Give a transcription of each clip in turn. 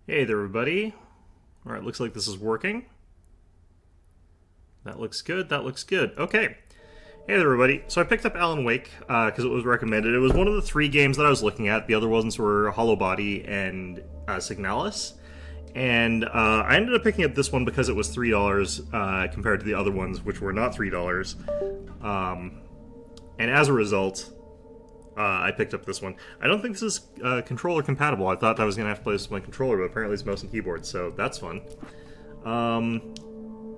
Hey there, everybody. Alright, looks like this is working. That looks good, that looks good. Okay. Hey there, everybody. So I picked up Alan Wake, because it was recommended. It was one of the three games that I was looking at. The other ones were Hollow Body and Signalis. And I ended up picking up this one because it was $3 compared to the other ones, which were not $3. And as a result, I picked up this one. I don't think this is controller compatible. I thought I was going to have to play this with my controller, but apparently it's mouse and keyboard, so that's fun.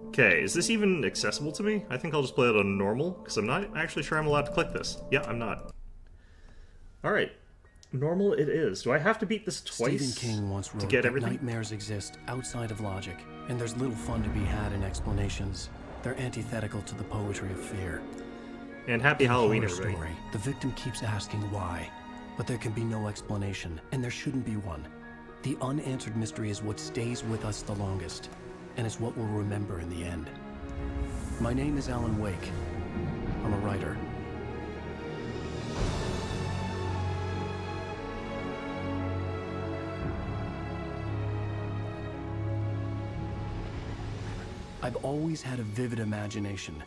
Okay, is this even accessible to me? I think I'll just play it on normal, because I'm not actually sure I'm allowed to click this. Yeah, I'm not. Alright, normal it is. Do I have to beat this twice Stephen King once wrote to get that everything? nightmares exist outside of logic, and there's little fun to be had in explanations. They're antithetical to the poetry of fear. And happy Halloween, Horror everybody. story, the victim keeps asking why, but there can be no explanation, and there shouldn't be one. The unanswered mystery is what stays with us the longest, and it's what we'll remember in the end. My name is Alan Wake. I'm a writer. I've always had a vivid imagination,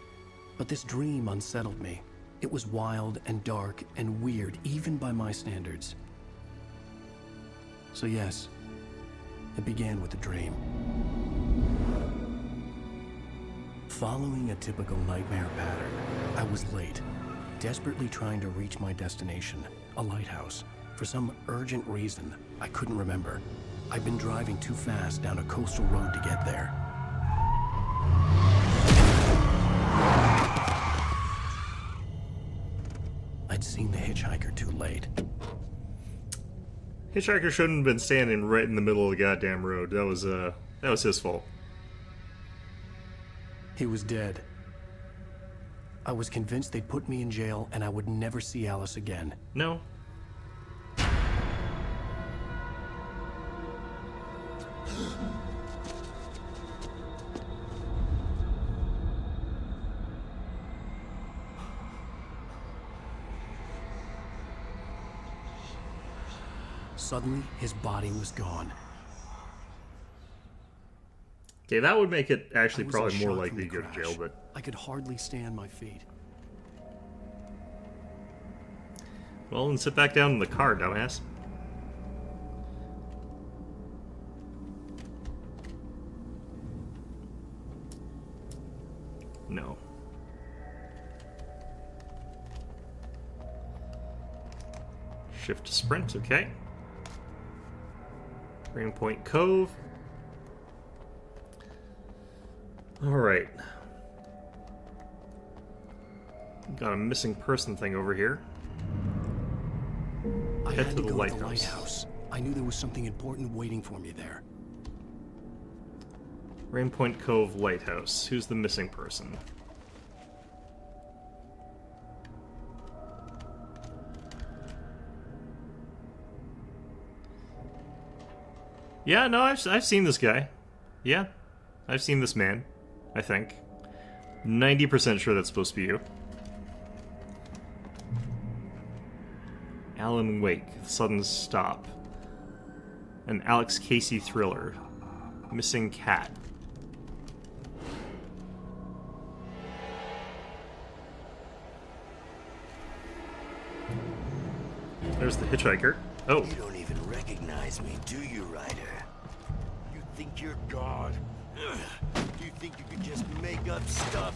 but this dream unsettled me. It was wild and dark and weird, even by my standards. So yes, it began with a dream. Following a typical nightmare pattern, I was late, desperately trying to reach my destination, a lighthouse. For some urgent reason, I couldn't remember. I'd been driving too fast down a coastal road to get there. I'd seen the hitchhiker too late. Hitchhiker shouldn't have been standing right in the middle of the goddamn road. That was his fault. He was dead. I was convinced they'd put me in jail and I would never see Alice again. No. Suddenly, his body was gone. Okay, that would make it I actually was probably in more shock likely to from go the to jail, crash. but... I could hardly stay on my feet. Well, then sit back down in the car, dumbass. No. Shift to sprint, okay. Greenpoint Cove. Alright. Got a missing person thing over here. I Head had to to the go to the lighthouse. lighthouse. I knew there was something important waiting for me there. Greenpoint Cove Lighthouse. Who's the missing person? Yeah, no, I've seen this guy. Yeah, I've seen this man, I think. 90% sure that's supposed to be you. Alan Wake, Sudden Stop. An Alex Casey thriller. Missing cat. There's the hitchhiker. Oh. You don't even recognize me, do you, Ryder? You think you're God? Do you think you could just make up stuff?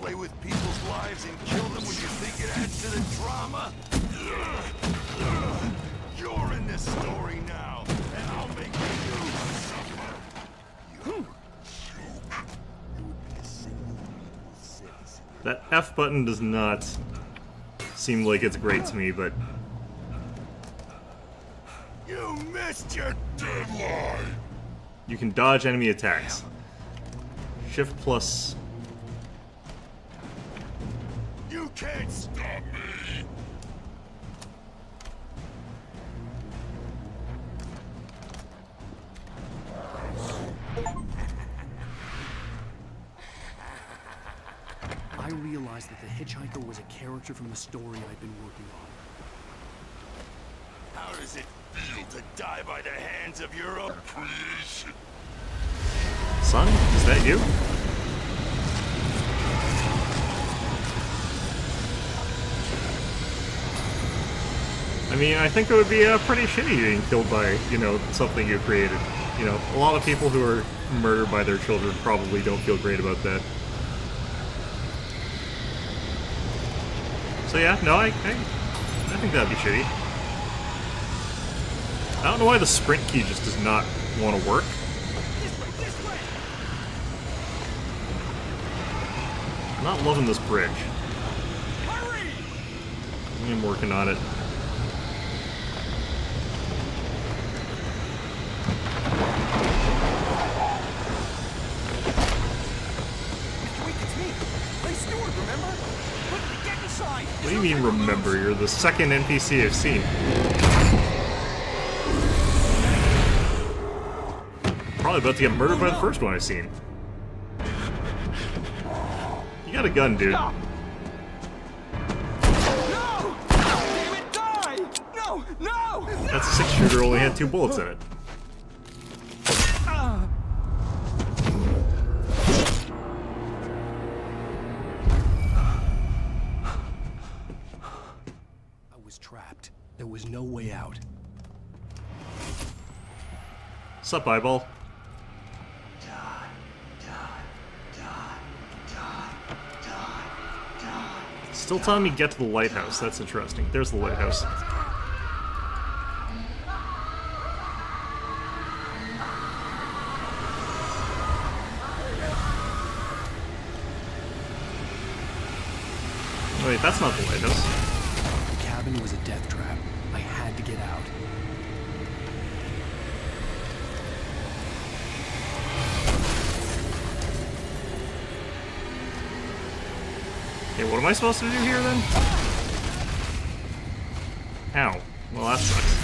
Play with people's lives and kill them when you think it adds to the drama? You're in this story now, and I'll make you suffer. You would be a single citizen. That F button does not seem like it's great to me, but... You missed your deadline! You can dodge enemy attacks. Shift plus... You can't stop me! I realized that the hitchhiker was a character from the story I'd been working on. How did does it feel to die by the hands of your own creation? Son, is that you? I mean, I think it would be pretty shitty being killed by, you know, something you created. You know, a lot of people who are murdered by their children probably don't feel great about that. So yeah, no, I think that'd be shitty. I don't know why the sprint key just does not want to work. I'm not loving this bridge. I'm working on it. What do you mean, remember? You're the second NPC I've seen. Probably about to get murdered by the first one I've seen. You got a gun, dude. No! Damn it, die! No! No! That's a 6-shooter, only had 2 bullets in it. I was trapped. There was no way out. Sup, eyeball? Still telling me get to the lighthouse. That's interesting. There's the lighthouse. Wait, that's not the lighthouse. The cabin was a death trap. I had to get out. Okay, what am I supposed to do here then? Ow. Well, that sucks.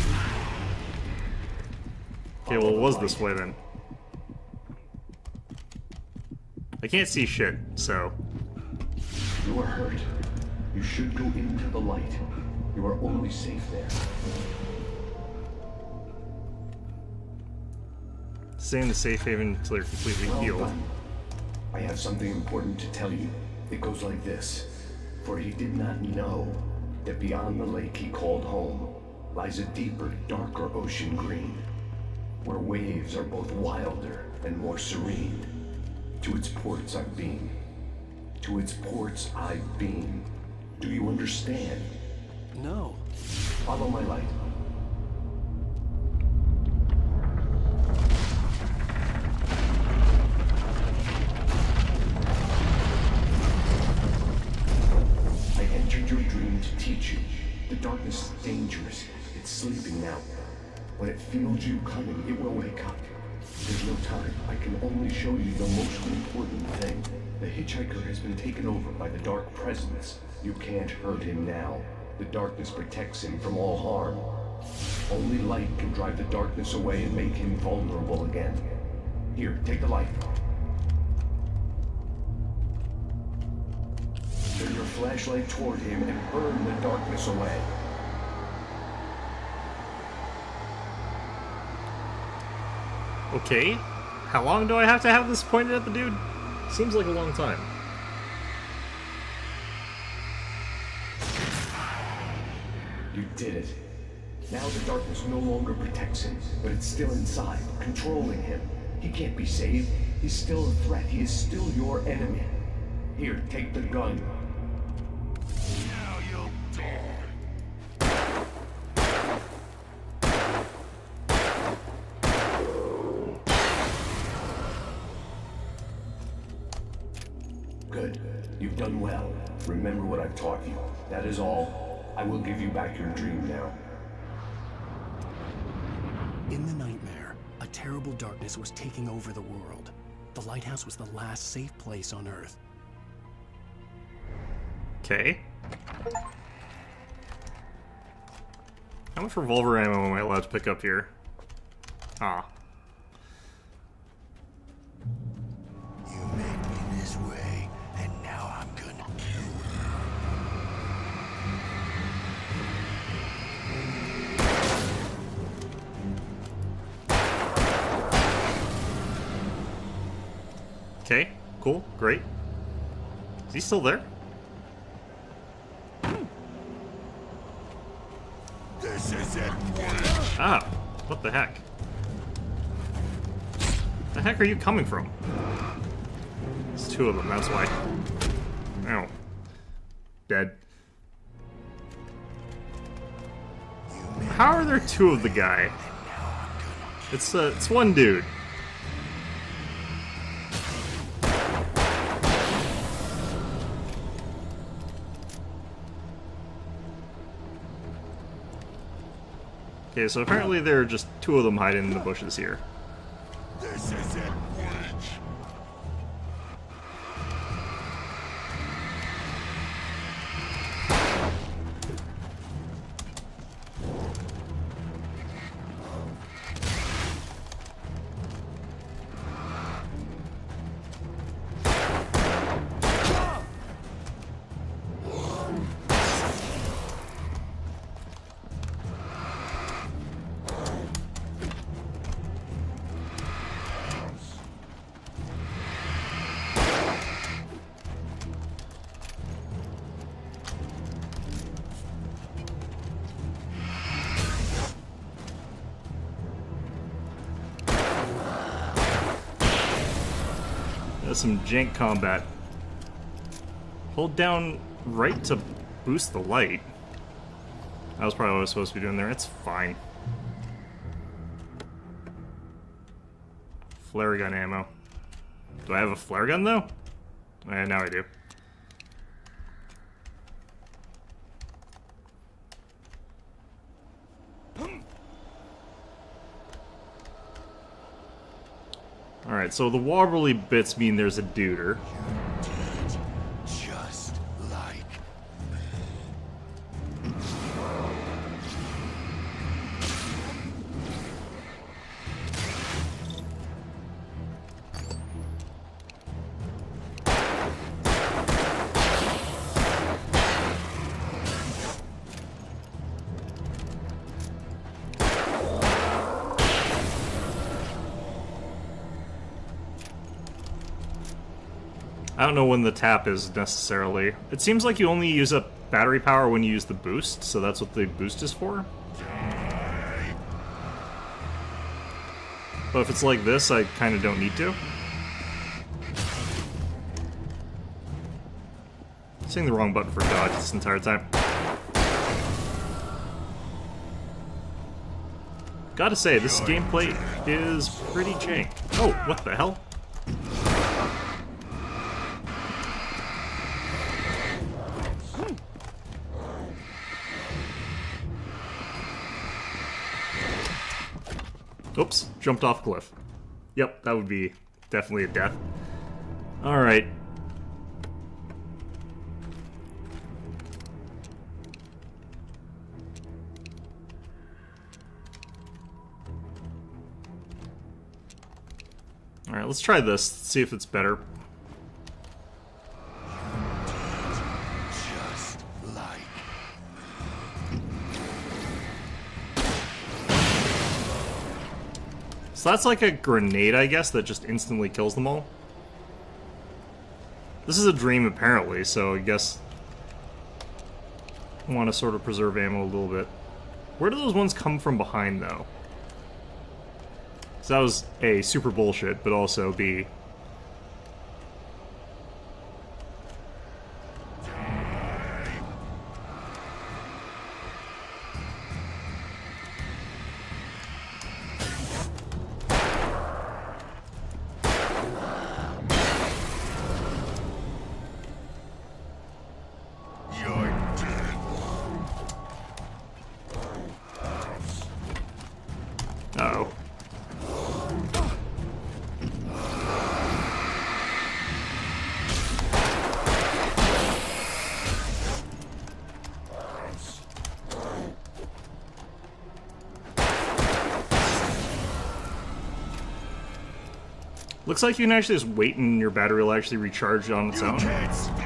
Okay, well, it was this way then. I can't see shit, so. You are hurt. You should go into the light. You are only safe there. Stay in the safe haven until you're completely Well healed. done. I have something important to tell you. It goes like this. For he did not know that beyond the lake he called home lies a deeper, darker ocean green, where waves are both wilder and more serene. To its ports I've been. To its ports I've been. Do you understand? No. Follow my light. I entered your dream to teach you. The darkness is dangerous. It's sleeping now. When it feels you coming, it will wake up. There's no time. I can only show you the most important thing. The hitchhiker has been taken over by the dark presence. You can't hurt him now. The darkness protects him from all harm. Only light can drive the darkness away and make him vulnerable again. Here, take the light. Turn your flashlight toward him and burn the darkness away. Okay. How long do I have to have this pointed at the dude? Seems like a long time. You did it. Now the darkness no longer protects him, but it's still inside, controlling him. He can't be saved. He's still a threat. He is still your enemy. Here, take the gun. Now you'll die. Good. You've done well. Remember what I've taught you. That is all. I will give you back your dream now. In the nightmare, a terrible darkness was taking over the world. The lighthouse was the last safe place on Earth. Okay. How much revolver ammo am I allowed to pick up here? Ah. You made me this way, and now I'm gonna kill you. Okay, cool, great. Is he still there? This is it. Ah, what the heck? The heck are you coming from? There's two of them, that's why. Ow. Dead. How are there two of the guy? It's one dude. Okay, so apparently there are just two of them hiding in the bushes here. This is it, witch. That's some jank combat. Hold down right to boost the light. That was probably what I was supposed to be doing there. It's fine. Flare gun ammo. Do I have a flare gun though? Now I do. Alright, so the wobbly bits mean there's a duder. Just like I don't know when the tap is necessarily. It seems like you only use up battery power when you use the boost, so that's what the boost is for. But if it's like this, I kind of don't need to. Hitting the wrong button for dodge this entire time. Gotta say, this gameplay is pretty jank. Oh, what the hell? Oops, jumped off cliff. Yep, that would be definitely a death. Alright. Alright, let's try this, see if it's better. just like So that's like a grenade, I guess, that just instantly kills them all. This is a dream, apparently, so I guess I want to sort of preserve ammo a little bit. Where do those ones come from behind, though? So that was A, super bullshit, but also B, you're dead. uh-oh. Looks like you can actually just wait and your battery will actually recharge on its You own. can't stop me.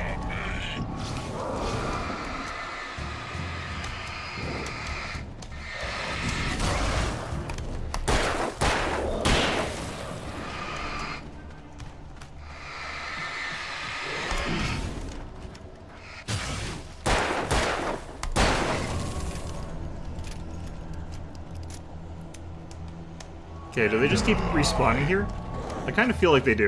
Okay, do they just keep respawning here? I kind of feel like they do.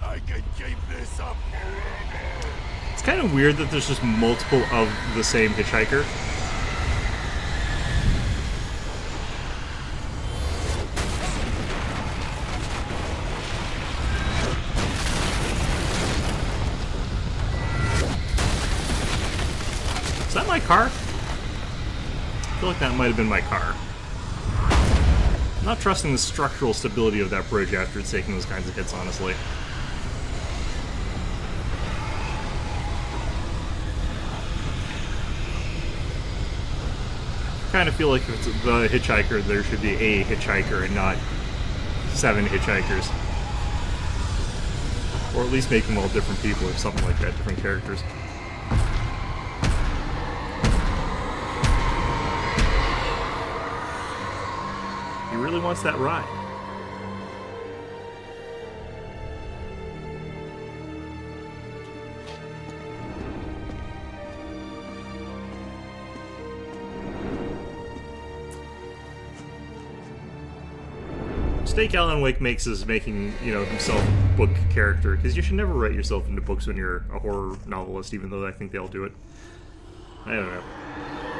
I can keep this up forever. It's kind of weird that there's just multiple of the same hitchhiker. Is that my car? I feel like that might have been my car. I'm not trusting the structural stability of that bridge after it's taking those kinds of hits, honestly. I kind of feel like if it's the hitchhiker, there should be a hitchhiker and not 7 hitchhikers. Or at least make them all different people or something like that, different characters. He really wants that ride. Mistake Alan Wake makes is making, himself a book character, because you should never write yourself into books when you're a horror novelist, even though I think they all do it. I don't know.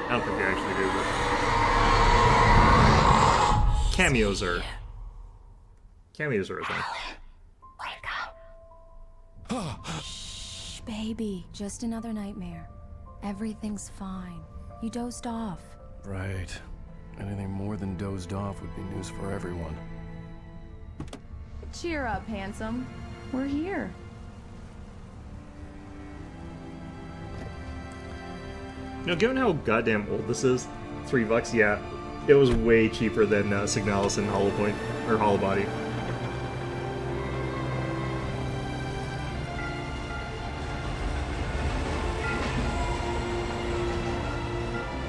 I don't think they actually do, but... Cameos are a thing. Wake up. Shh, baby. Just another nightmare. Everything's fine. You dozed off. Right. Anything more than dozed off would be news for everyone. Cheer up, handsome. We're here. Given how goddamn old this is, $3, yeah, it was way cheaper than Signalis and Hollow Point, or Hollow Body.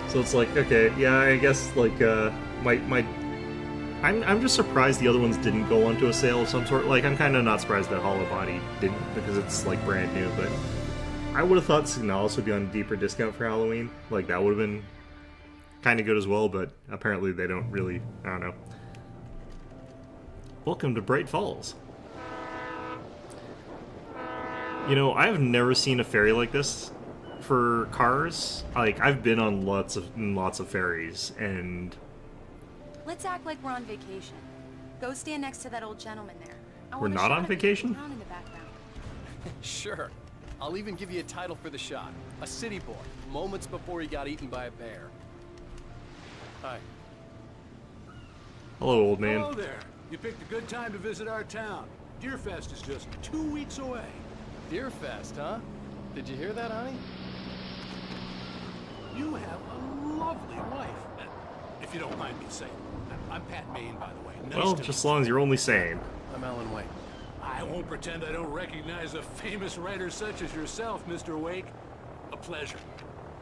So it's like, okay, yeah, I guess, like, I'm just surprised the other ones didn't go onto a sale of some sort. Like, I'm kind of not surprised that Hollow Body didn't, because it's, like, brand new, but I would have thought Signalis would be on a deeper discount for Halloween. Like, that would have been kind of good as well, but apparently they don't really, I don't know. Welcome to Bright Falls. I've never seen a ferry like this for cars. Like, I've been on lots of ferries, and... Let's act like we're on vacation. Go stand next to that old gentleman there. We're not on vacation? In the background. Sure. I'll even give you a title for the shot. A city boy, moments before he got eaten by a bear. Hi. Hello, old man. Hello there. You picked a good time to visit our town. Deerfest is just 2 weeks away. Deerfest, huh? Did you hear that, honey? You have a lovely wife. If you don't mind me saying. I'm Pat Maine, by the way. Nice Well, to just as meet long as you're only sane. I'm Alan Wake. you. I won't pretend I don't recognize a famous writer such as yourself, Mr. Wake. A pleasure.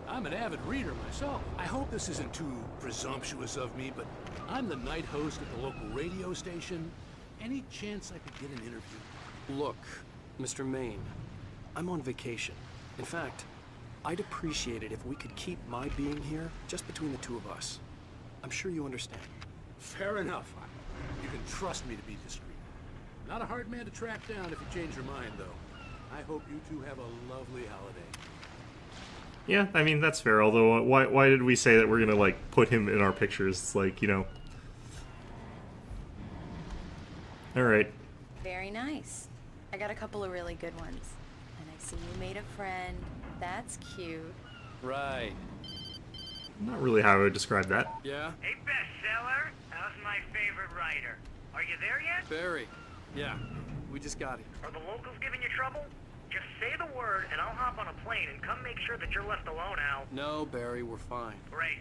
I'm an avid reader myself. I hope this isn't too presumptuous of me, but I'm the night host at the local radio station. Any chance I could get an interview? Look, Mr. Maine, I'm on vacation. In fact, I'd appreciate it if we could keep my being here just between the two of us. I'm sure you understand. Fair enough. You can trust me to be discreet. Not a hard man to track down if you change your mind, though. I hope you two have a lovely holiday. Yeah, I mean, that's fair, although why did we say that we're gonna, like, put him in our pictures? It's like, Alright. Very nice. I got a couple of really good ones. And I see you made a friend. That's cute. Right. Not really how I would describe that. Yeah? Hey, bestseller, how's my favorite writer? Are you there yet? Barry. Yeah. We just got here. Are the locals giving you trouble? Just say the word and I'll hop on a plane and come make sure that you're left alone, Al. No, Barry, we're fine. Great.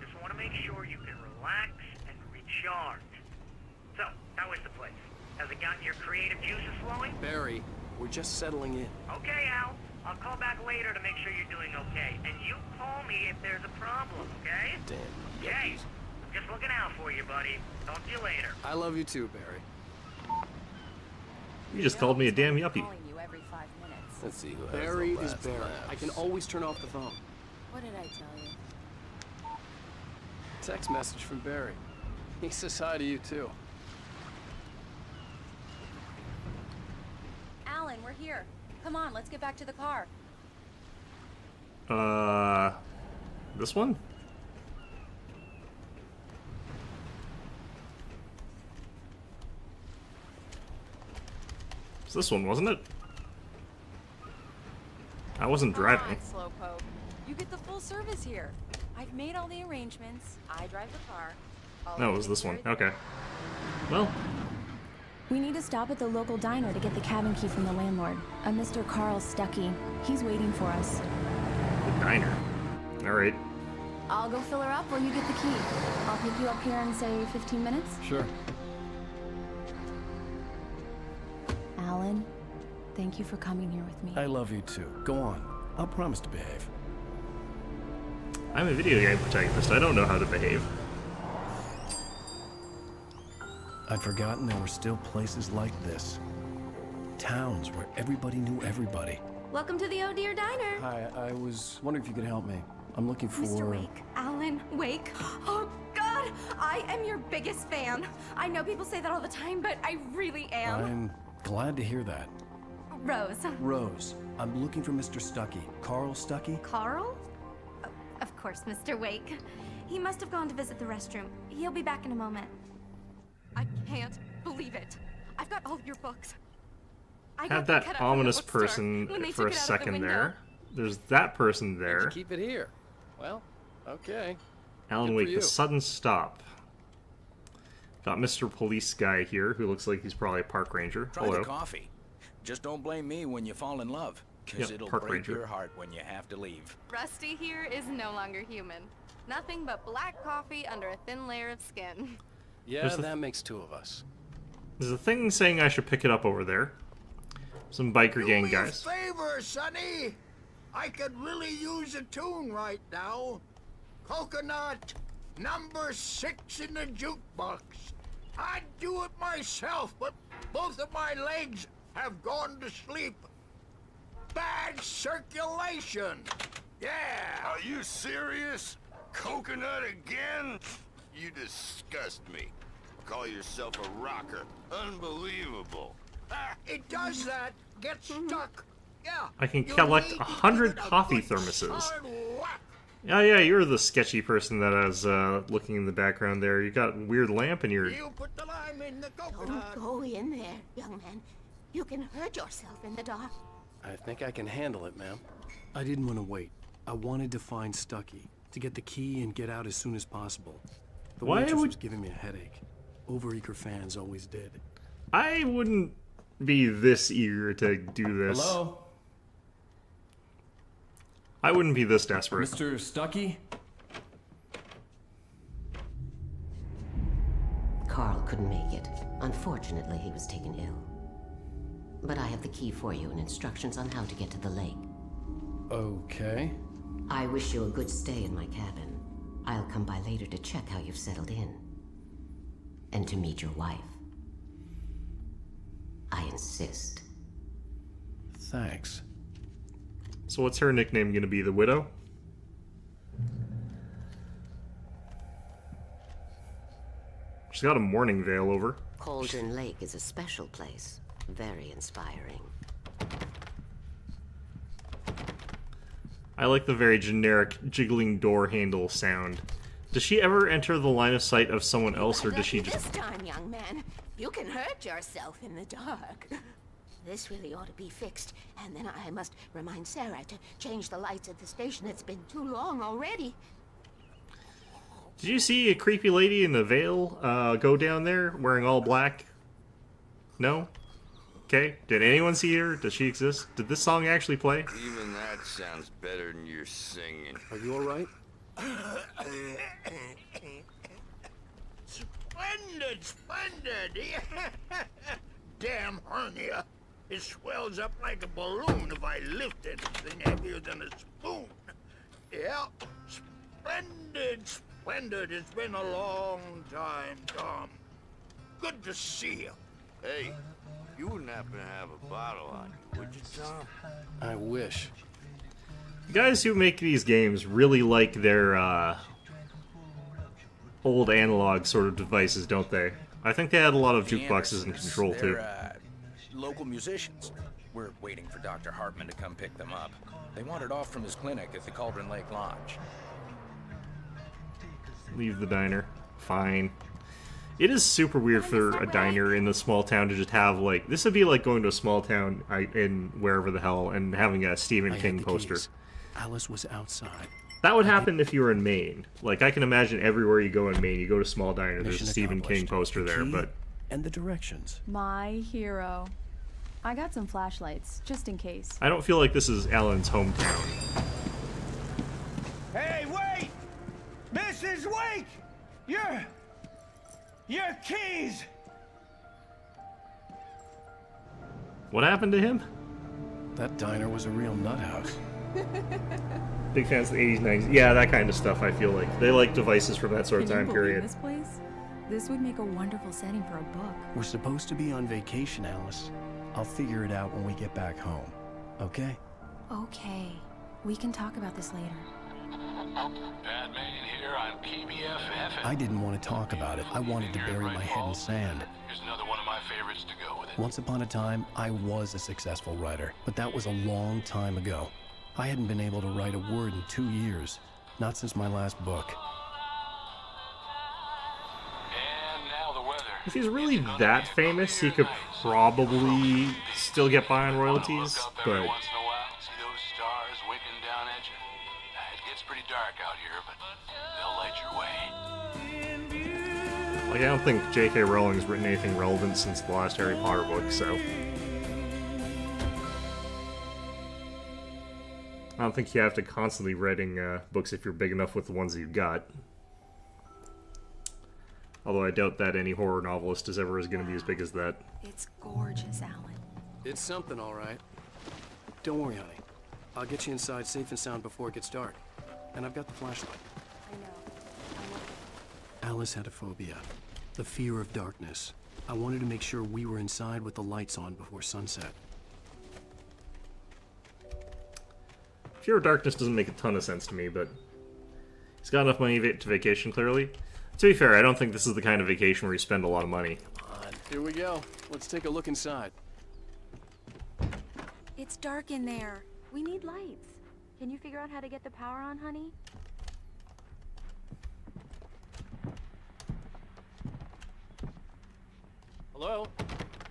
Just want to make sure you can relax and recharge. So, how is the place? Has it gotten your creative juices flowing? Barry, we're just settling in. Okay, Al. I'll call back later to make sure you're doing okay. And you call me if there's a problem, okay? Damn. Okay. I'm just looking out for you, buddy. Talk to you later. I love you too, Barry. You just called me a damn yuppie. Calling you every 5 minutes. Let's see who has Barry is Barry. I can always turn off the phone. What did I tell you? Text message from Barry. He says hi to you too. Alan, we're here. Come on, let's get back to the car. This one? It's this one, wasn't it? I wasn't driving. Come on, Slowpoke. You get the full service here. I've made all the arrangements. I drive the car. No, it was this one. Okay. Well, We need to stop at the local diner to get the cabin key from the landlord, a Mr. Carl Stuckey. He's waiting for us. the diner. Alright. I'll go fill her up while you get the key. I'll pick you up here in, say, 15 minutes. Sure. Alan, thank you for coming here with me. I love you too. Go on. I'll promise to behave. I'm a video game protagonist. I don't know how to behave. I'd forgotten there were still places like this. Towns where everybody knew everybody. Welcome to the Oh Dear Diner. Hi, I was wondering if you could help me. I'm looking for... Mr. Wake. Alan Wake. Oh, God! I am your biggest fan. I know people say that all the time, but I really am. I'm glad to hear that. Rose. Rose, I'm looking for Mr. Stuckey. Carl Stuckey? Carl? Oh, of course, Mr. Wake. He must have gone to visit the restroom. He'll be back in a moment. I can't believe it. I've got all your books. I Had got them cut that out from the ominous bookstore person when they for took a it out of the second window. there. There's that person there. Keep it here. Well, okay. Alan Good for Wake, you. the sudden stop. Got Mr. Police Guy here, who looks like he's probably a park ranger. Try Hello. the coffee. Just don't blame me when you fall in love, because Yep, it'll park break ranger. your heart when you have to leave. Rusty here is no longer human. Nothing but black coffee under a thin layer of skin. Yeah, There's the- that makes two of us. There's a thing saying I should pick it up over there. Some biker gang guys. Favor, Sonny. I could really use a tune right now. Coconut, number 6 in the jukebox. I'd do it myself, but both of my legs have gone to sleep. Bad circulation. Yeah. Are you serious? Coconut again? You disgust me. Call yourself a rocker. Unbelievable. It does that. Get stuck. Yeah. I can you collect need to 100 give it a coffee good thermoses. hard whack. Oh yeah, you're the sketchy person that I was looking in the background there. You got a weird lamp in your... You put the lime in the coconut. Don't go in there, young man. You can hurt yourself in the dark. I think I can handle it, ma'am. I didn't want to wait. I wanted to find Stuckey, to get the key and get out as soon as possible. The Why waitress would- was giving me a headache. Overeager fans always did. I wouldn't be this eager to do this. Hello? I wouldn't be this desperate. Mr. Stuckey? Carl couldn't make it. Unfortunately, he was taken ill. But I have the key for you and instructions on how to get to the lake. Okay. I wish you a good stay in my cabin. I'll come by later to check how you've settled in. And to meet your wife. I insist. Thanks. So what's her nickname gonna be? The Widow? She's got a mourning veil over. Cauldron Lake is a special place. Very inspiring. I like the very generic jiggling door handle sound. Does she ever enter the line of sight of someone else, or does she just... This time, young man, you can hurt yourself in the dark. This really ought to be fixed, and then I must remind Sarah to change the lights at the station. It's been too long already. Did you see a creepy lady in a veil go down there wearing all black? No? Okay. Did anyone see her? Does she exist? Did this song actually play? Even that sounds better than your singing. Are you alright? Splendid, splendid! Damn hernia. It swells up like a balloon if I lift anything heavier than a spoon. Yeah, splendid, splendid. It's been a long time, Tom. Good to see you. Hey, You wouldn't happen to have a bottle on you, would you, Tom? I wish. The guys who make these games really like their old analog sort of devices, don't they? I think they had a lot of jukeboxes in Control, too. They're, local musicians. We're waiting for Dr. Hartman to come pick them up. They wandered off from his clinic at the Cauldron Lake Lodge. Leave the diner. Fine. It is super weird for a diner in the small town to just have, like... This would be like going to a small town in wherever the hell and having a Stephen King poster. Alice was outside. That would happen if you were in Maine. Like, I can imagine everywhere you go in Maine, you go to a small diner, there's a Stephen King poster there, but... And the directions. My hero. I got some flashlights, just in case. I don't feel like this is Alan's hometown. Hey, wait! Mrs. Wake! Your keys! What happened to him? That diner was a real nut house. Big fans of the 80s, 90s. Yeah, that kind of stuff, I feel like. They like devices from that sort of time period. This place? This would make a wonderful setting for a book. We're supposed to be on vacation, Alice. I'll figure it out when we get back home. Okay? Okay. We can talk about this later. Batman here on PBFF. I didn't want to talk about it. I wanted to bury my head in sand. Here's another one of my favorites to go with it. Once upon a time, I was a successful writer, but that was a long time ago. I hadn't been able to write a word in 2 years. Not since my last book. And now the weather. If he's really that famous, he could probably still get by on royalties, but... Once in a while, see those stars winking down at you? It gets pretty dark out here, but they'll light your way. Like, I don't think J.K. Rowling's written anything relevant since the last Harry Potter book, so... I don't think you have to constantly writing books if you're big enough with the ones that you've got. Although I doubt that any horror novelist is ever going to be as big as that. It's gorgeous, Alan. It's something, all right. Don't worry, honey. I'll get you inside safe and sound before it gets dark. And I've got the flashlight. I know. Alice had a phobia. The fear of darkness. I wanted to make sure we were inside with the lights on before sunset. Fear of Darkness doesn't make a ton of sense to me, but he's got enough money to vacation, clearly. To be fair, I don't think this is the kind of vacation where you spend a lot of money. Here we go. Let's take a look inside. It's dark in there. We need lights. Can you figure out how to get the power on, honey? Hello?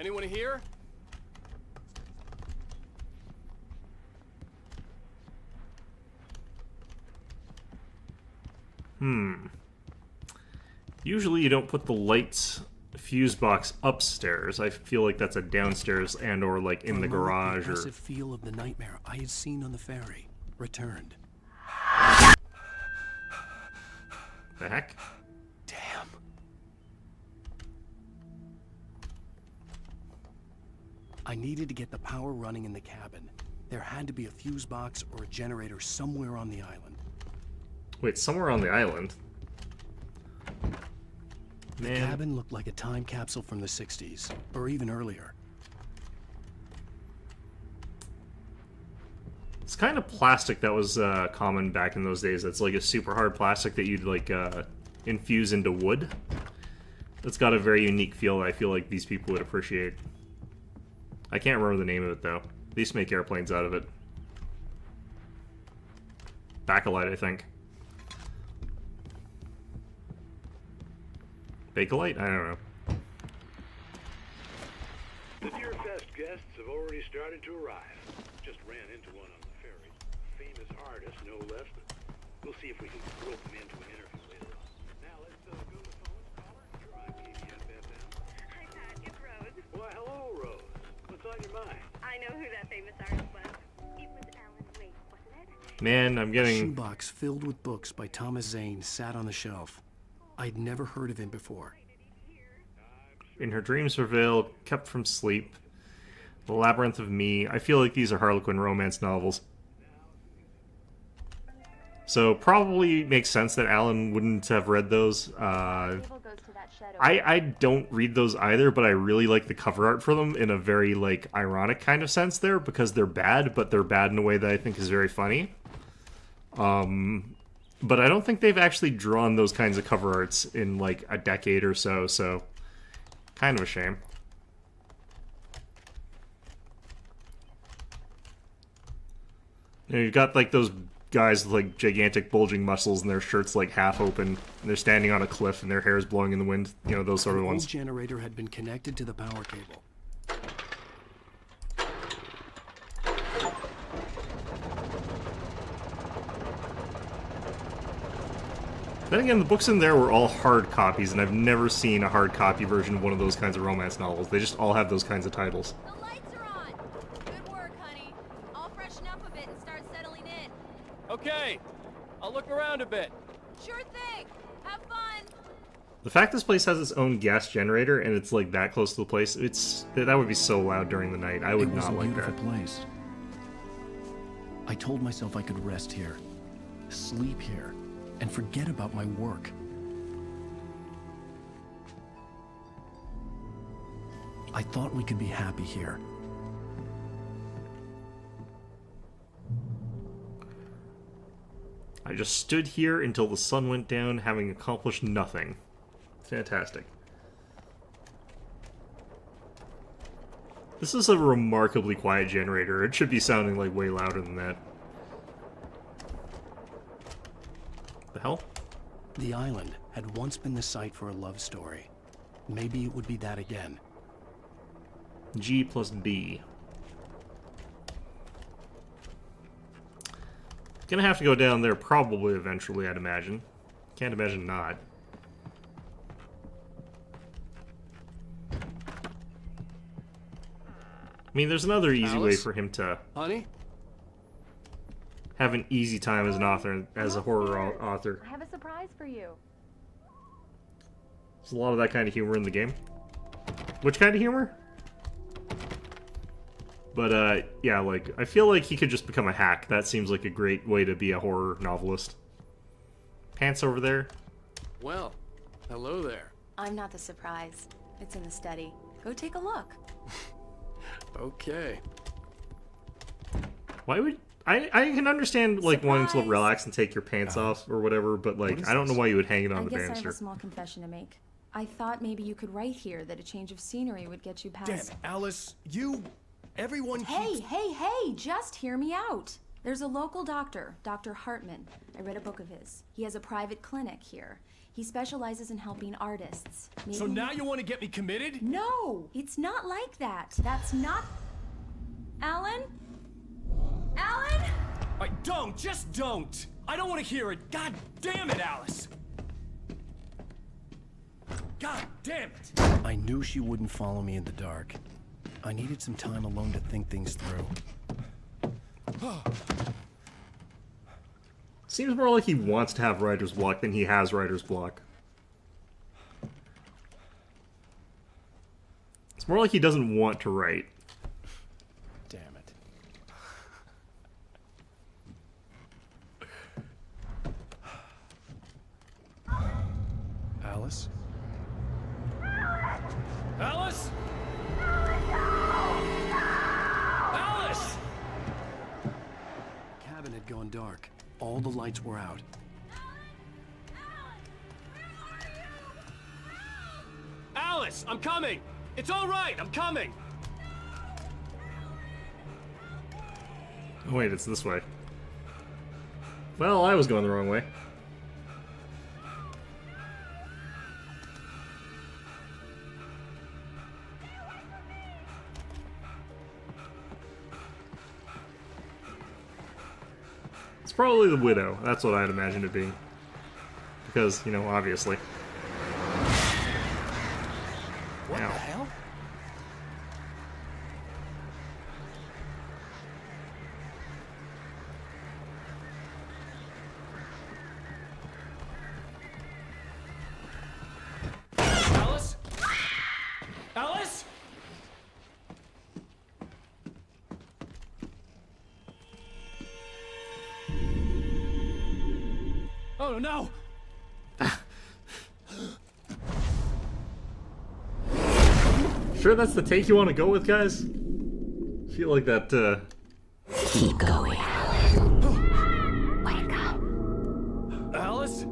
Anyone here? Usually you don't put the lights fuse box upstairs. I feel like that's a downstairs and or like in the garage or... The oppressive feel of the nightmare I had seen on the ferry returned. The heck? Damn. I needed to get the power running in the cabin. There had to be a fuse box or a generator somewhere on the island. Wait, somewhere on the island? The cabin looked like a time capsule from the 60s, or even earlier. It's kind of plastic that was common back in those days. That's like a super hard plastic that you'd like infuse into wood. It's got a very unique feel that I feel like these people would appreciate. I can't remember the name of it though. They used to make airplanes out of it. Bakelite, I think. Bakelite? I don't know. The Deer Fest guests have already started to arrive. Just ran into one on the ferry. Famous artist, no less, but we'll see if we can rope him into an interview later on. Now let's go to the phone. Caller, you're on KBFFM. Hi, Pat. It's Rose. Why, hello, Rose. What's on your mind? I know who that famous artist was. It was Alan Wake, wasn't it? Man, I'm A getting... shoebox filled with books by Thomas Zane sat on the shelf. I'd never heard of him before. In her dreams prevail, kept from sleep. The Labyrinth of Me. I feel like these are Harlequin romance novels. So probably makes sense that Alan wouldn't have read those. I don't read those either, but I really like the cover art for them in a very, like, ironic kind of sense there, because they're bad, but they're bad in a way that I think is very funny. But I don't think they've actually drawn those kinds of cover arts in, like, a decade or so, so kind of a shame. You know, you've got, like, those guys with, like, gigantic bulging muscles and their shirts, like, half open, and they're standing on a cliff and their hair is blowing in the wind, you know, those sort of ones. The generator had been connected to the power cable. Then again, the books in there were all hard copies, and I've never seen a hard copy version of one of those kinds of romance novels. They just all have those kinds of titles. The lights are on. Good work, honey. I'll freshen up a bit and start settling in. Okay, I'll look around a bit. Sure thing. Have fun. The fact this place has its own gas generator and it's like that close to the place, that would be so loud during the night. I would not like that. It was a beautiful place. I told myself I could rest here, sleep here, and forget about my work. I thought we could be happy here. I just stood here until the sun went down, having accomplished nothing. Fantastic. This is a remarkably quiet generator. It should be sounding like way louder than that. The hell? The island had once been the site for a love story. Maybe it would be that again. G plus B. Gonna have to go down there probably eventually, I'd imagine. Can't imagine not. I mean, there's another easy way for him to have an easy time as an author, as a horror author. I have a surprise for you. There's a lot of that kind of humor in the game. Which kind of humor? But, yeah, like, I feel like he could just become a hack. That seems like a great way to be a horror novelist. Pants over there. Well, hello there. I'm not the surprise. It's in the study. Go take a look. Okay. Why would... I can understand, like, wanting to relax and take your pants off or whatever, but, like, I don't know why you would hang it on the banister. I guess I have a small confession to make. I thought maybe you could write here that a change of scenery would get you past... Damn, Alice, everyone keeps... Hey, just hear me out. There's a local doctor, Dr. Hartman. I read a book of his. He has a private clinic here. He specializes in helping artists. Maybe... So now you want to get me committed? No, it's not like that. That's not... Alan? Alan? Just don't! I don't want to hear it! God damn it, Alice! God damn it! I knew she wouldn't follow me in the dark. I needed some time alone to think things through. Seems more like he wants to have writer's block than he has writer's block. It's more like he doesn't want to write. Damn it. Alice? Alice? Alice! The cabin had gone dark. All the lights were out. Alice, I'm coming! It's all right, I'm coming! Oh wait, it's this way. Well, I was going the wrong way. It's probably the widow. That's what I'd imagine it being. Because, you know, obviously. What the hell? Alice? Alice? Oh no! Sure that's the take you want to go with, guys? I feel like that, Keep going. Wake up. Alice?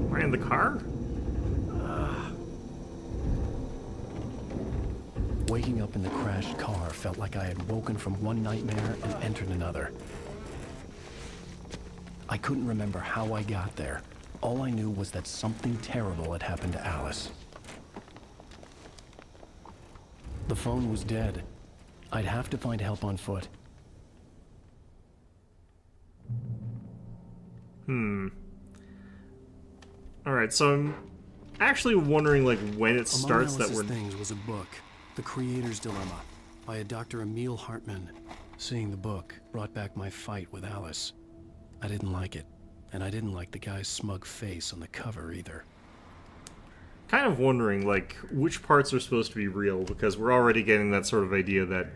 Am I in the car? Waking up in the crashed car felt like I had woken from one nightmare and entered another. I couldn't remember how I got there. All I knew was that something terrible had happened to Alice. The phone was dead. I'd have to find help on foot. Alright, so I'm actually wondering, like, when it starts that we're... things was a book, The Creator's Dilemma, by a Dr. Emil Hartman. Seeing the book brought back my fight with Alice. I didn't like it, and I didn't like the guy's smug face on the cover either. Kind of wondering, like, which parts are supposed to be real, because we're already getting that sort of idea that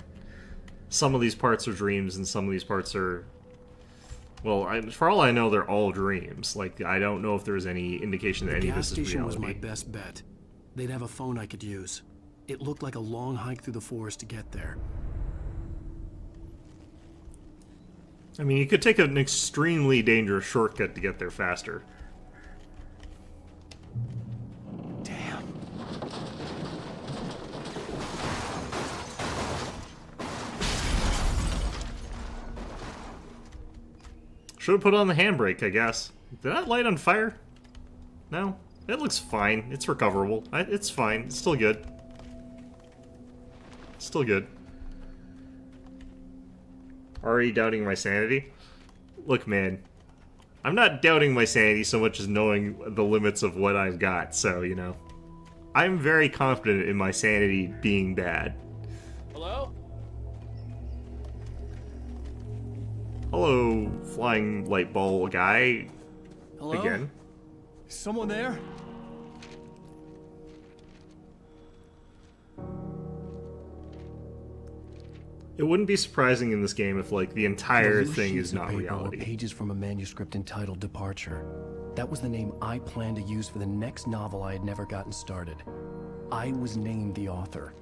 some of these parts are dreams and some of these parts are... Well, for all I know, they're all dreams. Like, I don't know if there's any indication that any of this is reality. The gas station was my best bet. They'd have a phone I could use. It looked like a long hike through the forest to get there. I mean, you could take an extremely dangerous shortcut to get there faster. Damn. Should have put on the handbrake, I guess. Did that light on fire? No? It looks fine. It's recoverable. It's fine. It's still good. Still good. Already doubting my sanity? Look, man. I'm not doubting my sanity so much as knowing the limits of what I've got, so, you know. I'm very confident in my sanity being bad. Hello? Hello, flying light ball guy. Hello? Again. Someone there? It wouldn't be surprising in this game if, like, the entire Those thing sheets is of not paper reality. were pages from a manuscript entitled Departure. That was the name I planned to use for the next novel I had never gotten started. I was named the author.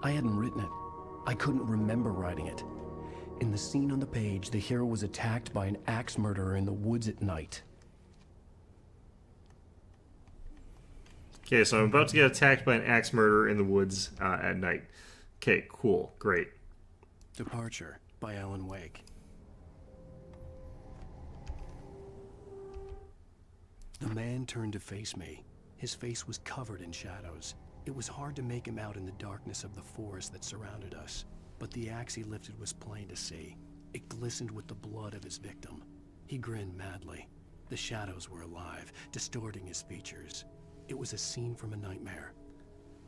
I hadn't written it. I couldn't remember writing it. In the scene on the page, the hero was attacked by an axe murderer in the woods at night. Okay, so I'm about to get attacked by an axe murderer in the woods at night. Okay, cool, great. Departure by Alan Wake. The man turned to face me. His face was covered in shadows. It was hard to make him out in the darkness of the forest that surrounded us, but the axe he lifted was plain to see. It glistened with the blood of his victim. He grinned madly. The shadows were alive, distorting his features. It was a scene from a nightmare,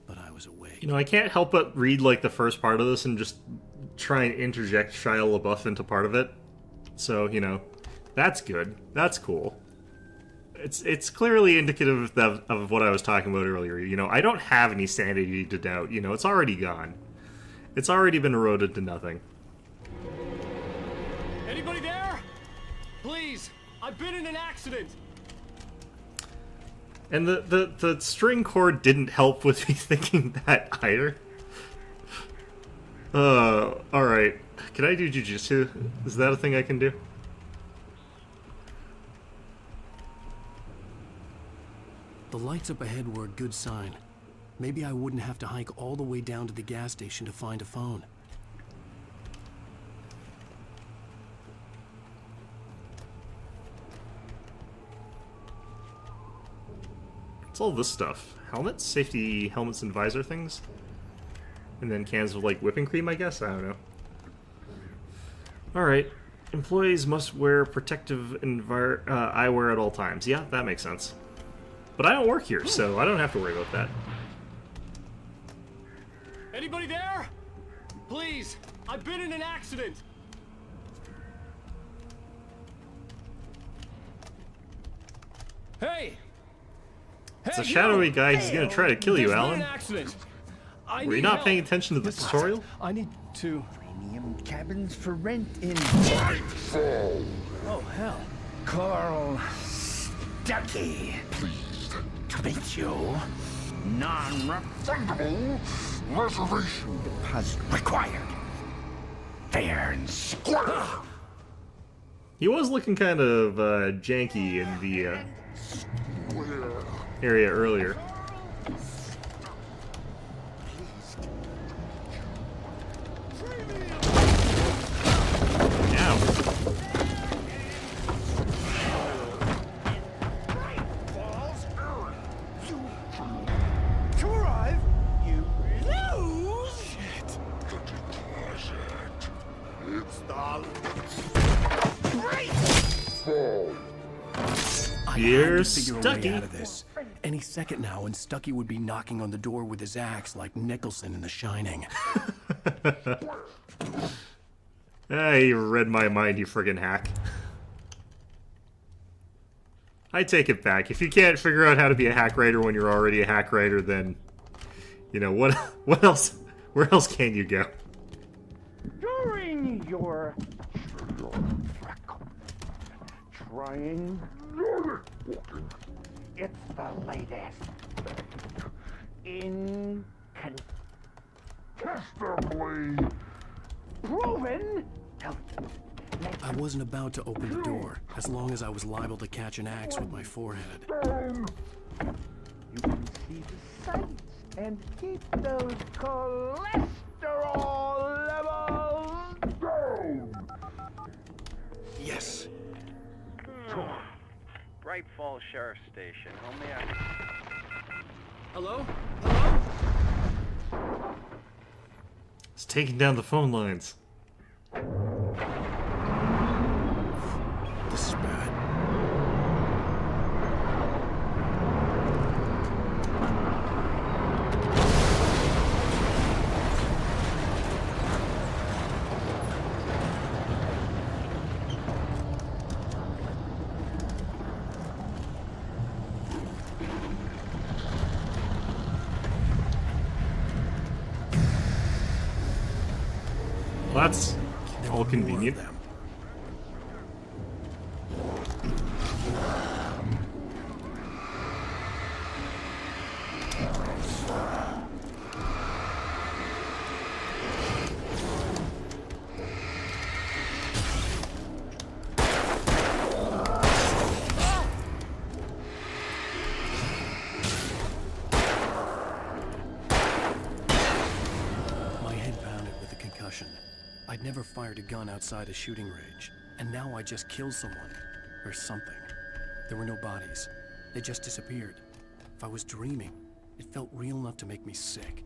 but I was awake. You know, I can't help but read, like, the first part of this and just try and interject Shia LaBeouf into part of it. So, you know, that's good. That's cool. It's clearly indicative of what I was talking about earlier. You know, I don't have any sanity to doubt. You know, it's already gone. It's already been eroded to nothing. Anybody there? Please, I've been in an accident. And the string cord didn't help with me thinking that either. Alright. Can I do jujitsu? Is that a thing I can do? The lights up ahead were a good sign. Maybe I wouldn't have to hike all the way down to the gas station to find a phone. What's all this stuff? Helmets? Safety helmets and visor things? And then cans of, like, whipping cream, I guess? I don't know. Alright. Employees must wear protective eyewear at all times. Yeah, that makes sense. But I don't work here, so I don't have to worry about that. Anybody there? Please, I've been in an accident. Hey! It's a shadowy guy. He's gonna try to kill you, There's been Alan. an accident. Were you not paying attention to the tutorial? I need to titanium cabins for rent in... Oh, hell. Carl Stucky. Pleased to meet you. Non-refundable reservation deposit required. Fair and square. He was looking kind of janky in the area earlier. To arrive, you lose. Shit. It's the great fall. You're Figure a way Stucky. out of this. Any second now, and Stucky would be knocking on the door with his axe like Nicholson in The Shining. You read my mind, you friggin' hack. I take it back. If you can't figure out how to be a hack writer when you're already a hack writer, then you know what else? Where else can you go? During your trying, it's the latest. Incontestably proven. I wasn't about to open the door, as long as I was liable to catch an axe with my forehead. You can see the sights and keep those cholesterol levels down. Yes. Bright Falls Sheriff Station. How may I... Hello? Hello? It's taking down the phone lines. This is bad. Well, that's all convenient. I'd never fired a gun outside a shooting range, and now I just killed someone. Or something. There were no bodies. They just disappeared. If I was dreaming, it felt real enough to make me sick.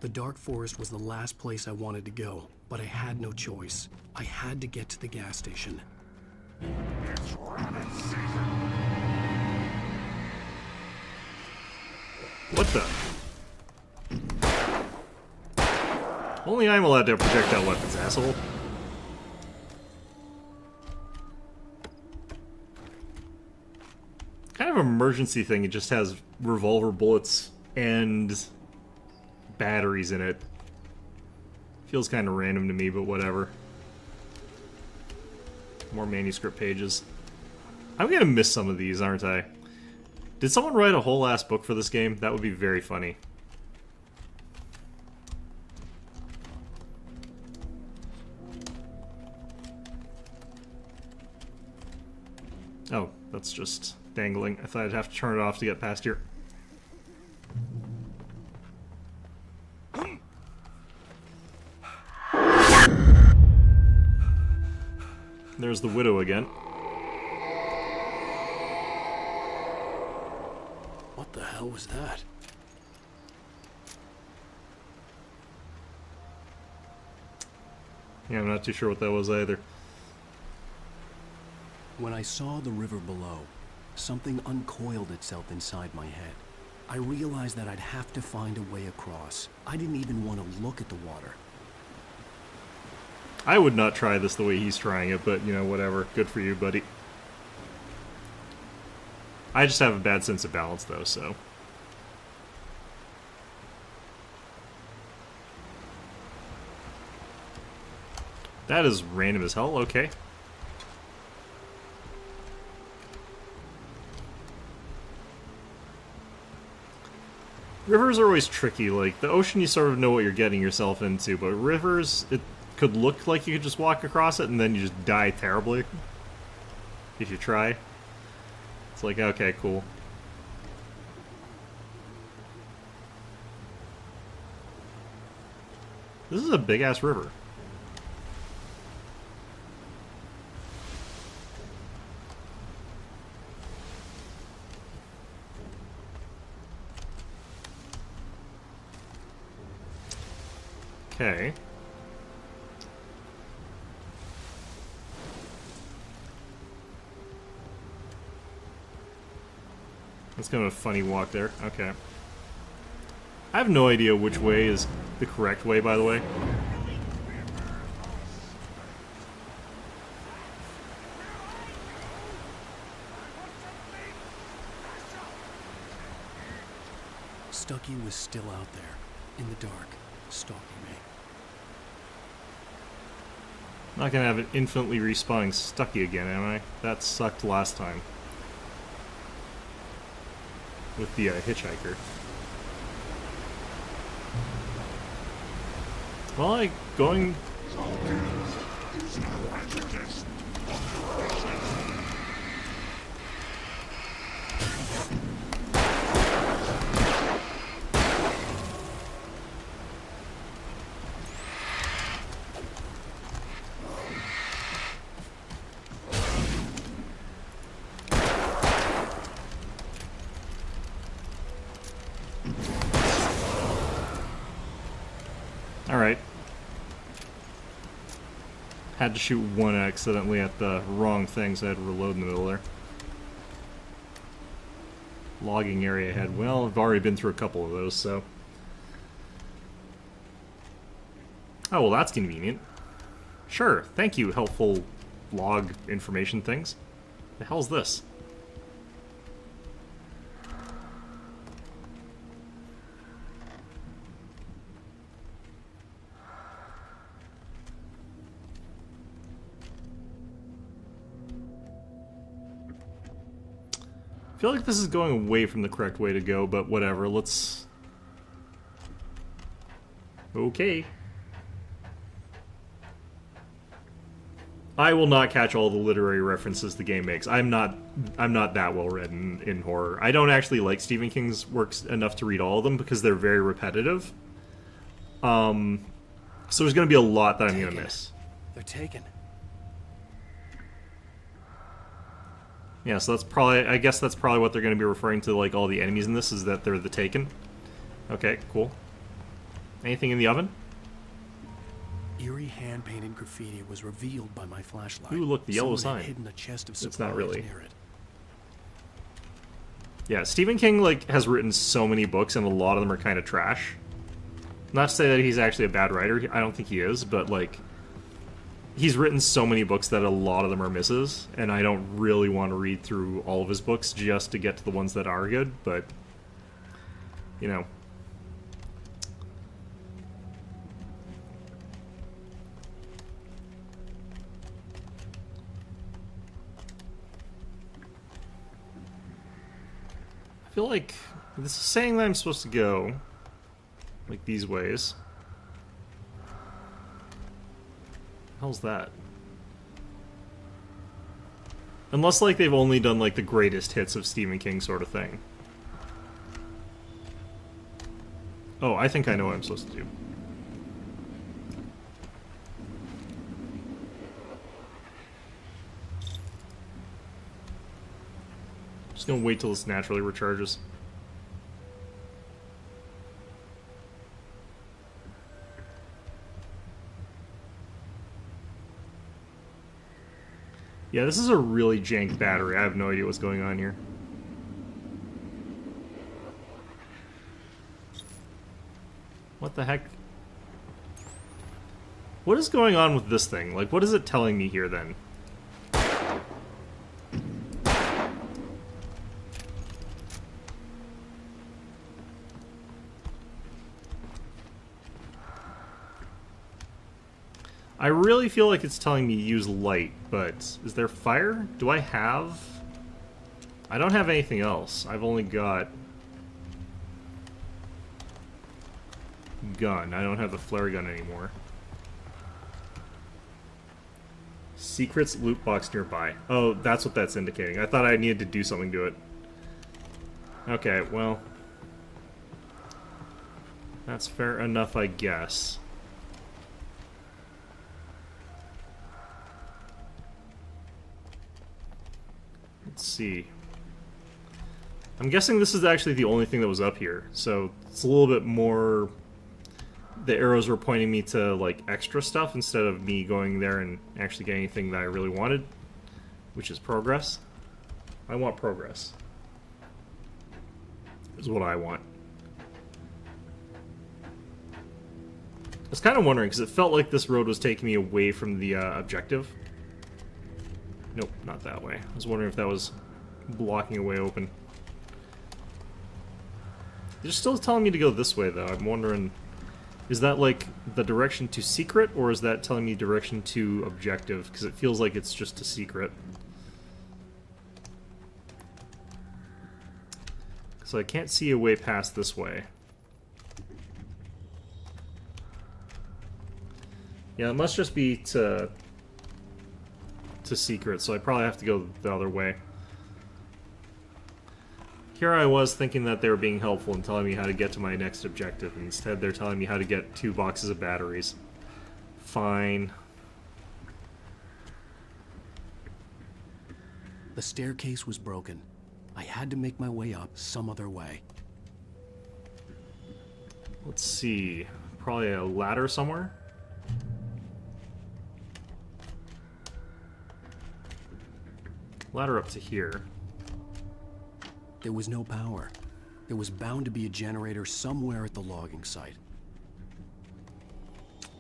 The Dark Forest was the last place I wanted to go, but I had no choice. I had to get to the gas station. It's rabbit season. What the? Only I'm allowed to have projectile weapons, asshole. Kind of an emergency thing, it just has revolver bullets and batteries in it. Feels kind of random to me, but whatever. More manuscript pages. I'm gonna miss some of these, aren't I? Did someone write a whole ass book for this game? That would be very funny. Oh, that's just dangling. I thought I'd have to turn it off to get past here. There's the widow again. What the hell was that? Yeah, I'm not too sure what that was either. When I saw the river below, something uncoiled itself inside my head. I realized that I'd have to find a way across. I didn't even want to look at the water. I would not try this the way he's trying it, but, you know, whatever. Good for you, buddy. I just have a bad sense of balance, though, so... That is random as hell, okay. Rivers are always tricky, like, the ocean you sort of know what you're getting yourself into, but rivers, it could look like you could just walk across it and then you just die terribly. If you try. It's like, okay, cool. This is a big-ass river. Okay. That's kind of a funny walk there. Okay. I have no idea which way is the correct way, by the way. Stucky was still out there, in the dark, stalking me. Not gonna have it infinitely respawning Stucky again, am I? That sucked last time. With the hitchhiker. Well, like, going... Alright. Had to shoot one accidentally at the wrong thing, so I had to reload in the middle there. Logging area ahead. Well, I've already been through a couple of those, so... Oh, well, that's convenient. Sure, thank you, helpful log information things. The hell's this? I feel like this is going away from the correct way to go, but whatever, let's... Okay. I will not catch all the literary references the game makes. I'm not that well read in horror. I don't actually like Stephen King's works enough to read all of them because they're very repetitive. So there's going to be a lot that I'm going to miss. They're taken. Yeah, so that's probably, I guess that's probably what they're going to be referring to, like, all the enemies in this, is that they're the Taken. Okay, cool. Anything in the oven? Eerie hand-painted graffiti was revealed by my flashlight. Ooh, look, the yellow Someone sign. had hidden a chest of It's not supplies really. near it. Yeah, Stephen King, like, has written so many books, and a lot of them are kind of trash. Not to say that he's actually a bad writer, I don't think he is, but, like, he's written so many books that a lot of them are misses, and I don't really want to read through all of his books just to get to the ones that are good, but, you know. I feel like this is saying that I'm supposed to go, like, these ways. How's that? Unless, like, they've only done, like, the greatest hits of Stephen King sort of thing. Oh, I think I know what I'm supposed to do. Just gonna wait till this naturally recharges. Yeah, this is a really jank battery. I have no idea what's going on here. What the heck? What is going on with this thing? Like, what is it telling me here, then? I really feel like it's telling me use light, but is there fire? Do I have... I don't have anything else. I've only got... gun. I don't have the flare gun anymore. Secrets loot box nearby. Oh, that's what that's indicating. I thought I needed to do something to it. Okay, well... that's fair enough, I guess. Let's see. I'm guessing this is actually the only thing that was up here, so it's a little bit more... the arrows were pointing me to, like, extra stuff instead of me going there and actually getting anything that I really wanted, which is progress. I want progress. Is what I want. I was kind of wondering, because it felt like this road was taking me away from the objective. Nope, not that way. I was wondering if that was blocking a way open. They're still telling me to go this way, though. I'm wondering, is that, like, the direction to secret, or is that telling me direction to objective? Because it feels like it's just a secret. So I can't see a way past this way. Yeah, it must just be to secret, so I probably have to go the other way. Here I was thinking that they were being helpful and telling me how to get to my next objective, and instead they're telling me how to get 2 boxes of batteries. Fine. The staircase was broken. I had to make my way up some other way. Let's see. Probably a ladder somewhere? Ladder up to here. There was no power. There was bound to be a generator somewhere at the logging site.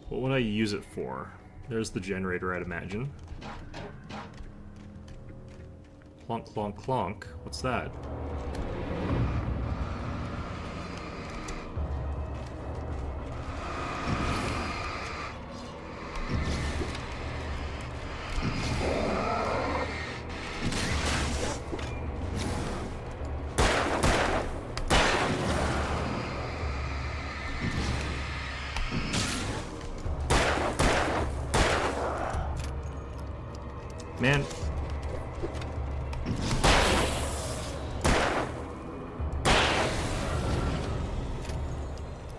What would I use it for? There's the generator, I'd imagine. Clonk, clonk, clonk. What's that? Man.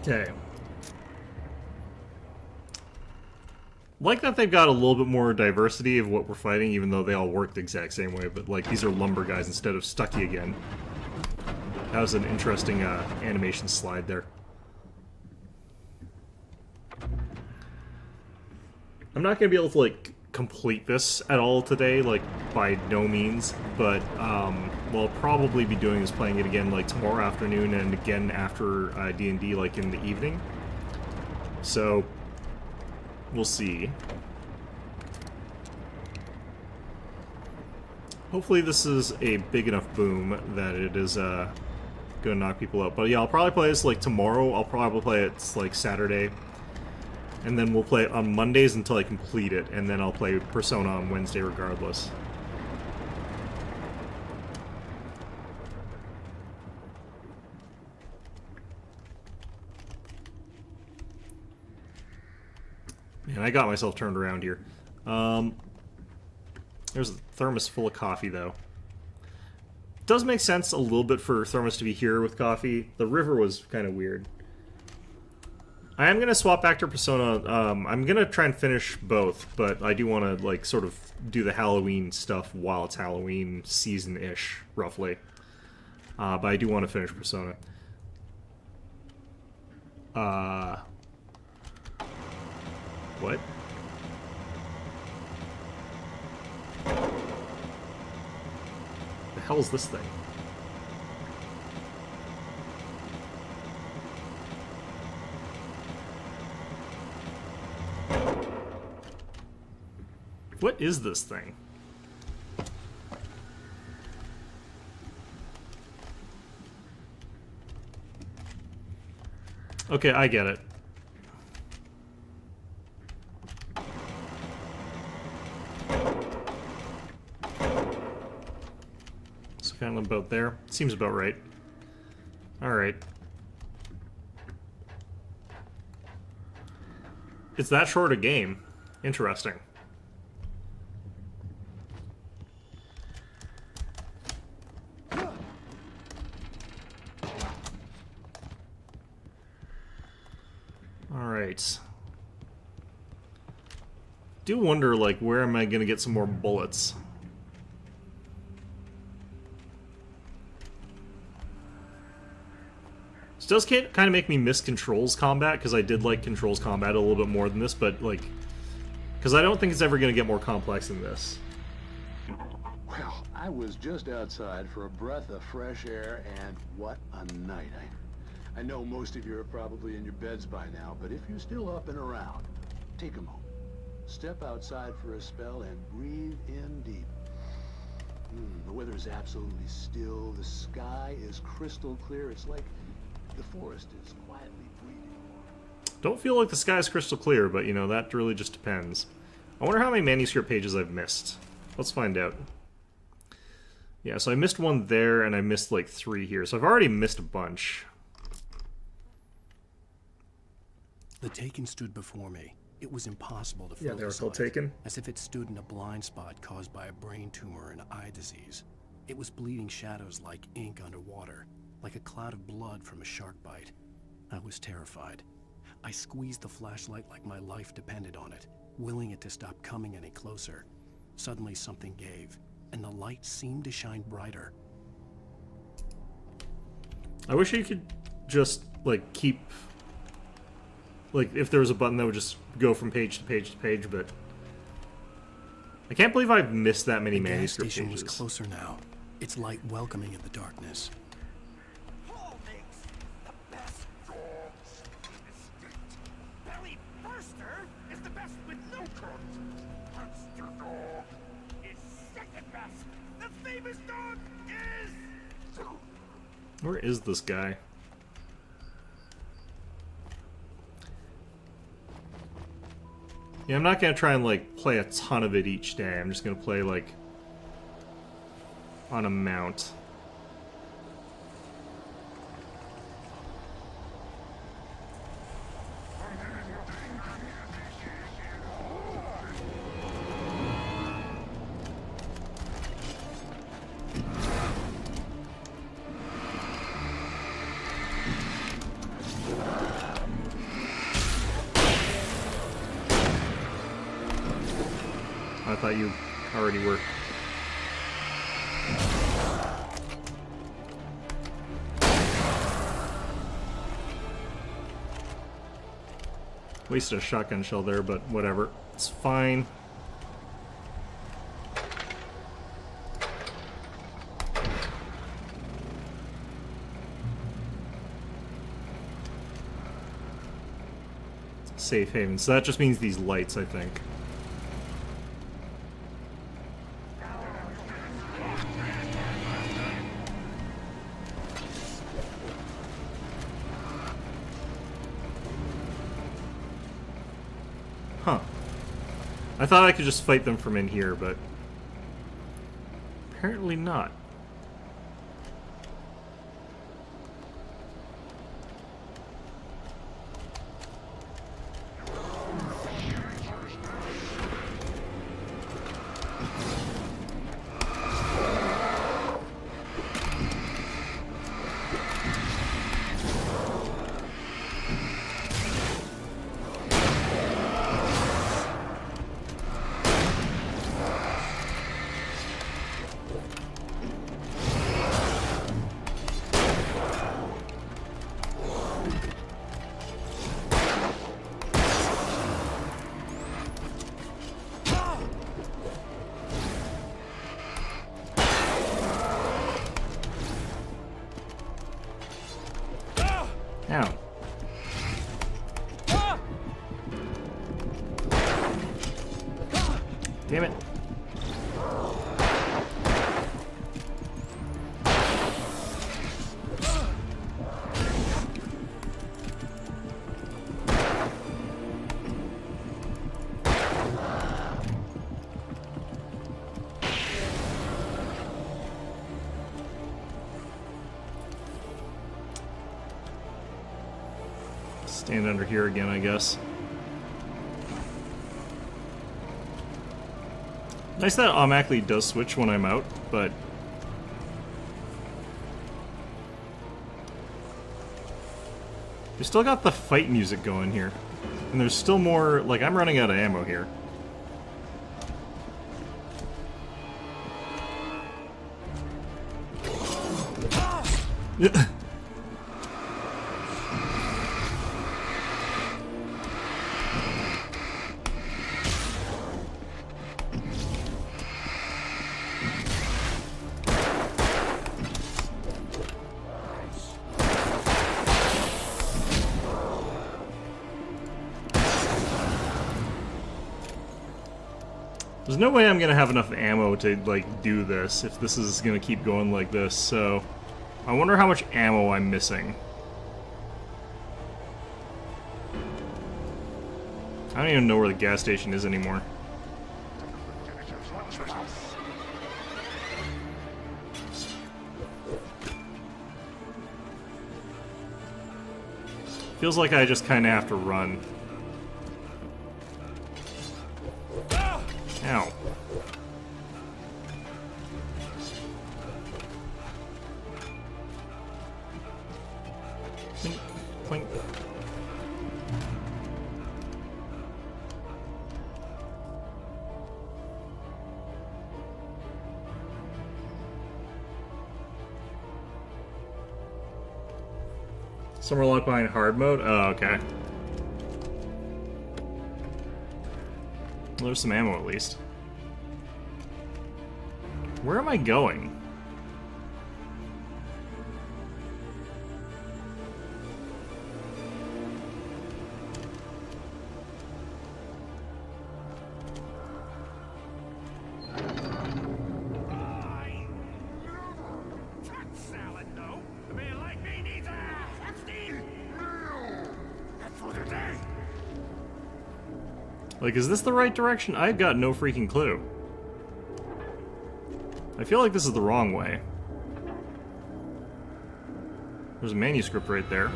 Okay. Like that they've got a little bit more diversity of what we're fighting, even though they all work the exact same way, but like these are lumber guys instead of Stucky again. That was an interesting animation slide there. I'm not going to be able to, like, complete this at all today, like, by no means, but what I'll probably be doing is playing it again, like, tomorrow afternoon and again after D&D, like, in the evening. So, we'll see. Hopefully this is a big enough boom that it is gonna knock people out. But yeah, I'll probably play this, like, tomorrow. I'll probably play it, like, Saturday. And then we'll play it on Mondays until I complete it, and then I'll play Persona on Wednesday regardless. Man, I got myself turned around here. There's a thermos full of coffee, though. It does make sense a little bit for thermos to be here with coffee. The river was kind of weird. I am going to swap back to Persona. I'm going to try and finish both, but I do want to, like, sort of do the Halloween stuff while it's Halloween season-ish, roughly. But I do want to finish Persona. What? The hell is this thing? What is this thing? Okay, I get it. kind of about there. Seems about right. Alright. It's that short a game. Interesting. Alright. Do wonder, like, where am I gonna get some more bullets? This does kind of make me miss Controls combat, because I did like Controls combat a little bit more than this, but, like... Because I don't think it's ever gonna get more complex than this. Well, I was just outside for a breath of fresh air, and what a night. I know most of you are probably in your beds by now, but if you're still up and around, take a moment. Step outside for a spell and breathe in deep. The weather is absolutely still. The sky is crystal clear. It's like the forest is quietly breathing. Don't feel like the sky is crystal clear, but, you know, that really just depends. I wonder how many manuscript pages I've missed. Let's find out. Yeah, so I missed one there, and I missed, like, 3 here. So I've already missed a bunch. The Taken stood before me. It was impossible to focus Yeah, they were called on it, Taken. as if it stood in a blind spot caused by a brain tumor and eye disease. It was bleeding shadows like ink underwater, like a cloud of blood from a shark bite. I was terrified. I squeezed the flashlight like my life depended on it, willing it to stop coming any closer. Suddenly something gave, and the light seemed to shine brighter. I wish you could just, like, keep... Like, if there was a button that would just go from page to page to page, but... I can't believe I've missed that many manuscript station pages. was closer now, its light welcoming in the darkness. Belly Burster is the best with no coat. Monster Dog is second best. The famous dog is... Where is this guy? Yeah, I'm not gonna try and, like, play a ton of it each day. I'm just gonna play, like, on a mount. I thought you already were. Wasted a shotgun shell there, but whatever. It's fine. Safe haven. So that just means these lights, I think. Huh. I thought I could just fight them from in here, but apparently not. Ow. Damn it. Stand under here again, I guess. Nice that it automatically does switch when I'm out, but... we still got the fight music going here. And there's still more... like, I'm running out of ammo here. There's no way I'm gonna have enough ammo to, like, do this if this is gonna keep going like this, so... I wonder how much ammo I'm missing. I don't even know where the gas station is anymore. Feels like I just kinda have to run. Ow. Clink, clink. Somewhere locked behind hard mode? Oh, okay. There's some ammo at least. Where am I going? Like, is this the right direction? I've got no freaking clue. I feel like this is the wrong way. There's a manuscript right there.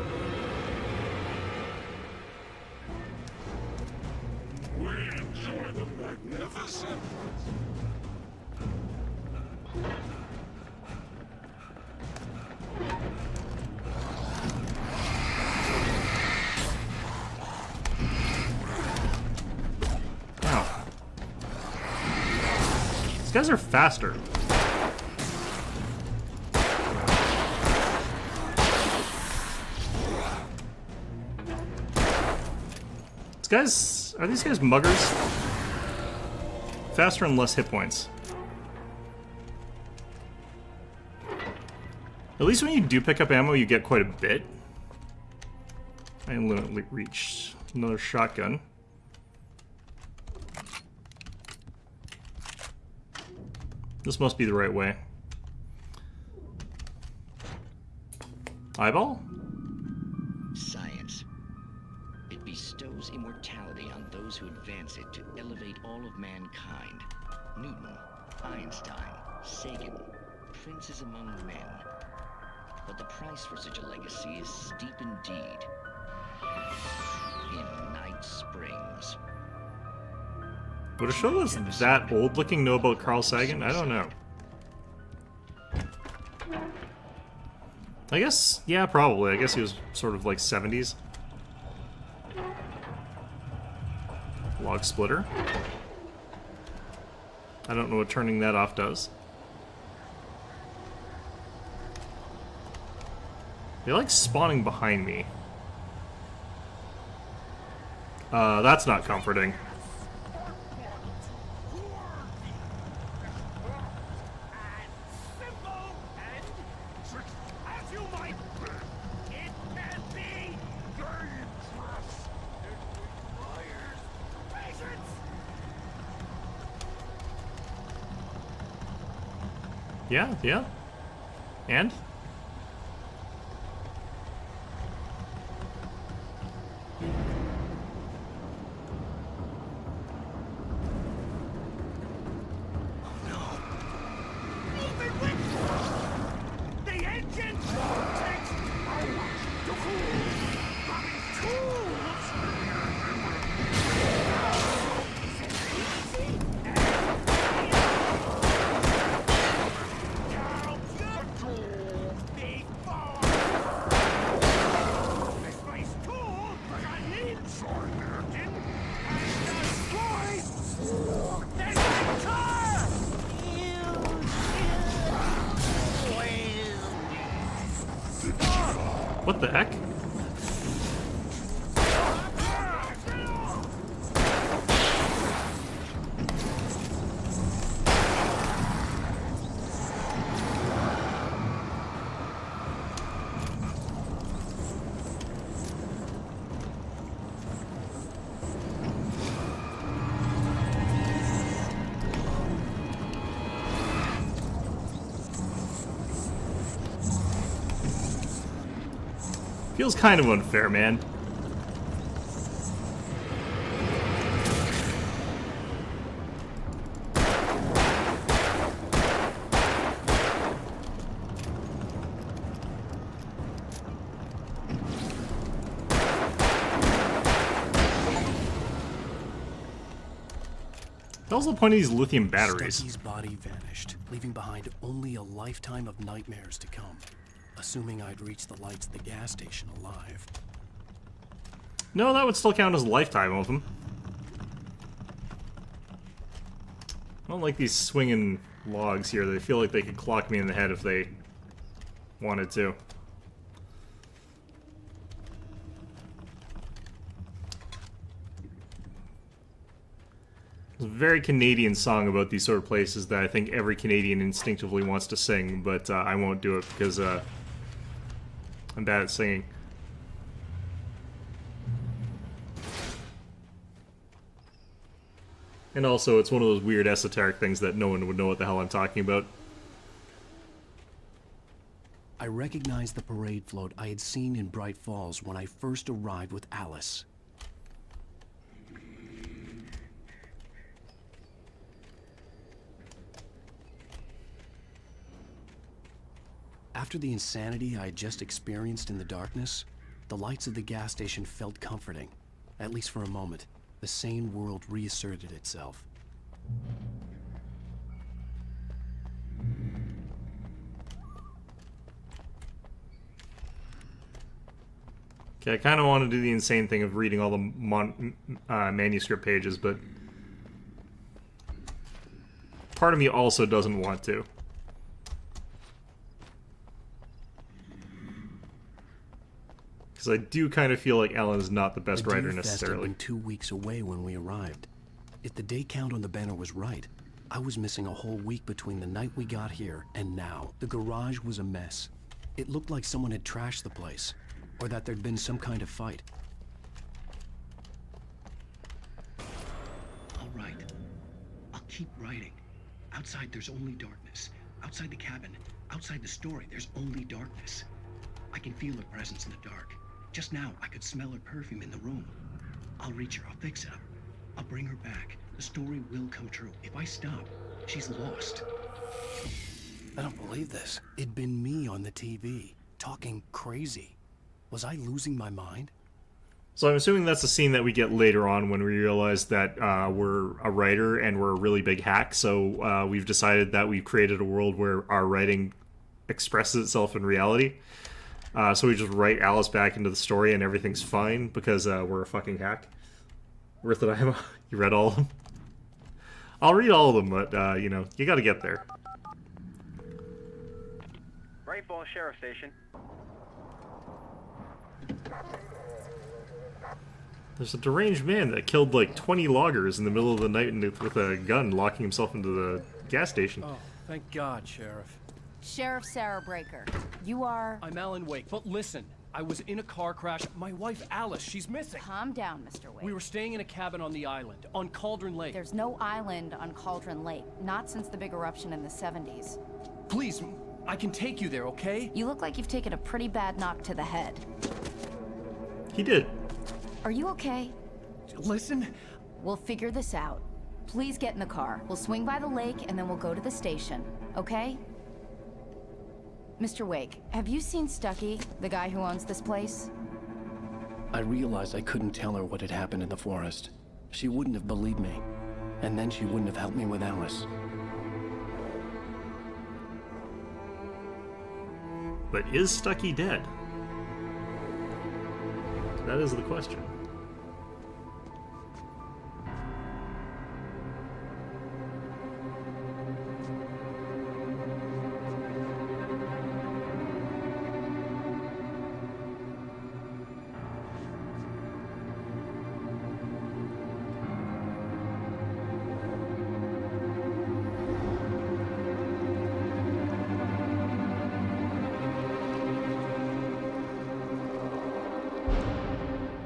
We enjoy the magnificent. These guys are faster. Are these guys muggers? Faster and less hit points. At least when you do pick up ammo, you get quite a bit. I literally reached another shotgun. This must be the right way. Eyeball? Science. It bestows immortality on those who advance it to elevate all of mankind. Newton, Einstein, Sagan, princes among men. But the price for such a legacy is steep indeed. In Night Springs. Would a show that's that old looking know about Carl Sagan? I don't know. I guess, yeah, probably. I guess he was sort of like 70s. Log splitter. I don't know what turning that off does. They like spawning behind me. That's not comforting. Yeah, yeah. And? What the heck? Feels kind of unfair, man. That was the point of these lithium batteries. Stucky's body vanished, leaving behind only a lifetime of nightmares to come. Assuming I'd reach the lights at the gas station alive. No, that would still count as a lifetime of them. I don't like these swinging logs here. They feel like they could clock me in the head if they wanted to. It's a very Canadian song about these sort of places that I think every Canadian instinctively wants to sing, but I won't do it because I'm bad at singing. And also, it's one of those weird esoteric things that no one would know what the hell I'm talking about. I recognized the parade float I had seen in Bright Falls when I first arrived with Alice. After the insanity I had just experienced in the darkness, the lights of the gas station felt comforting. At least for a moment, the sane world reasserted itself. Okay, I kind of want to do the insane thing of reading all the manuscript pages, but part of me also doesn't want to. Because I do kind of feel like Alan is not the best writer necessarily. Had been 2 weeks away when we arrived. If the day count on the banner was right, I was missing a whole week between the night we got here and now. The garage was a mess. It looked like someone had trashed the place, or that there'd been some kind of fight. All right. I'll keep writing. Outside, there's only darkness. Outside the cabin, outside the story, there's only darkness. I can feel her presence in the dark. Just now, I could smell her perfume in the room. I'll reach her. I'll fix it up. I'll bring her back. The story will come true. If I stop, she's lost. I don't believe this. It'd been me on the TV, talking crazy. Was I losing my mind? So I'm assuming that's a scene that we get later on when we realize that we're a writer and we're a really big hack. So we've decided that we've created a world where our writing expresses itself in reality. So we just write Alice back into the story and everything's fine because we're a fucking hack. Worth it, I have. You read all of them? I'll read all of them, but, you know, you gotta get there. Bright Falls Sheriff Station. There's a deranged man that killed like 20 loggers in the middle of the night with a gun, locking himself into the gas station. Oh, thank God, Sheriff. Sheriff Sarah Breaker, you are... I'm Alan Wake, but listen, I was in a car crash. My wife, Alice, she's missing. Calm down, Mr. Wake. We were staying in a cabin on the island, on Cauldron Lake. There's no island on Cauldron Lake, not since the big eruption in the 70s. Please, I can take you there, okay? You look like you've taken a pretty bad knock to the head. He did. Are you okay? Listen. We'll figure this out. Please get in the car. We'll swing by the lake and then we'll go to the station, okay? Mr. Wake, have you seen Stucky, the guy who owns this place? I realized I couldn't tell her what had happened in the forest. She wouldn't have believed me. And then she wouldn't have helped me with Alice. But is Stucky dead? That is the question.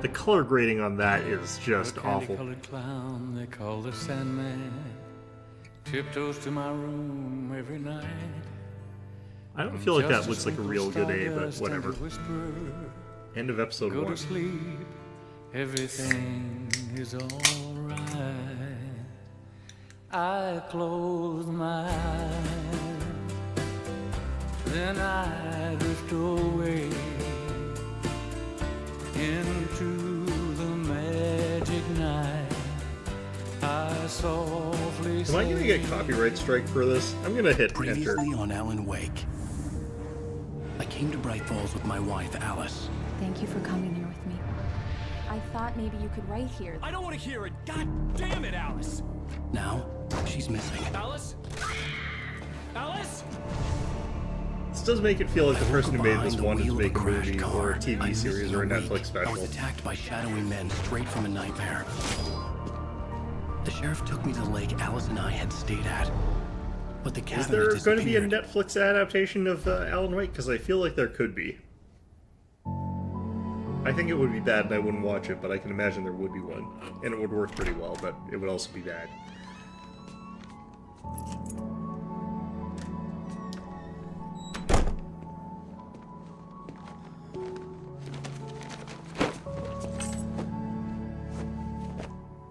The color grading on that is just A awful. candy-colored clown they call the Sandman tiptoes to my room every night. I don't feel like that Just looks like a real good A, but whatever. End of episode Go 1. to sleep, everything is alright. I close my eyes, then I drift away into the magic night. I softly Am I gonna get copyright strike for this? I'm gonna hit enter. Previously on Alan Wake. I came to Bright Falls with my wife, Alice. Thank you for coming here with me. I thought maybe you could write here. I don't want to hear it. God damn it, Alice. Now, she's missing. Alice? Alice? This does make it feel like the person who made this Behind the wanted to wheel of make a crashed movie car. or a I TV missed series the or a week. Netflix I special. was attacked by shadowy men straight from a nightmare. The sheriff took me to the lake Alice and I had stayed at. But the cabin Is there had going to be a disappeared. Netflix adaptation of Alan Wake? Because I feel like there could be. I think it would be bad and I wouldn't watch it, but I can imagine there would be one. And it would work pretty well, but it would also be bad.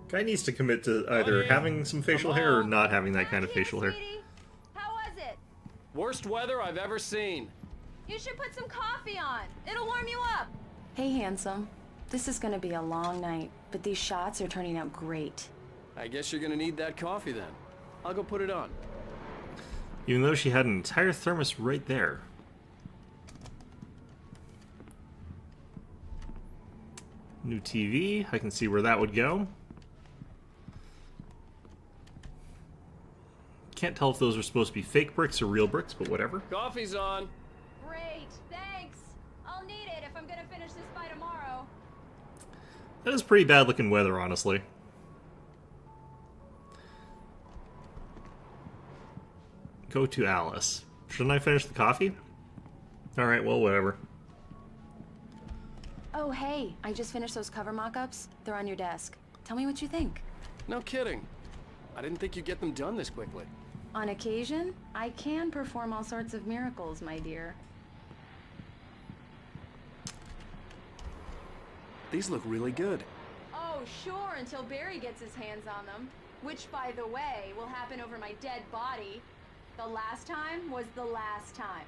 Guy needs to commit to either having some facial hair or not having that kind of facial hair. How was it? Worst weather I've ever seen. You should put some coffee on. It'll warm you up. Hey, handsome. This is gonna be a long night, but these shots are turning out great. I guess you're gonna need that coffee then. I'll go put it on. Even though she had an entire thermos right there. New TV. I can see where that would go. Can't tell if those are supposed to be fake bricks or real bricks, but whatever. Coffee's on. Great, thanks. I'll need it if I'm gonna finish this by tomorrow. That is pretty bad looking weather, honestly. Go to Alice. Shouldn't I finish the coffee? Alright, well, whatever. Oh, hey, I just finished those cover mock-ups. They're on your desk. Tell me what you think. No kidding. I didn't think you'd get them done this quickly. On occasion, I can perform all sorts of miracles, my dear. These look really good. Oh, sure, until Barry gets his hands on them. Which, by the way, will happen over my dead body. The last time was the last time.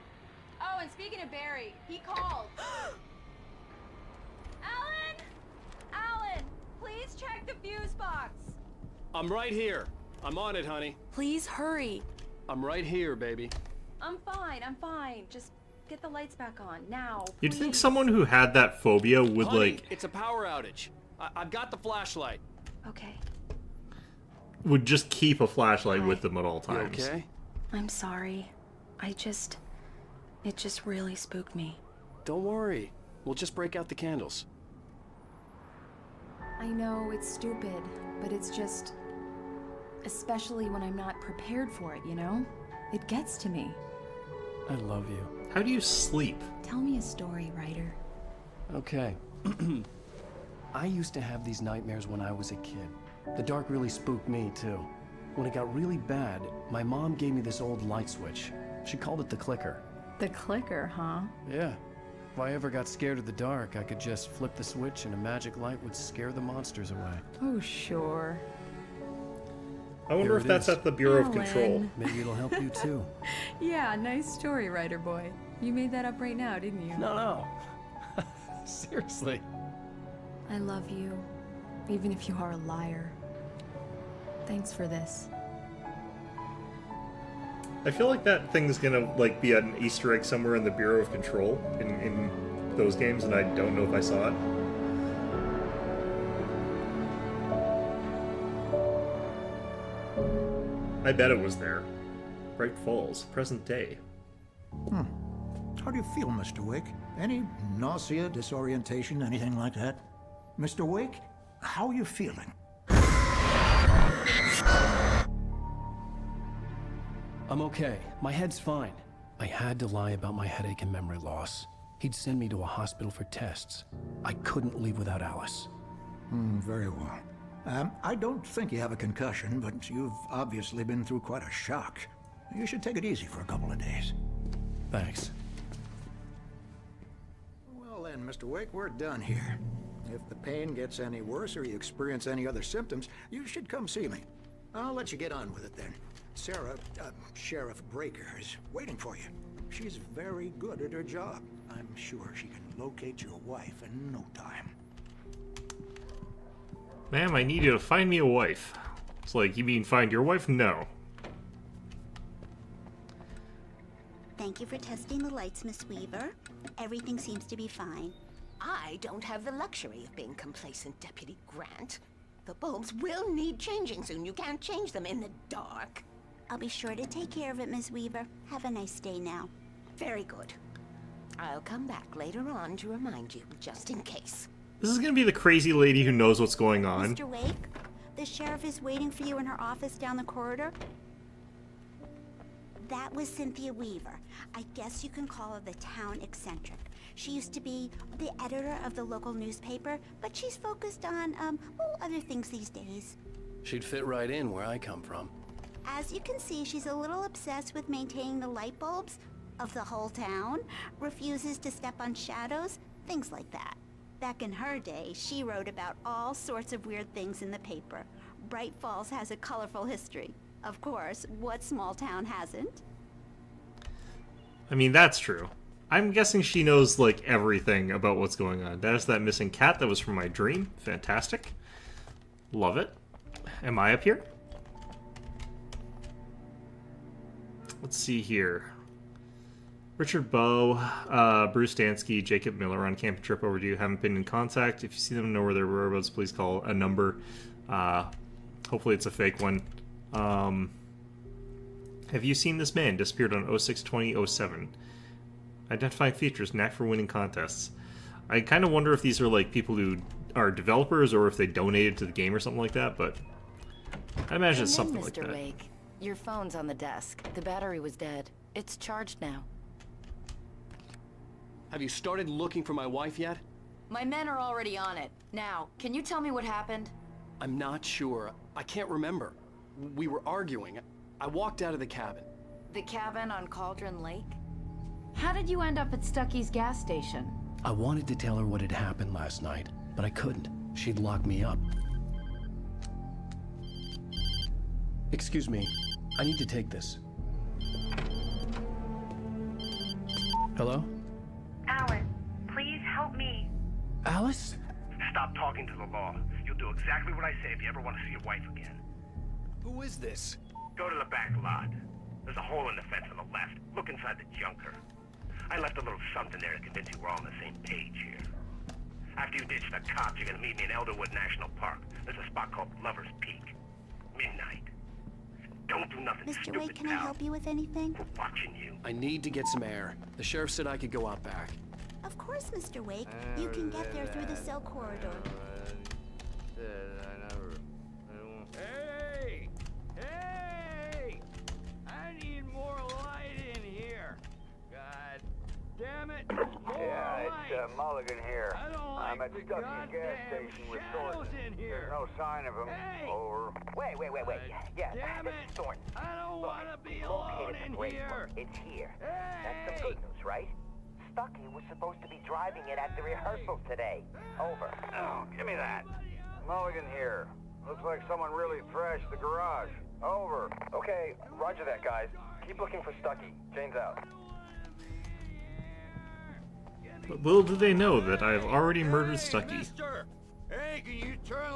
Oh, and speaking of Barry, he called. Alan! Alan, please check the fuse box. I'm right here. I'm on it, honey. Please hurry. I'm right here, baby. I'm fine. Just get the lights back on, now. You'd think please. someone who had that phobia would, Honey, like, it's a power outage. I've got the flashlight. Okay. would just keep a flashlight with them at all times. You okay? I'm sorry. It just really spooked me. Don't worry. We'll just break out the candles. I know it's stupid, but it's just... especially when I'm not prepared for it, you know? It gets to me. I love you. How do you sleep? Tell me a story, writer. Okay. I used to have these nightmares when I was a kid. The dark really spooked me, too. When it got really bad, my mom gave me this old light switch. She called it the clicker. The clicker, huh? Yeah. If I ever got scared of the dark, I could just flip the switch and a magic light would scare the monsters away. Oh, sure. I wonder Here if it that's is. at the Bureau of Control. Maybe it'll help you, too. Yeah, nice story, writer boy. You made that up right now, didn't you? No. Seriously. I love you, even if you are a liar. Thanks for this. I feel like that thing's gonna like be an Easter egg somewhere in the Bureau of Control in those games, and I don't know if I saw it. I bet it was there. Bright Falls, present day. How do you feel, Mr. Wake? Any nausea, disorientation, anything like that? Mr. Wake, how are you feeling? I'm okay. My head's fine. I had to lie about my headache and memory loss. He'd send me to a hospital for tests. I couldn't leave without Alice. Very well. I don't think you have a concussion, but you've obviously been through quite a shock. You should take it easy for a couple of days. Thanks. Well then, Mr. Wake, we're done here. If the pain gets any worse or you experience any other symptoms, you should come see me. I'll let you get on with it then. Sarah, Sheriff Breaker, is waiting for you. She's very good at her job. I'm sure she can locate your wife in no time. Ma'am, I need you to find me a wife. It's like, you mean find your wife? No. Thank you for testing the lights, Miss Weaver. Everything seems to be fine. I don't have the luxury of being complacent, Deputy Grant. The bulbs will need changing soon. You can't change them in the dark. I'll be sure to take care of it, Miss Weaver. Have a nice day now. Very good. I'll come back later on to remind you, just in case. This is gonna be the crazy lady who knows what's going on. Mr. Wake, the sheriff is waiting for you in her office down the corridor. That was Cynthia Weaver. I guess you can call her the town eccentric. She used to be the editor of the local newspaper, but she's focused on, other things these days. She'd fit right in where I come from. As you can see, she's a little obsessed with maintaining the light bulbs of the whole town, refuses to step on shadows, things like that. Back in her day, she wrote about all sorts of weird things in the paper. Bright Falls has a colorful history. Of course, what small town hasn't? I mean, that's true. I'm guessing she knows, like, everything about what's going on. There's that missing cat that was from my dream. Fantastic. Love it. Am I up here? Let's see here. Richard Bowe, Bruce Dansky, Jacob Miller on camping trip overdue. Haven't been in contact. If you see them, know where their whereabouts, please call a number. Hopefully it's a fake one. Have you seen this man? Disappeared on 06/20/07. Identifying features, knack for winning contests. I kind of wonder if these are like people who are developers or if they donated to the game or something like that, but I imagine it's something like that. Mr. Wake, your phone's on the desk. The battery was dead. It's charged now. Have you started looking for my wife yet? My men are already on it. Now, can you tell me what happened? I'm not sure. I can't remember. We were arguing. I walked out of the cabin. The cabin on Cauldron Lake? How did you end up at Stucky's gas station? I wanted to tell her what had happened last night, but I couldn't. She'd lock me up. Excuse me. I need to take this. Hello? Alan, please help me. Alice? Stop talking to the law. You'll do exactly what I say if you ever want to see your wife again. Who is this? Go to the back lot. There's a hole in the fence on the left. Look inside the junker. I left a little something there to convince you we're all on the same page here. After you ditch the cops, you're gonna meet me in Elderwood National Park. There's a spot called Lover's Peak. Midnight. Don't do nothing Mr. stupid, Wake, can I pal. help you with anything? We're watching you. I need to get some air. The sheriff said I could go out back. Of course, Mr. Wake. You can get there through the cell corridor. Hey! Hey! I need more light in here. God damn it! Yeah, it's Mulligan here. I don't I'm like at the Stucky's gas goddamn station with shadows Thornton. in here. There's no sign of him. Hey! Over. Wait. Yeah, Damn this it! is Thornton. I don't Look, want to be we alone located in the great here. one. It's here. Hey! That's some good news, right? Stucky was supposed to be driving it at the rehearsal today. Over. Oh, give me that. Mulligan here. Looks like someone really thrashed the garage. Over. Okay, roger that, guys. Keep looking for Stucky. Jane's out. But little do they know that I've already murdered Stucky. Mister! Hey, can you turn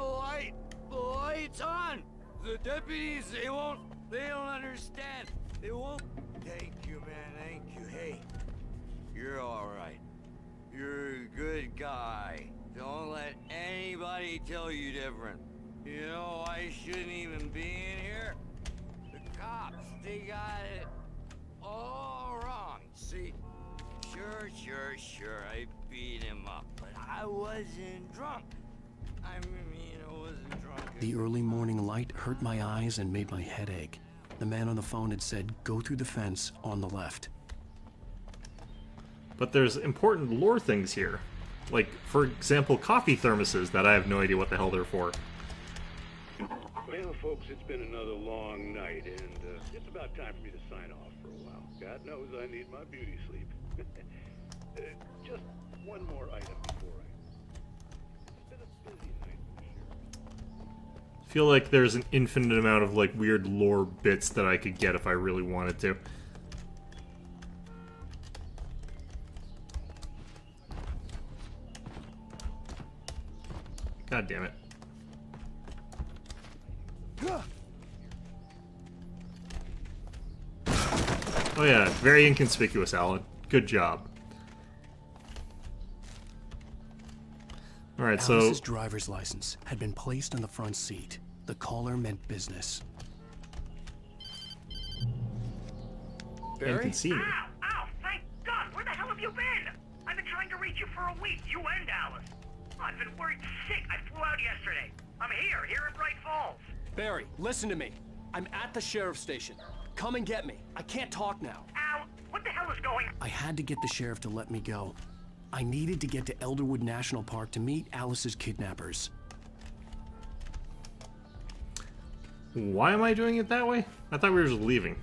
the lights on? The deputies, they don't understand. They won't. Thank you, man, thank you. Hey, you're all right. You're a good guy. Don't let anybody tell you different. You know, I shouldn't even be in here. The cops, they got it all wrong. See, sure, I beat him up, but I wasn't drunk. I wasn't drunk. The early morning light hurt my eyes and made my head ache. The man on the phone had said, go through the fence on the left. But there's important lore things here. Like, for example, coffee thermoses that I have no idea what the hell they're for. Well, folks, it's been another long night, and it's about time for me to sign off for a while. God knows I need my beauty sleep. Just one more item before It's been a busy night for sure. I feel like there's an infinite amount of, like, weird lore bits that I could get if I really wanted to. God damn it. Oh yeah, very inconspicuous, Alan. Good job. Alright, so... Alice's driver's license had been placed on the front seat. The caller meant business. And can see me. Ow! Ow! Thank God! Where the hell have you been? I've been trying to reach you for a week, you and Alice. I've been worried sick. I flew out yesterday. I'm here in Bright Falls. Barry, listen to me. I'm at the sheriff's station. Come and get me. I can't talk now. Al, what the hell is going on? I had to get the sheriff to let me go. I needed to get to Elderwood National Park to meet Alice's kidnappers. Why am I doing it that way? I thought we were just leaving.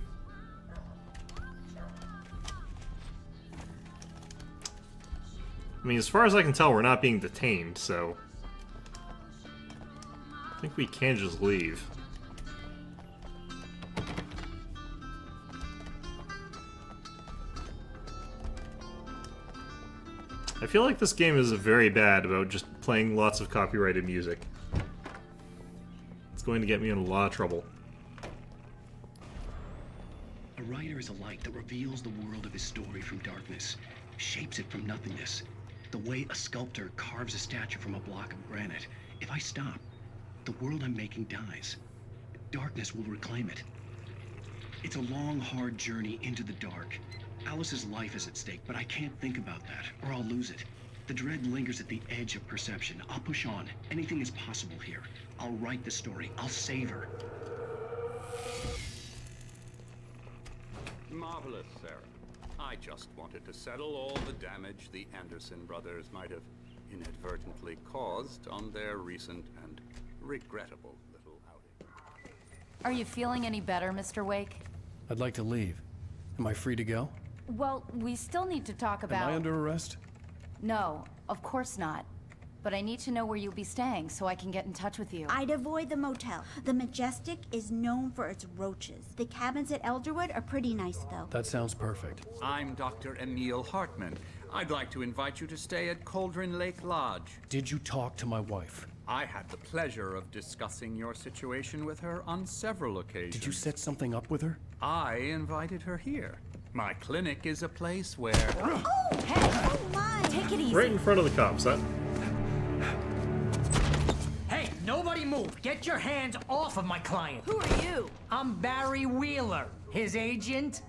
I mean, as far as I can tell, we're not being detained, so... I think we can just leave. I feel like this game is very bad about just playing lots of copyrighted music. It's going to get me in a lot of trouble. A writer is a light that reveals the world of his story from darkness, shapes it from nothingness. The way a sculptor carves a statue from a block of granite. If I stop, the world I'm making dies. Darkness will reclaim it. It's a long, hard journey into the dark. Alice's life is at stake, but I can't think about that, or I'll lose it. The dread lingers at the edge of perception. I'll push on. Anything is possible here. I'll write the story. I'll save her. Marvelous, Sarah. I just wanted to settle all the damage the Anderson brothers might have inadvertently caused on their recent and regrettable little outing. Are you feeling any better, Mr. Wake? I'd like to leave. Am I free to go? Well, we still need to talk about... Am I under arrest? No, of course not. But I need to know where you'll be staying so I can get in touch with you. I'd avoid the motel. The Majestic is known for its roaches. The cabins at Elderwood are pretty nice, though. That sounds perfect. I'm Dr. Emil Hartman. I'd like to invite you to stay at Cauldron Lake Lodge. Did you talk to my wife? I had the pleasure of discussing your situation with her on several occasions. Did you set something up with her? I invited her here. My clinic is a place where... Oh, hey! Oh, my! Take it easy. Right in front of the cops, huh? Hey, nobody move! Get your hands off of my client! Who are you? I'm Barry Wheeler, his agent.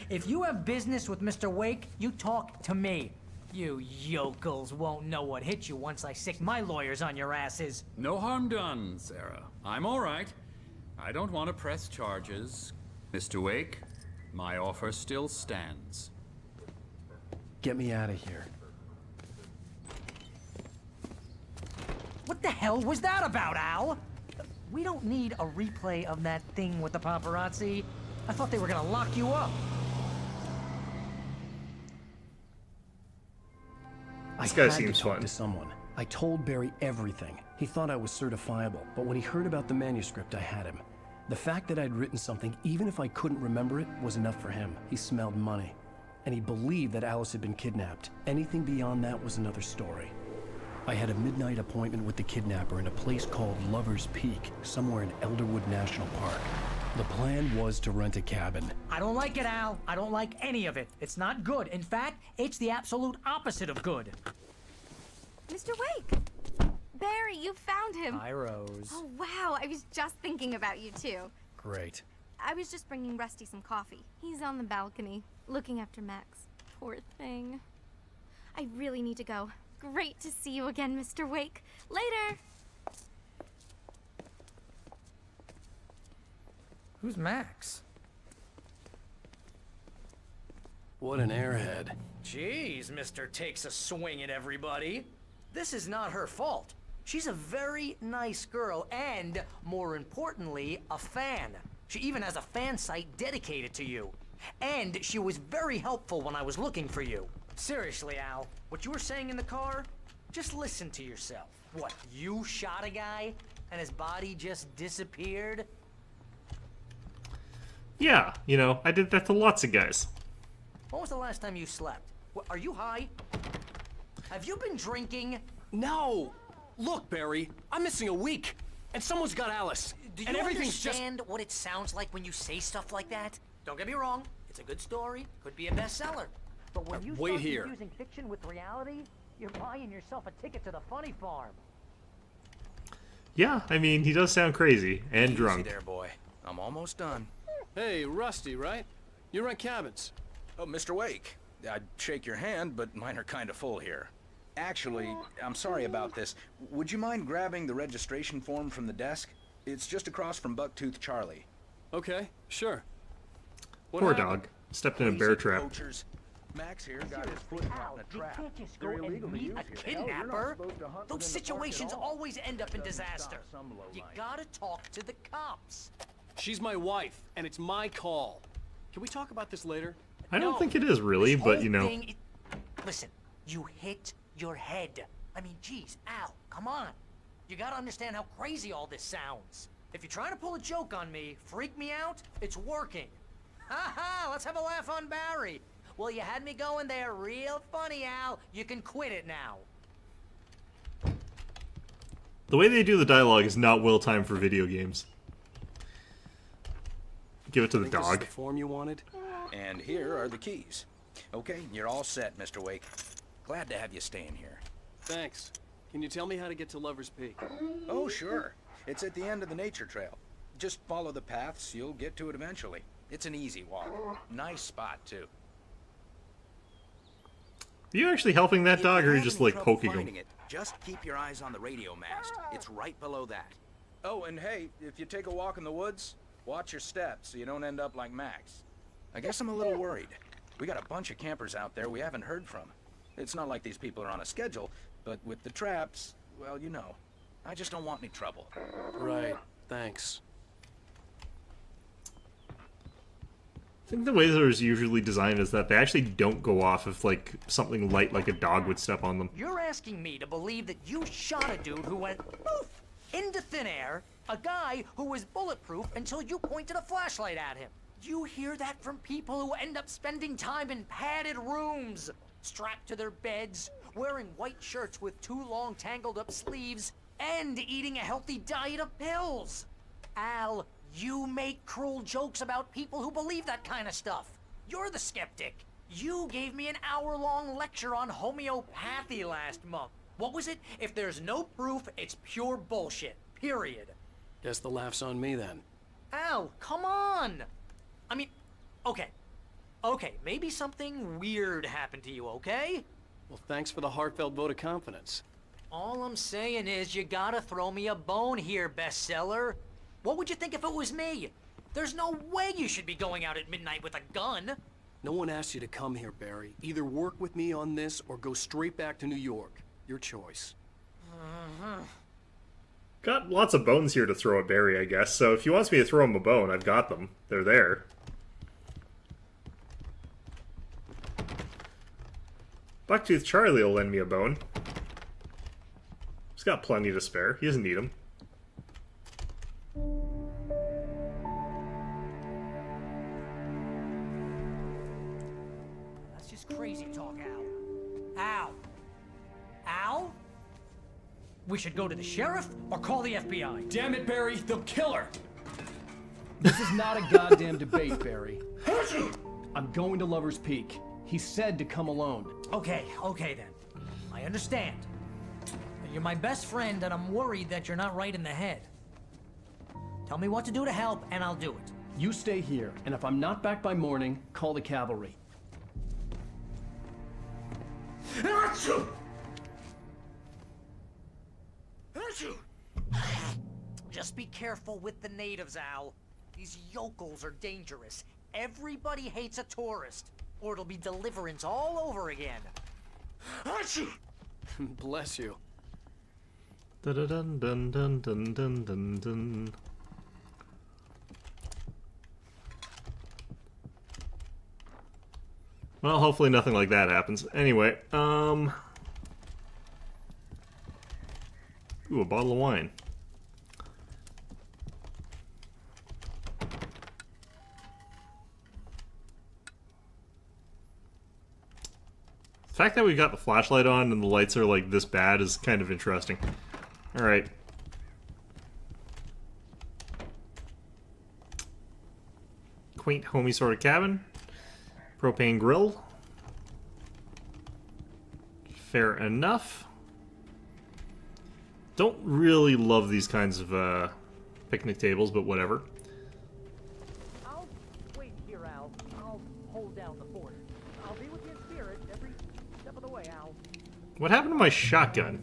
If you have business with Mr. Wake, you talk to me. You yokels won't know what hit you once I sick my lawyers on your asses. No harm done, Sarah. I'm all right. I don't want to press charges. Mr. Wake, my offer still stands. Get me out of here. What the hell was that about, Al? We don't need a replay of that thing with the paparazzi. I thought they were gonna lock you up. This guy I had seems to talk fun. to someone. I told Barry everything. He thought I was certifiable, but when he heard about the manuscript, I had him. The fact that I'd written something, even if I couldn't remember it, was enough for him. He smelled money. And he believed that Alice had been kidnapped. Anything beyond that was another story. I had a midnight appointment with the kidnapper in a place called Lover's Peak, somewhere in Elderwood National Park. The plan was to rent a cabin. I don't like it, Al. I don't like any of it. It's not good. In fact, it's the absolute opposite of good. Mr. Wake! Barry, you found him. Hi, Rose. Oh, wow. I was just thinking about you, too. Great. I was just bringing Rusty some coffee. He's on the balcony, looking after Max. Poor thing. I really need to go. Great to see you again, Mr. Wake. Later! Who's Max? What an airhead. Jeez, Mr. Takes a swing at everybody. This is not her fault. She's a very nice girl and, more importantly, a fan. She even has a fan site dedicated to you. And she was very helpful when I was looking for you. Seriously, Al, what you were saying in the car? Just listen to yourself. What, you shot a guy and his body just disappeared? Yeah, you know, I did that to lots of guys. When was the last time you slept? What, are you high? Have you been drinking? No! Look, Barry, I'm missing a week, and someone's got Alice. Do you and everything's understand what it sounds like when you say stuff like that? Don't get me wrong, it's a good story, could be a bestseller. But when you wait start here. confusing fiction with reality, you're buying yourself a ticket to the funny farm. Yeah, I mean, he does sound crazy and drunk. Easy there, boy. I'm almost done. Hey, Rusty, right? You rent cabins. Oh, Mr. Wake. I'd shake your hand, but mine are kind of full here. Actually, I'm sorry about this. Would you mind grabbing the registration form from the desk? It's just across from Bucktooth Charlie. Okay, sure. Poor dog. Stepped in a bear trap. Poachers. Max here got his foot caught in a trap. You can't just go and meet a kidnapper. Those situations always end up in disaster. You gotta talk to the cops. She's my wife, and it's my call. Can we talk about this later? I don't think it is really, but you know. Listen, you hit your head. I mean, geez, Al, come on. You gotta understand how crazy all this sounds. If you're trying to pull a joke on me, freak me out, it's working. Ha ha, let's have a laugh on Barry. Well, you had me going there real funny, Al. You can quit it now. The way they do the dialogue is not well timed for video games. Give it to the dog. This is the form you wanted? And here are the keys. Okay, you're all set, Mr. Wake. Glad to have you staying here. Thanks. Can you tell me how to get to Lover's Peak? Oh, sure. It's at the end of the nature trail. Just follow the paths, you'll get to it eventually. It's an easy walk. Nice spot, too. Are you actually helping that dog, or are you just, like, poking him? Just keep your eyes on the radio mast. It's right below that. Oh, and hey, if you take a walk in the woods, watch your steps so you don't end up like Max. I guess I'm a little worried. We got a bunch of campers out there we haven't heard from. It's not like these people are on a schedule, but with the traps, well, you know. I just don't want any trouble. Right, thanks. I think the way those usually designed is that they actually don't go off if, like, something light like a dog would step on them. You're asking me to believe that you shot a dude who went poof into thin air, a guy who was bulletproof until you pointed a flashlight at him. You hear that from people who end up spending time in padded rooms, strapped to their beds, wearing white shirts with too long tangled up sleeves, and eating a healthy diet of pills. Al, you make cruel jokes about people who believe that kind of stuff. You're the skeptic. You gave me an hour-long lecture on homeopathy last month. What was it? If there's no proof, it's pure bullshit. Period. Guess the laugh's on me then. Al, come on! I mean, okay. Okay, maybe something weird happened to you, okay? Well, thanks for the heartfelt vote of confidence. All I'm saying is you gotta throw me a bone here, bestseller. What would you think if it was me? There's no way you should be going out at midnight with a gun. No one asked you to come here, Barry. Either work with me on this or go straight back to New York. Your choice. Got lots of bones here to throw at Barry, I guess, so if he wants me to throw him a bone, I've got them. They're there. Bucktooth Charlie will lend me a bone. He's got plenty to spare. He doesn't need them. That's just crazy talk, Al. Al? Al? We should go to the sheriff or call the FBI. Damn it, Barry, they'll kill her! This is not a goddamn debate, Barry. I'm going to Lover's Peak. He said to come alone. Okay then. I understand. You're my best friend, and I'm worried that you're not right in the head. Tell me what to do to help, and I'll do it. You stay here, and if I'm not back by morning, call the cavalry. Just be careful with the natives, Al. These yokels are dangerous. Everybody hates a tourist. or it'll be deliverance all over again. Bless you. Dun dun dun dun dun dun dun dun. Well, hopefully nothing like that happens. Anyway, ooh, a bottle of wine. The fact that we got the flashlight on and the lights are like this bad is kind of interesting. Alright. Quaint, homey sort of cabin. Propane grill. Fair enough. Don't really love these kinds of picnic tables, but whatever. I'll wait here, Al. I'll hold down the fort. I'll be with you in spirit every step of the way, Al. What happened to my shotgun?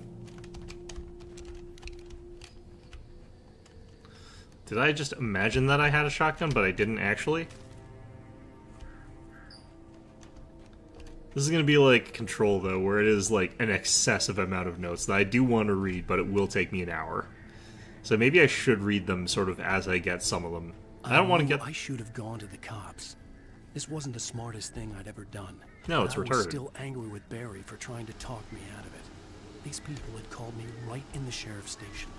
Did I just imagine that I had a shotgun, but I didn't actually? This is going to be like Control, though, where it is like an excessive amount of notes that I do want to read, but it will take me an hour. So maybe I should read them sort of as I get some of them. I don't want to get... I should have gone to the cops. This wasn't the smartest thing I'd ever done. No, it's I was retarded. still angry with Barry for trying to talk me out of it. These people had called me right in the sheriff's station.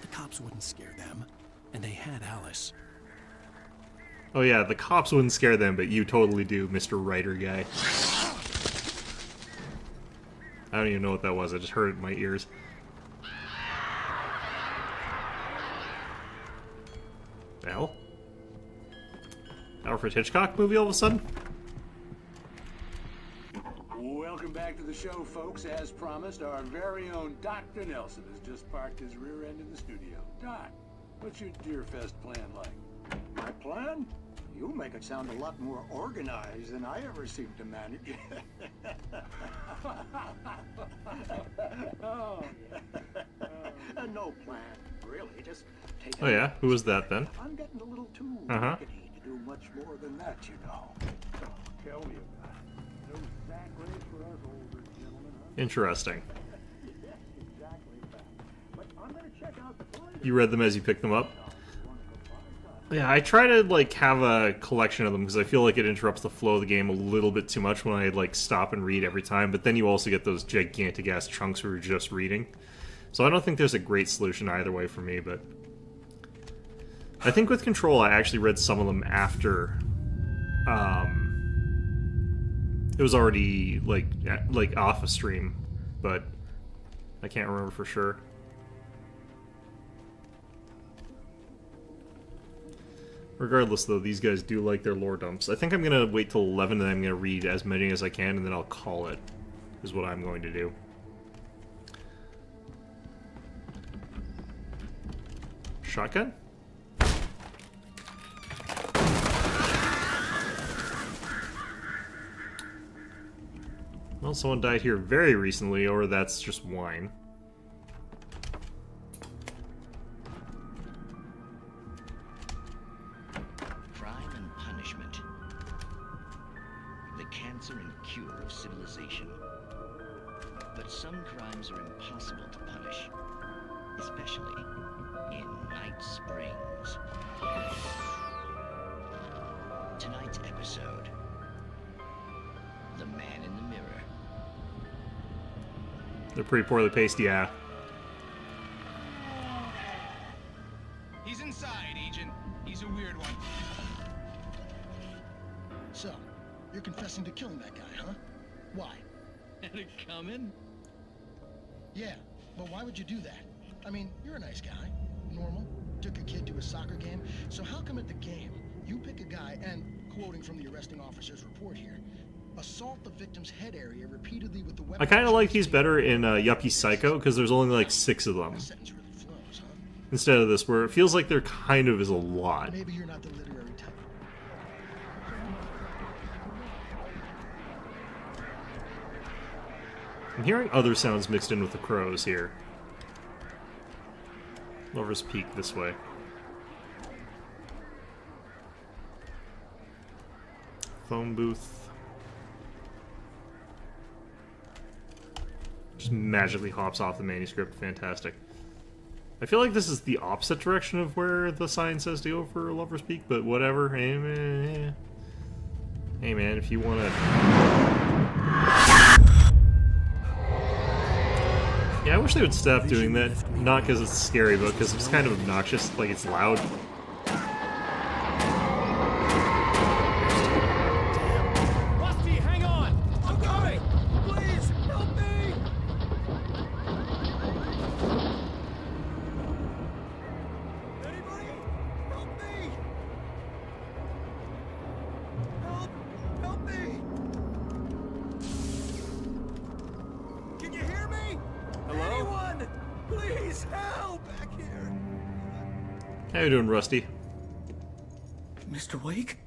The cops wouldn't scare them, and they had Alice. Oh yeah, the cops wouldn't scare them, but you totally do, Mr. Writer guy. I don't even know what that was, I just heard it in my ears. The hell? Alfred Hitchcock movie all of a sudden? Welcome back to the show, folks. As promised, our very own Dr. Nelson has just parked his rear end in the studio. Doc, what's your Deerfest plan like? My plan? You make it sound a lot more organized than I ever seem to manage. No plan, really. Just take. Oh yeah, who was that then? I'm getting a little too Uh-huh. rickety to do much more than that, you know. Tell me about it. No sack race for us older gentlemen, huh? Interesting. Yes, exactly. But I'm gonna check out the plan. You read them as you picked them up? Yeah, I try to like have a collection of them because I feel like it interrupts the flow of the game a little bit too much when I like stop and read every time, but then you also get those gigantic ass chunks where you're just reading. So I don't think there's a great solution either way for me, but I think with Control I actually read some of them after it was already like off a stream, but I can't remember for sure. Regardless, though, these guys do like their lore dumps. I think I'm going to wait till 11 and I'm going to read as many as I can, and then I'll call it, is what I'm going to do. Shotgun? Well, someone died here very recently, or that's just wine. Crime and punishment. The cancer and cure of civilization. But some crimes are impossible to punish, especially in Night Springs. Tonight's episode: The Man in the Mirror. They're pretty poorly paced, yeah. He's inside, Agent. He's a weird one. So, you're confessing to killing that guy, huh? Why? Had it coming? Yeah, but why would you do that? I mean, you're a nice guy. Normal. Took a kid to a soccer game. So how come at the game, you pick a guy and, quoting from the arresting officer's report here, assault the victim's head area repeatedly with the weapon... I kind of like these better in Yuppie Psycho, because there's only like 6 of them. Instead of this, where it feels like there kind of is a lot. Maybe you're not the literary type. I'm hearing other sounds mixed in with the crows here. Lover's Peak this way. Phone booth. Just magically hops off the manuscript. Fantastic. I feel like this is the opposite direction of where the sign says to go for Lover's Peak, but whatever. Hey man, if you want to... Yeah, I wish they would stop doing that. Not because it's scary, but because it's kind of obnoxious. Like, it's loud. Rusty, hang on! I'm coming! Please, help me! Anybody? Help me! Help me! Can you hear me? Hello? Anyone? Please help! Back here. How you doing, Rusty? Mr. Wake?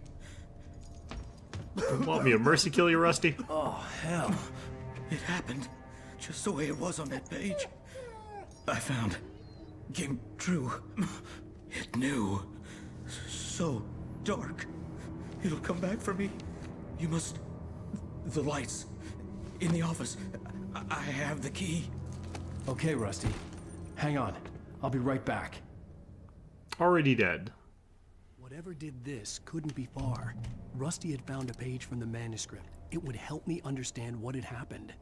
Want me to mercy kill you, Rusty? Oh, hell. It happened just the way it was on that page. I found. Came true. It knew. So dark. It'll come back for me. You must... The lights. In the office. I have the key. Okay, Rusty. Hang on. I'll be right back. Already dead. Whatever did this couldn't be far. Rusty had found a page from the manuscript. It would help me understand what had happened.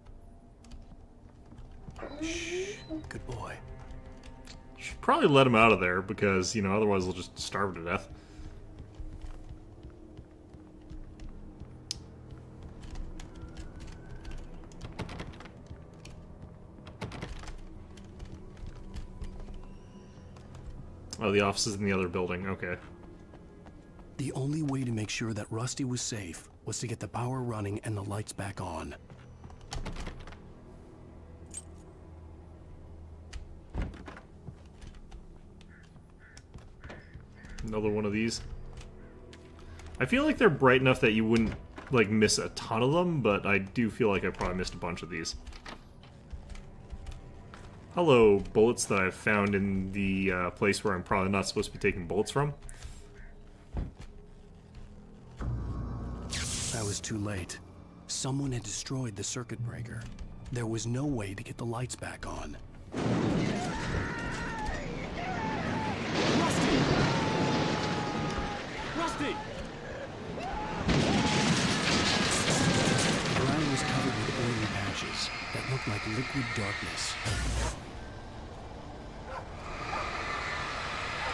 Shh. Good boy. Should probably let him out of there, because, you know, otherwise they'll just starve to death. Oh, the office is in the other building. Okay. The only way to make sure that Rusty was safe was to get the power running and the lights back on. Another one of these. I feel like they're bright enough that you wouldn't, like, miss a ton of them, but I do feel like I probably missed a bunch of these. Hello, bullets that I've found in the place where I'm probably not supposed to be taking bullets from. I was too late. Someone had destroyed the circuit breaker. There was no way to get the lights back on. Rusty! The ground was covered with oily patches that looked like liquid darkness.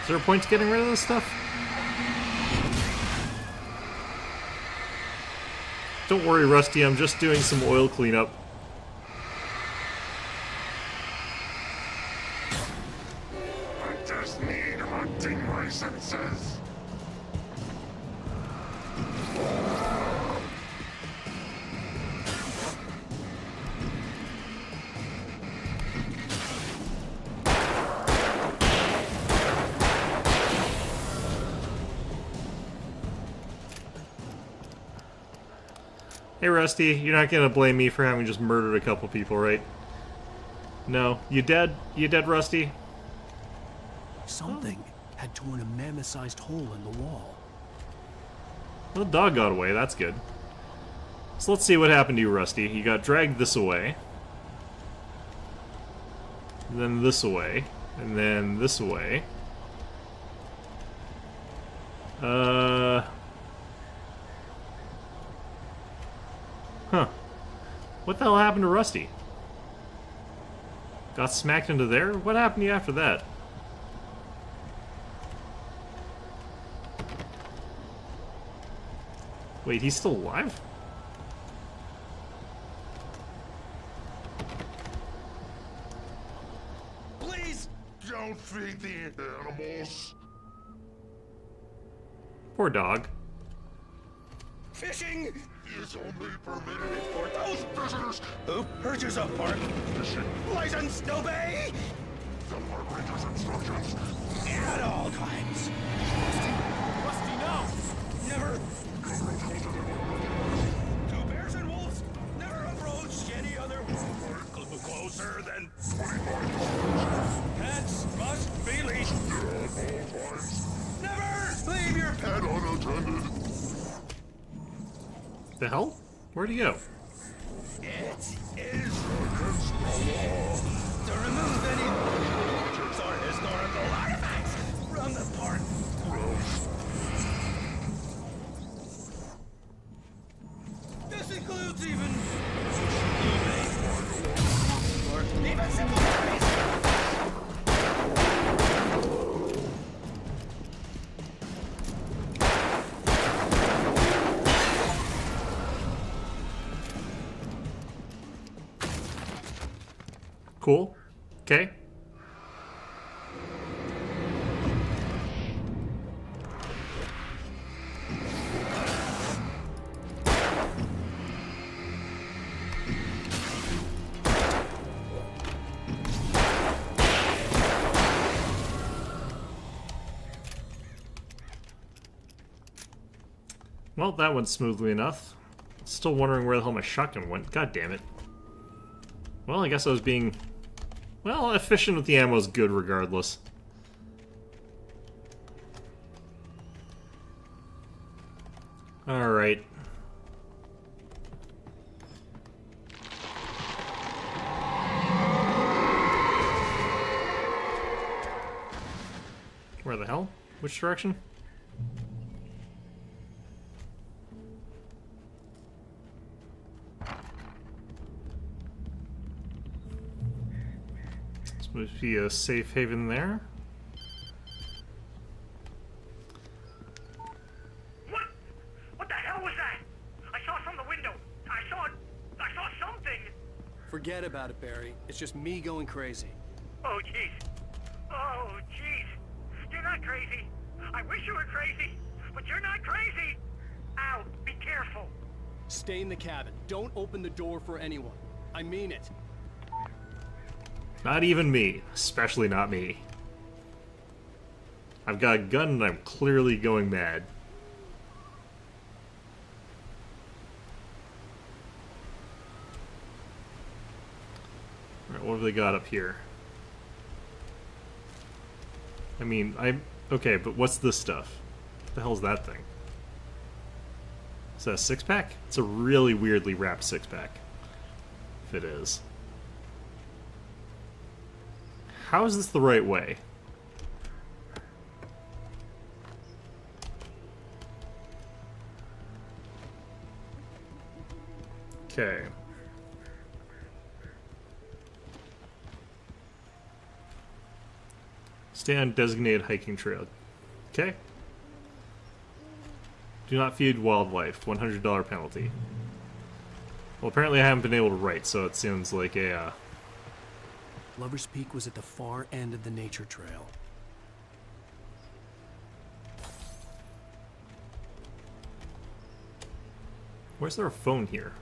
Is there a point to getting rid of this stuff? Don't worry, Rusty, I'm just doing some oil cleanup. I just need hunting licenses. Hey, Rusty, you're not gonna blame me for having just murdered a couple people, right? No. You dead? You dead, Rusty? Something had torn a mammoth-sized hole in the wall. Well, the dog got away, that's good. So let's see what happened to you, Rusty. You got dragged this away. And then this away. And then this away. Huh. What the hell happened to Rusty? Got smacked into there? What happened to you after that? Wait, he's still alive? Please don't feed the animals. Poor dog. Fishing is only permitted for those visitors who purchase a park fishing license to obey the park ranger's instructions at all times. Rusty, no! Never. Two bears and wolves never approach any other closer than 25 Pets must be leashed at all times. Never leave your pet unattended. The hell? Where'd he go? It is against the Cool. Okay. Well, that went smoothly enough. Still wondering where the hell my shotgun went. God damn it. Well, I guess I was being... well, efficient with the ammo is good regardless. Alright. Where the hell? Which direction? Must be a safe haven there. What the hell was that? I saw from the window. I saw something. Forget about it, Barry. It's just me going crazy. Oh, jeez. Oh, jeez. You're not crazy. I wish you were crazy, but you're not crazy. Ow, be careful. Stay in the cabin. Don't open the door for anyone. I mean it. Not even me. Especially not me. I've got a gun and I'm clearly going mad. Alright, what have they got up here? I mean, okay, but what's this stuff? What the hell's that thing? Is that a six-pack? It's a really weirdly wrapped six-pack. If it is. How is this the right way? Okay. Stay on designated hiking trail. Okay. Do not feed wildlife. $100 penalty. Well, apparently I haven't been able to write, so it seems like a, Lover's Peak was at the far end of the nature trail. Where's there a phone here?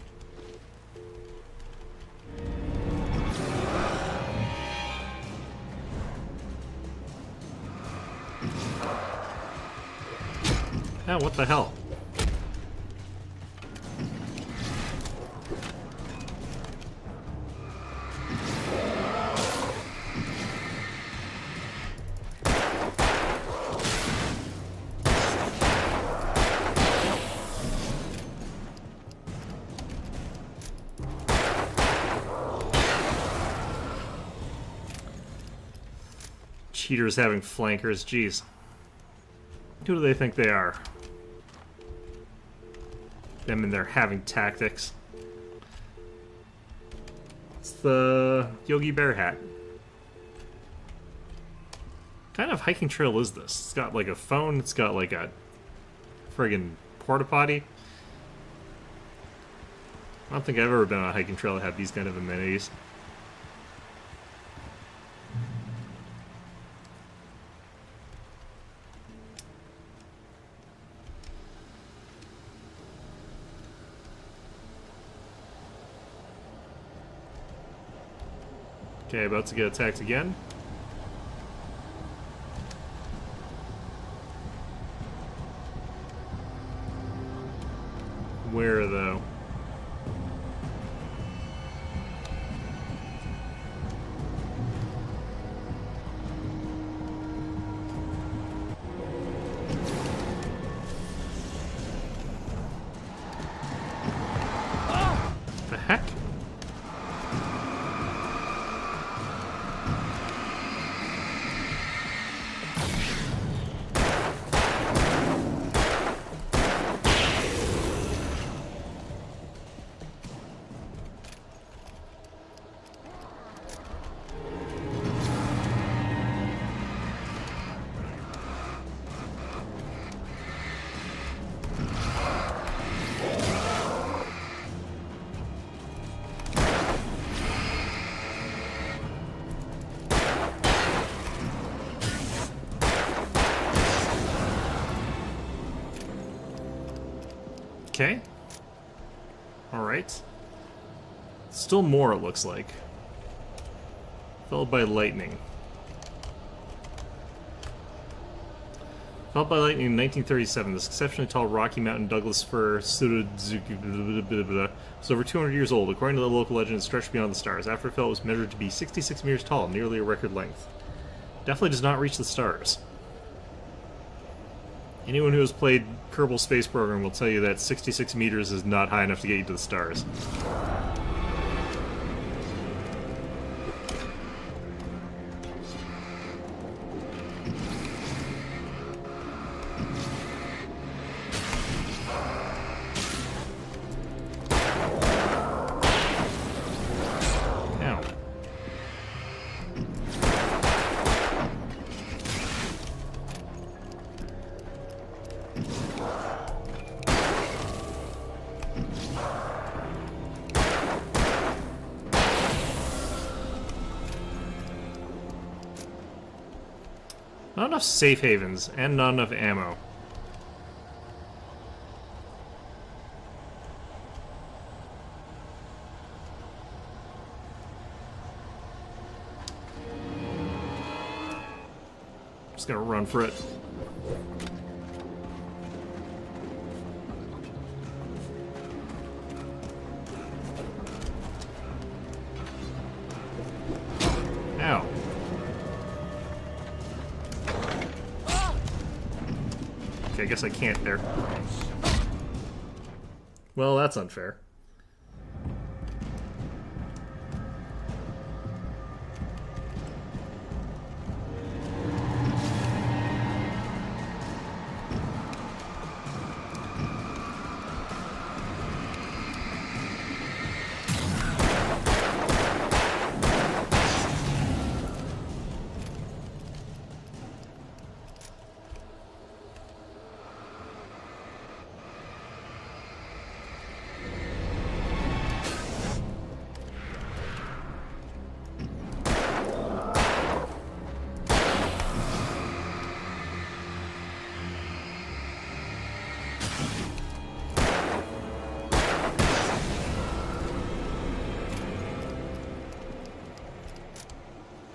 Yeah, what the hell? Cheaters having flankers, jeez. Who do they think they are? Them and their having tactics. It's the Yogi Bear hat. What kind of hiking trail is this? It's got like a phone, it's got like a friggin' porta potty. I don't think I've ever been on a hiking trail that had these kind of amenities. Okay, about to get attacked again. Where, though? The heck? Okay. Alright. Still more, it looks like. Followed by lightning. Followed by lightning in 1937. This exceptionally tall Rocky Mountain Douglas fir was over 200 years old. According to the local legend, it stretched beyond the stars. After it fell, it was measured to be 66 meters tall, nearly a record length. Definitely does not reach the stars. Anyone who has played Kerbal Space Program will tell you that 66 meters is not high enough to get you to the stars. Not enough safe havens, and not enough ammo. Just gonna run for it. Ow. Okay, I guess I can't there. Well, that's unfair.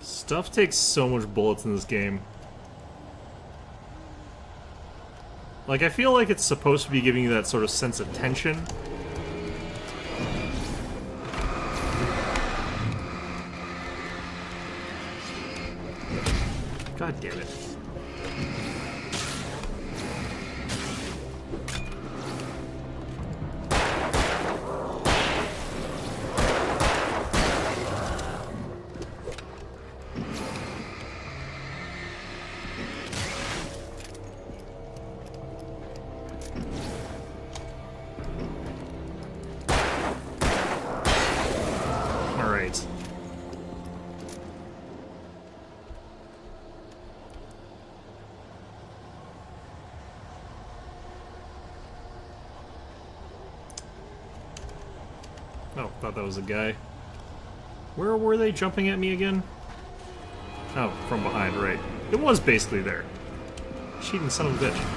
Stuff takes so much bullets in this game. Like, I feel like it's supposed to be giving you that sort of sense of tension. God damn it. Oh, thought that was a guy. Where were they jumping at me again? Oh, from behind, right. It was basically there. Cheating son of a bitch.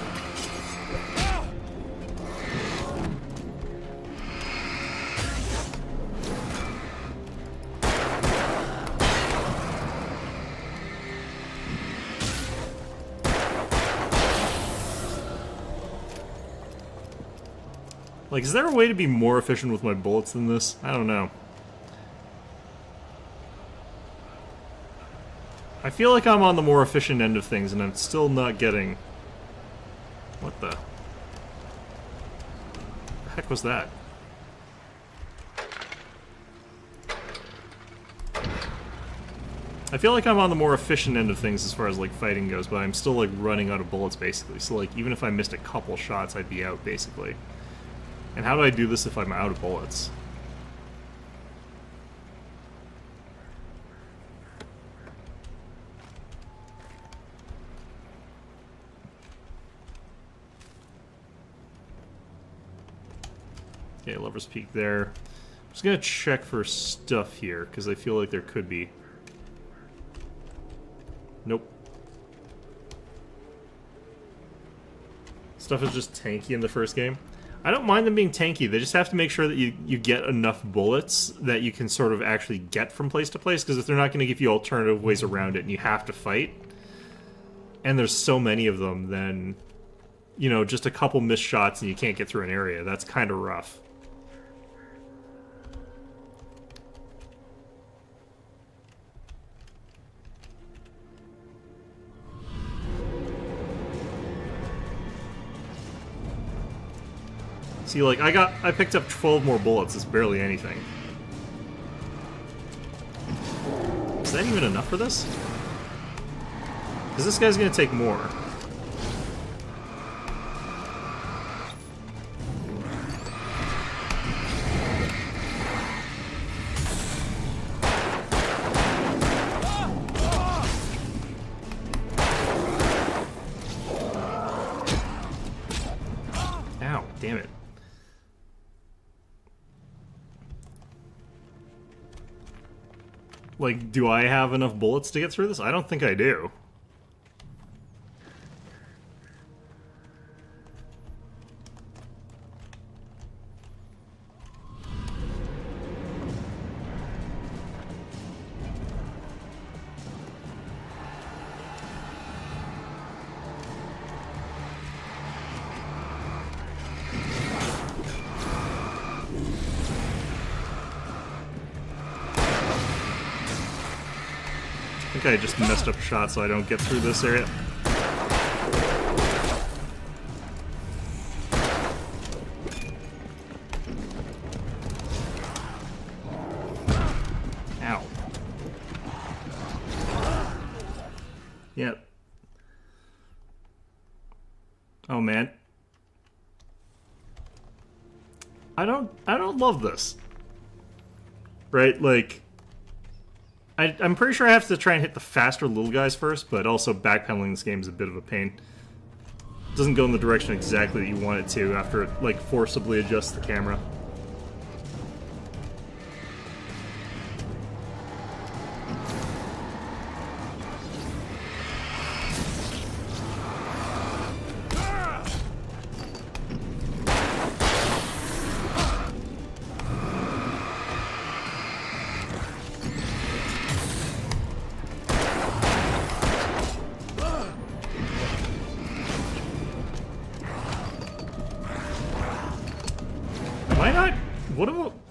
Like, is there a way to be more efficient with my bullets than this? I don't know. I feel like I'm on the more efficient end of things, and I'm still not getting... What the heck was that? I feel like I'm on the more efficient end of things as far as, like, fighting goes, but I'm still, like, running out of bullets, basically. So, like, even if I missed a couple shots, I'd be out, basically. And how do I do this if I'm out of bullets? Okay, Lover's Peak there. I'm just gonna check for stuff here, because I feel like there could be. Nope. Stuff is just tanky in the first game. I don't mind them being tanky. They just have to make sure that you get enough bullets that you can sort of actually get from place to place, because if they're not going to give you alternative ways around it and you have to fight, and there's so many of them, then, you know, just a couple missed shots and you can't get through an area. That's kind of rough. See, like, I picked up 12 more bullets. It's barely anything. Is that even enough for this? Because this guy's gonna take more. Ow, damn it. Like, do I have enough bullets to get through this? I don't think I do. I think I just messed up a shot so I don't get through this area. Ow. Yep. Oh man. I don't love this. Right, like, I'm pretty sure I have to try and hit the faster little guys first, but also backpedaling this game is a bit of a pain. It doesn't go in the direction exactly that you want it to after it, like, forcibly adjusts the camera.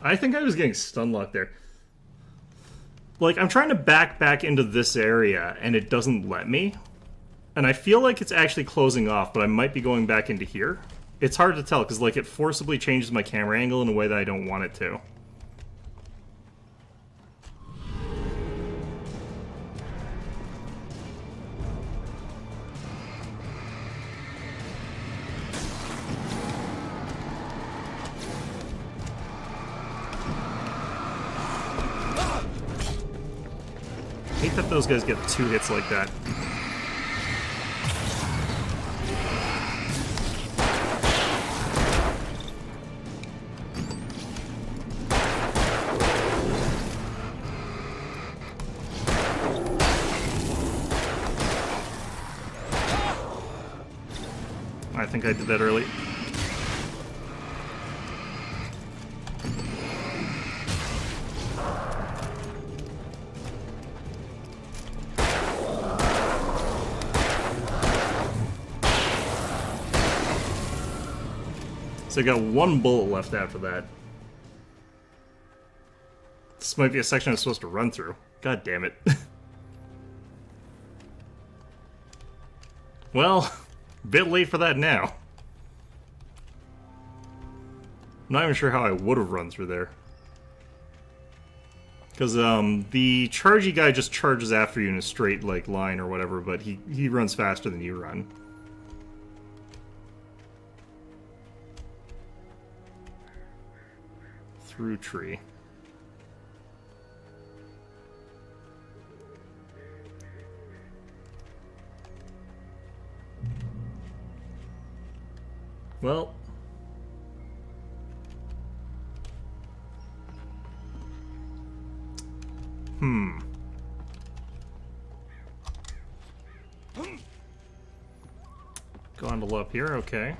I think I was getting stun locked there. Like, I'm trying to back into this area, and it doesn't let me. And I feel like it's actually closing off, but I might be going back into here. It's hard to tell, because, like, it forcibly changes my camera angle in a way that I don't want it to. I hate that those guys get 2 hits like that. I think I did that early. So I got 1 bullet left after that. This might be a section I'm supposed to run through. God damn it. Well, a bit late for that now. I'm not even sure how I would have run through there. Because the chargy guy just charges after you in a straight like line or whatever, but he runs faster than you run. Through tree. Well, Gondola up here, okay.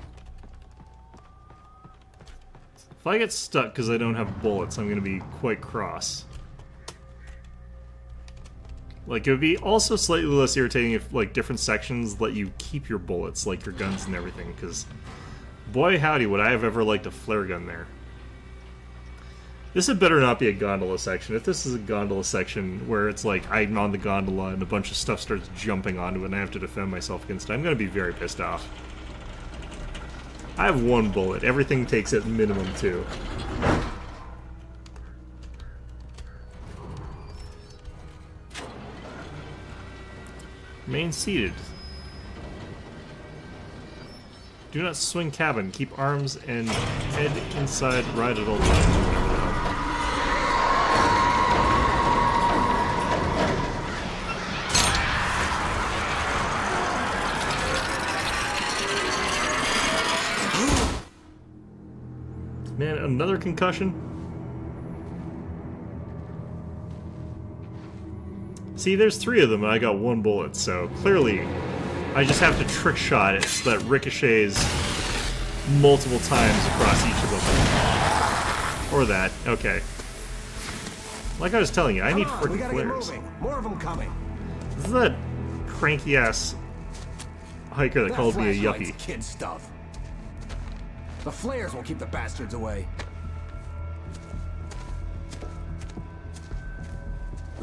If I get stuck because I don't have bullets, I'm going to be quite cross. Like, it would be also slightly less irritating if, like, different sections let you keep your bullets, like your guns and everything, because boy howdy would I have ever liked a flare gun there. This had better not be a gondola section. If this is a gondola section where it's like I'm on the gondola and a bunch of stuff starts jumping onto it and I have to defend myself against it, I'm going to be very pissed off. I have 1 bullet. Everything takes at minimum 2. Remain seated. Do not swing cabin. Keep arms and head inside. Ride at all times. Man, another concussion? See, there's 3 of them and I got 1 bullet, so clearly I just have to trick shot it so that ricochets multiple times across each of them. Or that, okay. Like I was telling you, I need freaking flares. More of them coming. This is that cranky ass hiker that called me a yuppie. Kid stuff. The flares will keep the bastards away.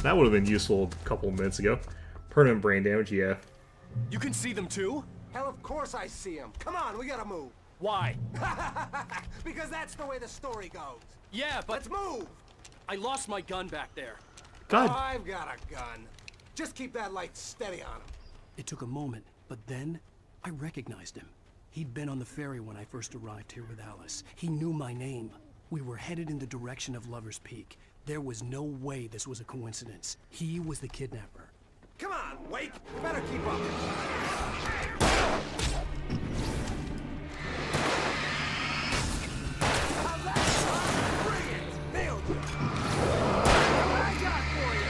That would have been useful a couple of minutes ago. Permanent brain damage, yeah. You can see them too? Hell, of course I see them. Come on, we gotta move. Why? Because that's the way the story goes. Yeah, but... Let's move! I lost my gun back there. God. Oh, I've got a gun. Just keep that light steady on him. It took a moment, but then I recognized him. He'd been on the ferry when I first arrived here with Alice. He knew my name. We were headed in the direction of Lover's Peak. There was no way this was a coincidence. He was the kidnapper. Come on, Wake! Better keep up. Bring it! Nailed you! What I got for you!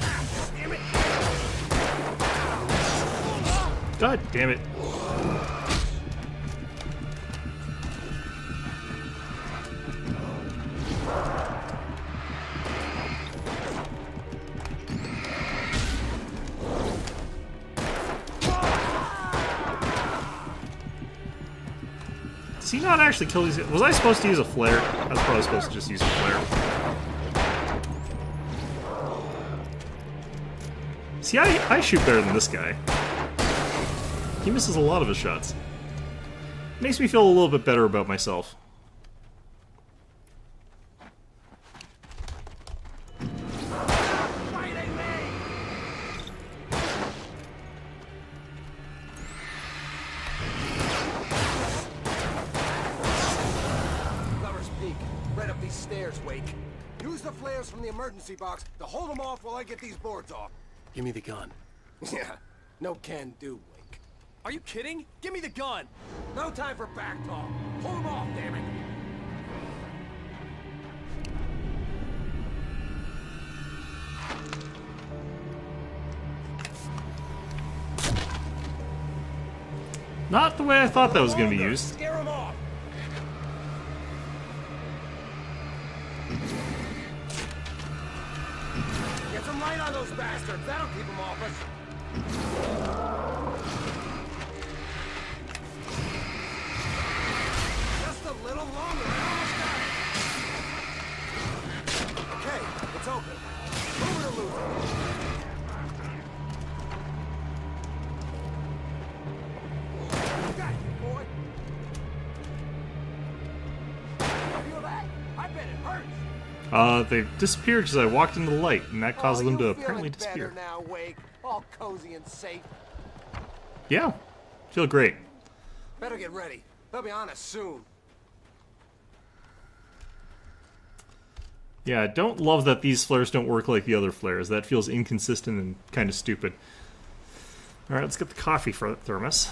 Ah, damn it! God damn it. Does he not actually kill these guys? Was I supposed to use a flare? I was probably supposed to just use a flare. See, I shoot better than this guy. He misses a lot of his shots. Makes me feel a little bit better about myself. Lover's Peak, right up these stairs, Wake. Use the flares from the emergency box to hold them off while I get these boards off. Give me the gun. Yeah, no can do, Wake. Are you kidding? Give me the gun! No time for back talk. Hold them off, damn it. Not the way I thought that was going to be used. Scare them off. Get some light on those bastards. That'll keep them off us. Just a little longer. I almost got it. Okay, it's open. Move it or lose it. Got you, boy. Feel that? I bet it hurts. They disappeared because I walked into the light, and that caused them to you're apparently feeling disappear. better now, Wake. All cozy and safe. Yeah, feel great. Better get ready. They'll be on us soon. Yeah, I don't love that these flares don't work like the other flares. That feels inconsistent and kind of stupid. Alright, let's get the coffee for the thermos.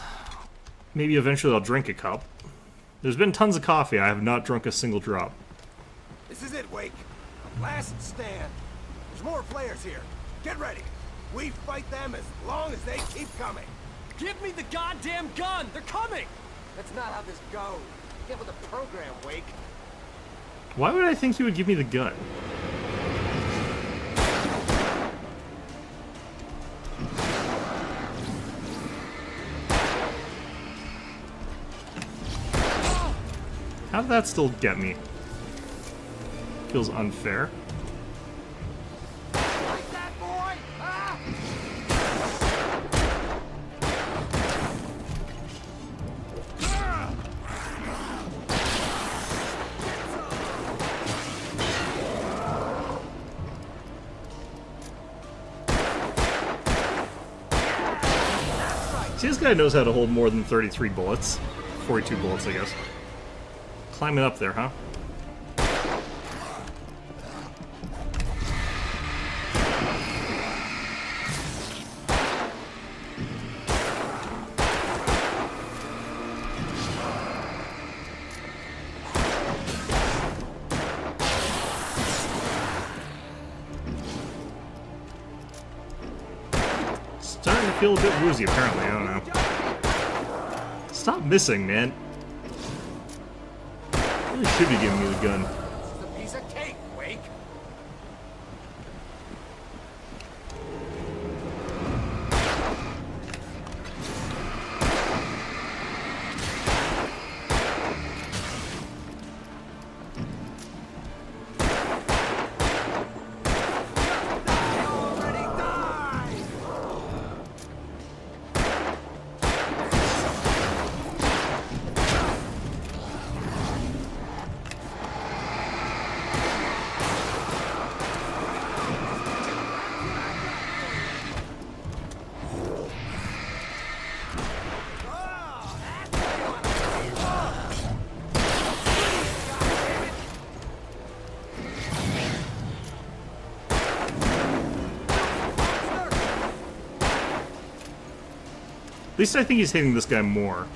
Maybe eventually I'll drink a cup. There's been tons of coffee. I have not drunk a single drop. This is it, Wake. Last stand. There's more flares here. Get ready. We fight them as long as they keep coming. Give me the goddamn gun! They're coming! That's not how this goes. Get with the program, Wake. Why would I think he would give me the gun? How did that still get me? Feels unfair. Like that, boy! Ah! See, this guy knows how to hold more than 33 bullets. 42 bullets, I guess. Climbing up there, huh? Starting to feel a bit woozy, apparently. I don't know. Stop missing, man. Really should be giving me the gun. This is a piece of cake, Wake. At least I think he's hitting this guy more.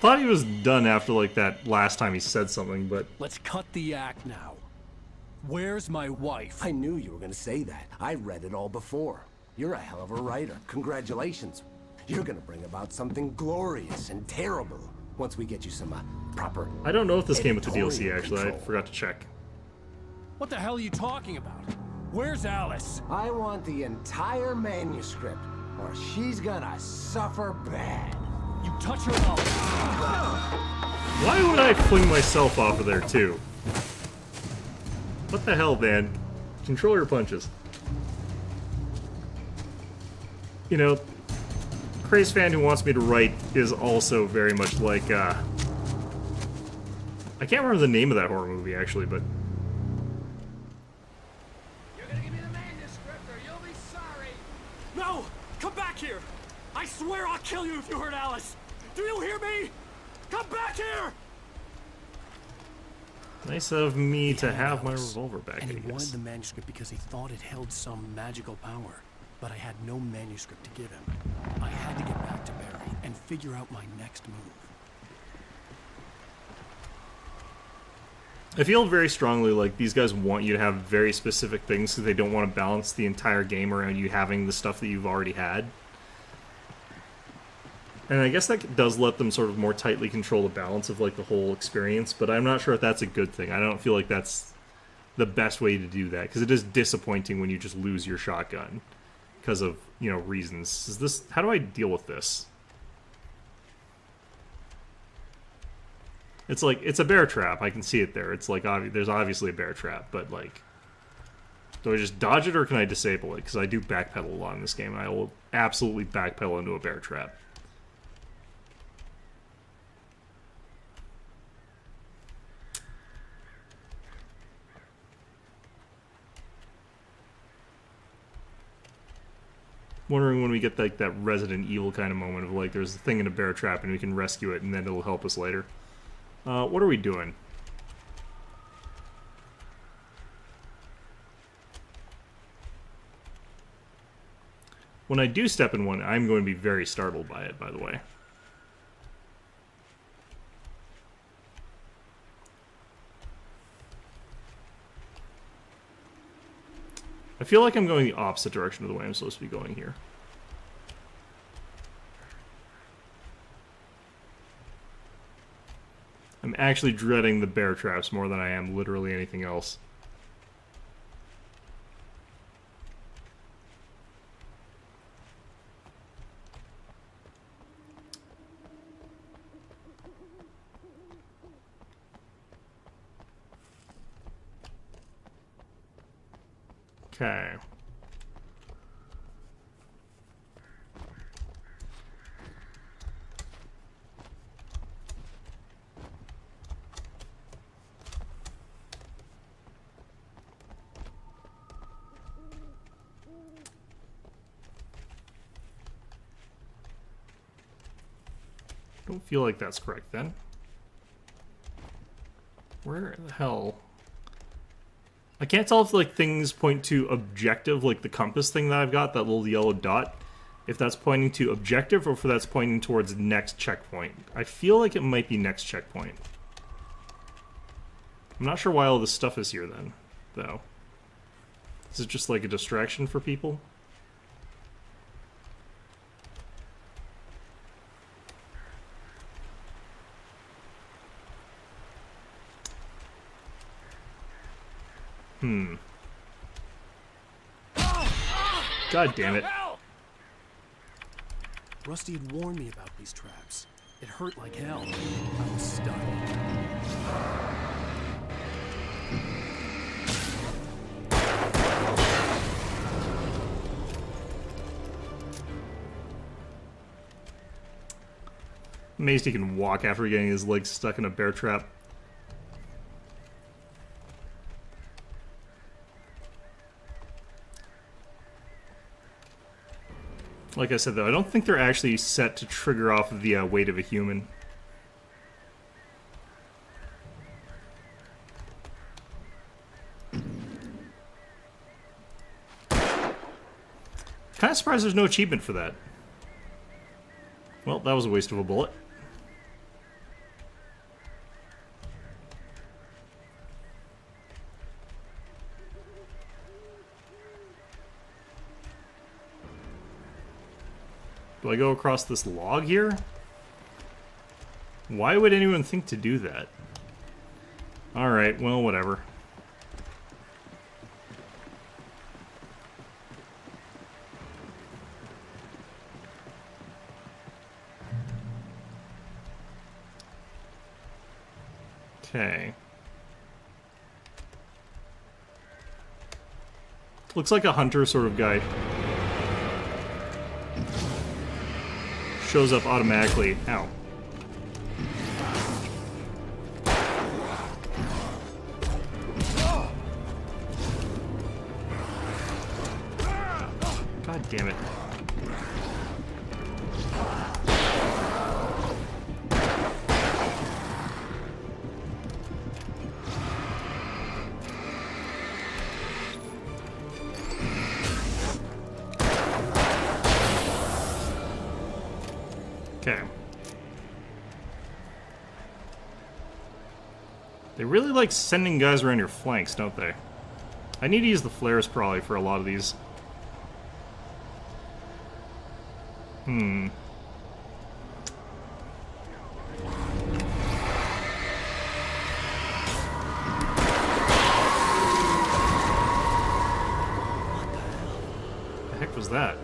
Thought he was done after like that last time he said something, but Let's cut the act now. Where's my wife? I knew you were gonna say that. I read it all before. You're a hell of a writer. Congratulations. You're gonna bring about something glorious and terrible once we get you some proper. I don't know if this came with the DLC editorial actually. I control. forgot to check. What the hell are you talking about? Where's Alice? I want the entire manuscript, or she's gonna suffer bad. You touch her mouth. Why would I fling myself off of there too? What the hell, man? Control your punches. You know, Craze fan who wants me to write is also very much like, I can't remember the name of that horror movie actually, but No! Come back here! I swear I'll kill you if you hurt Alice! Do you hear me? Come back here! nice of me to have my revolver back, And I he guess. wanted the manuscript because he thought it held some magical power. But I had no manuscript to give him. I had to get back to Barry and figure out my next move. I feel very strongly like these guys want you to have very specific things because they don't want to balance the entire game around you having the stuff that you've already had. And I guess that does let them sort of more tightly control the balance of like the whole experience, but I'm not sure if that's a good thing. I don't feel like that's the best way to do that because it is disappointing when you just lose your shotgun because of, you know, reasons. Is this, how do I deal with this? It's like, it's a bear trap. I can see it there. It's like, there's obviously a bear trap, but like, do I just dodge it or can I disable it? Because I do backpedal a lot in this game, and I will absolutely backpedal into a bear trap. Wondering when we get like that Resident Evil kind of moment of like, there's a thing in a bear trap and we can rescue it and then it'll help us later. What are we doing? When I do step in one, I'm going to be very startled by it, by the way. I feel like I'm going the opposite direction of the way I'm supposed to be going here. I'm actually dreading the bear traps more than I am literally anything else. Okay. Don't feel like that's correct then. Where the hell? I can't tell if like things point to objective, like the compass thing that I've got, that little yellow dot, if that's pointing to objective or if that's pointing towards next checkpoint. I feel like it might be next checkpoint. I'm not sure why all this stuff is here then, though. Is it just like a distraction for people? God damn it. Rusty had warned me about these traps. It hurt like hell. I was stunned. Amazed he can walk after getting his legs stuck in a bear trap. Like I said, though, I don't think they're actually set to trigger off of the weight of a human. Kind of surprised there's no achievement for that. Well, that was a waste of a bullet. Do I go across this log here? Why would anyone think to do that? Alright, well, whatever. Okay. Looks like a hunter sort of guy. Shows up automatically. Ow. God damn it. Okay. They really like sending guys around your flanks, don't they? I need to use the flares probably for a lot of these. What the heck was that?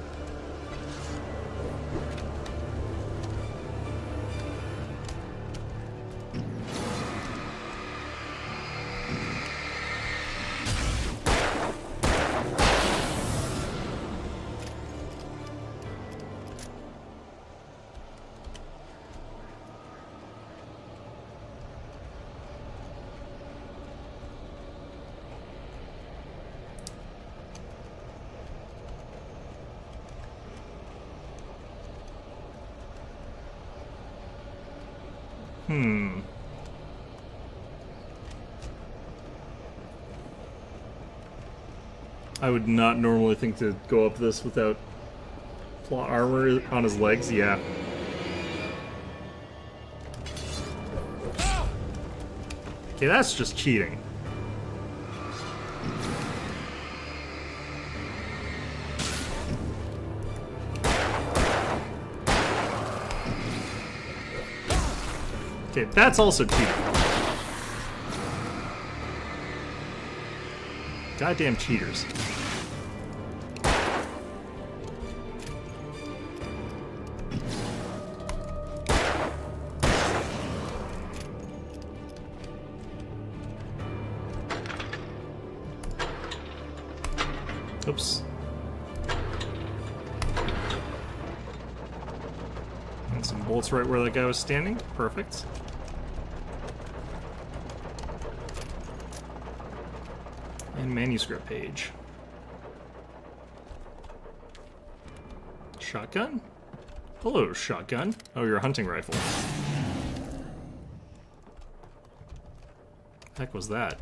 I would not normally think to go up this without plot armor on his legs, yeah. Okay, that's just cheating. Okay, that's also cheating. Goddamn cheaters. Oops. And some bolts right where that guy was standing. Perfect. And manuscript page. Shotgun? Hello, shotgun. Oh, your hunting rifle. Heck was that?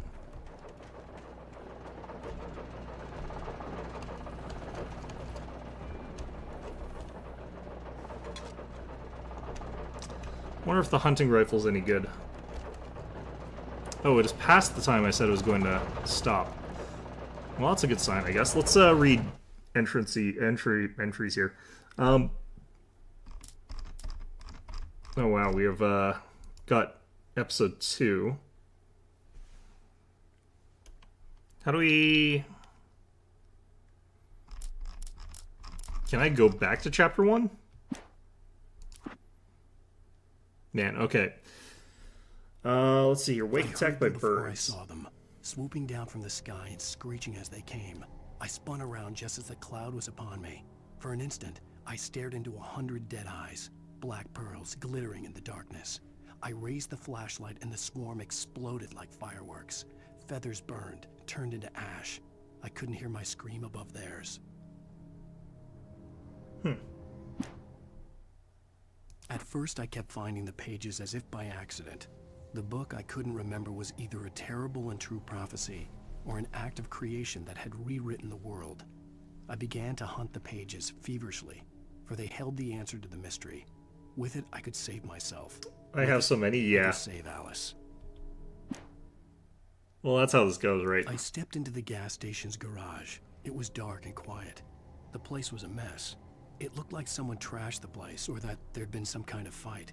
Wonder if the hunting rifle's any good. Oh, it is past the time I said it was going to stop. Well, that's a good sign, I guess. Let's read entries here. Oh wow, we have got episode 2. How do we... Can I go back to chapter 1? Man, okay. Let's see here. Wake attacked by birds. I saw them, swooping down from the sky and screeching as they came. I spun around just as the cloud was upon me. For an instant, I stared into 100 dead eyes, black pearls glittering in the darkness. I raised the flashlight and the swarm exploded like fireworks. Feathers burned, turned into ash. I couldn't hear my scream above theirs. At first, I kept finding the pages as if by accident. The book I couldn't remember was either a terrible and true prophecy or an act of creation that had rewritten the world. I began to hunt the pages feverishly, for they held the answer to the mystery. With it, I could save myself. I have so many, yeah. Save Alice. Well, that's how this goes, right? I stepped into the gas station's garage. It was dark and quiet. The place was a mess. It looked like someone trashed the place, or that there'd been some kind of fight.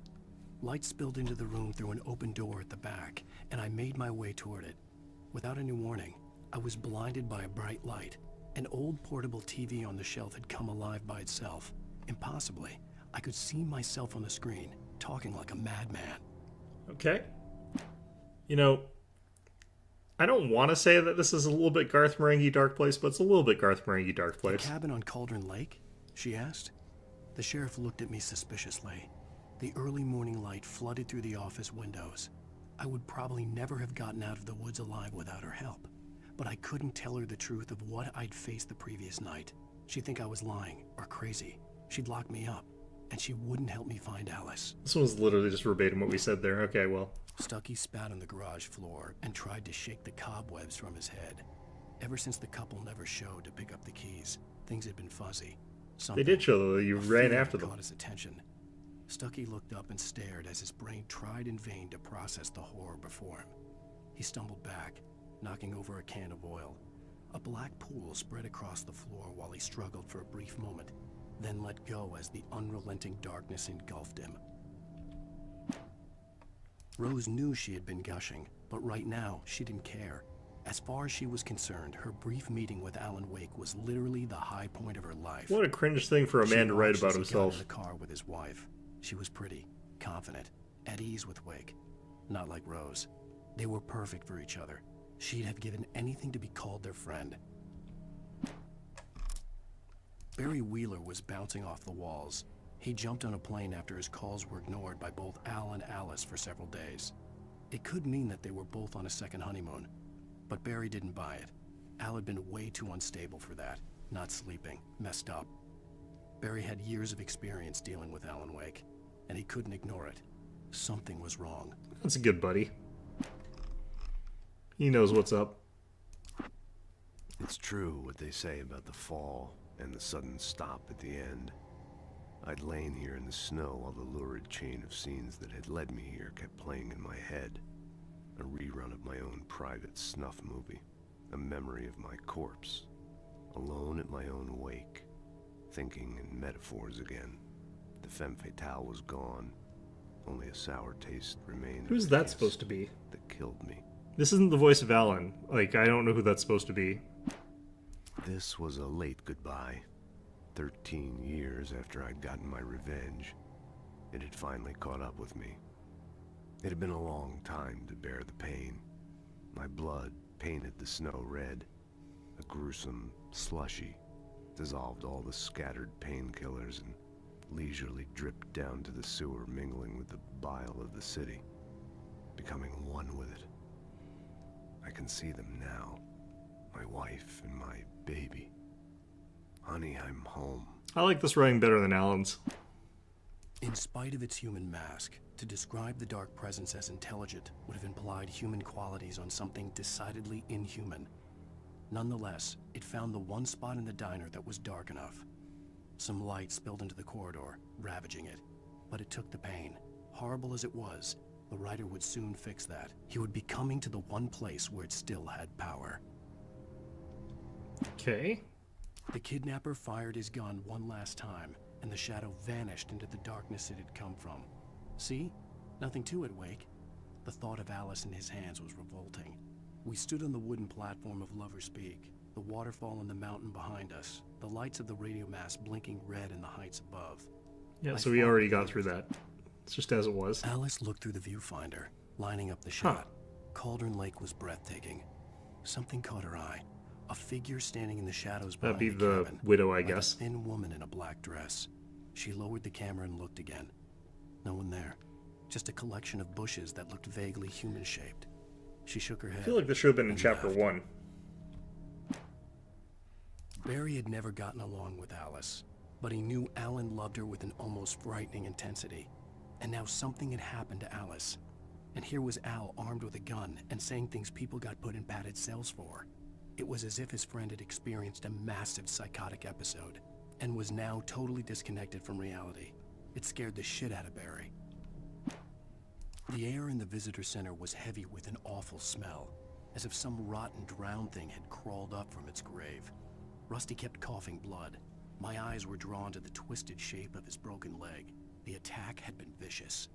Light spilled into the room through an open door at the back, and I made my way toward it. Without any warning, I was blinded by a bright light. An old portable TV on the shelf had come alive by itself. Impossibly, I could see myself on the screen, talking like a madman. Okay. You know, I don't want to say that this is a little bit Garth Marenghi Dark Place, but it's a little bit Garth Marenghi Dark Place. The cabin on Cauldron Lake? She asked. The sheriff looked at me suspiciously. The early morning light flooded through the office windows. I would probably never have gotten out of the woods alive without her help, but I couldn't tell her the truth of what I'd faced the previous night. She'd think I was lying or crazy. She'd lock me up, and she wouldn't help me find Alice. This was literally just verbatim what we said there. Okay, well. Stucky spat on the garage floor and tried to shake the cobwebs from his head. Ever since the couple never showed to pick up the keys, things had been fuzzy. They did show, though. You ran after them. Caught his attention. Stucky looked up and stared as his brain tried in vain to process the horror before him. He stumbled back, knocking over a can of oil. A black pool spread across the floor while he struggled for a brief moment, then let go as the unrelenting darkness engulfed him. Rose knew she had been gushing, but right now she didn't care. As far as she was concerned, her brief meeting with Alan Wake was literally the high point of her life. What a cringe thing for a man to write about himself. He got in the car with his wife. She was pretty, confident, at ease with Wake. Not like Rose. They were perfect for each other. She'd have given anything to be called their friend. Barry Wheeler was bouncing off the walls. He jumped on a plane after his calls were ignored by both Al and Alice for several days. It could mean that they were both on a second honeymoon. But Barry didn't buy it. Al had been way too unstable for that. Not sleeping, messed up. Barry had years of experience dealing with Alan Wake, and he couldn't ignore it. Something was wrong. That's a good buddy. He knows what's up. It's true what they say about the fall and the sudden stop at the end. I'd lain here in the snow while the lurid chain of scenes that had led me here kept playing in my head. A rerun of my own private snuff movie. A memory of my corpse. Alone at my own wake. Thinking in metaphors again. The femme fatale was gone. Only a sour taste remained. Who's that supposed to be? That killed me. This isn't the voice of Alan. Like, I don't know who that's supposed to be. This was a late goodbye. 13 years after I'd gotten my revenge, it had finally caught up with me. It had been a long time to bear the pain. My blood painted the snow red. A gruesome slushy dissolved all the scattered painkillers and leisurely dripped down to the sewer, mingling with the bile of the city, becoming one with it. I can see them now, my wife and my baby. Honey, I'm home. I like this writing better than Alan's. In spite of its human mask, to describe the dark presence as intelligent would have implied human qualities on something decidedly inhuman. Nonetheless, it found the one spot in the diner that was dark enough. Some light spilled into the corridor, ravaging it. But it took the pain. Horrible as it was, the writer would soon fix that. He would be coming to the one place where it still had power. Okay. The kidnapper fired his gun one last time, and the shadow vanished into the darkness it had come from. See? Nothing to it, Wake. The thought of Alice in his hands was revolting. We stood on the wooden platform of Lover's Peak, the waterfall on the mountain behind us, the lights of the radio mast blinking red in the heights above. Yeah, so we already got through that. It's just as it was. Alice looked through the viewfinder, lining up the shot. Cauldron Lake was breathtaking. Something caught her eye. A figure standing in the shadows behind That'd be the cabin, widow, I like guess. A thin woman in a black dress. She lowered the camera and looked again. No one there. Just a collection of bushes that looked vaguely human-shaped. She shook her head. I feel like this should have been in chapter 1. Barry had never gotten along with Alice, but he knew Alan loved her with an almost frightening intensity. And now something had happened to Alice. And here was Al armed with a gun and saying things people got put in padded cells for. It was as if his friend had experienced a massive psychotic episode and was now totally disconnected from reality. It scared the shit out of Barry. The air in the visitor center was heavy with an awful smell, as if some rotten drowned thing had crawled up from its grave. Rusty kept coughing blood. My eyes were drawn to the twisted shape of his broken leg. The attack had been vicious.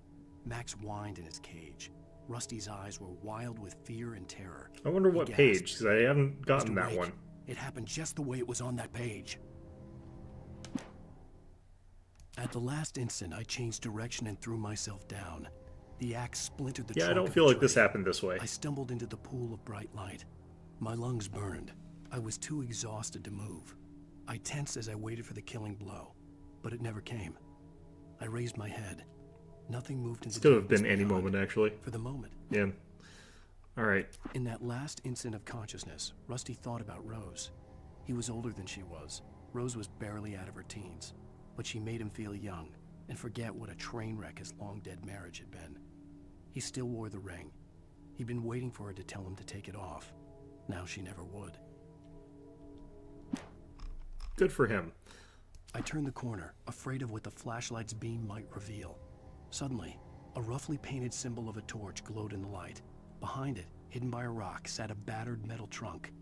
Max whined in his cage. Rusty's eyes were wild with fear and terror. I wonder what page, because I haven't gotten that one. It happened just the way it was on that page. At the last instant, I changed direction and threw myself down. The axe splintered the trunk. Yeah, I don't of feel the like this tree. happened this way. I stumbled into the pool of bright light. My lungs burned. I was too exhausted to move. I tensed as I waited for the killing blow, but it never came. I raised my head. Nothing moved into Could have been any moment, actually. For the moment. Yeah. Alright. In that last instant of consciousness, Rusty thought about Rose. He was older than she was. Rose was barely out of her teens, but she made him feel young and forget what a train wreck his long-dead marriage had been. He still wore the ring. He'd been waiting for her to tell him to take it off. Now she never would. Good for him. I turned the corner, afraid of what the flashlight's beam might reveal. Suddenly, a roughly painted symbol of a torch glowed in the light. Behind it, hidden by a rock, sat a battered metal trunk.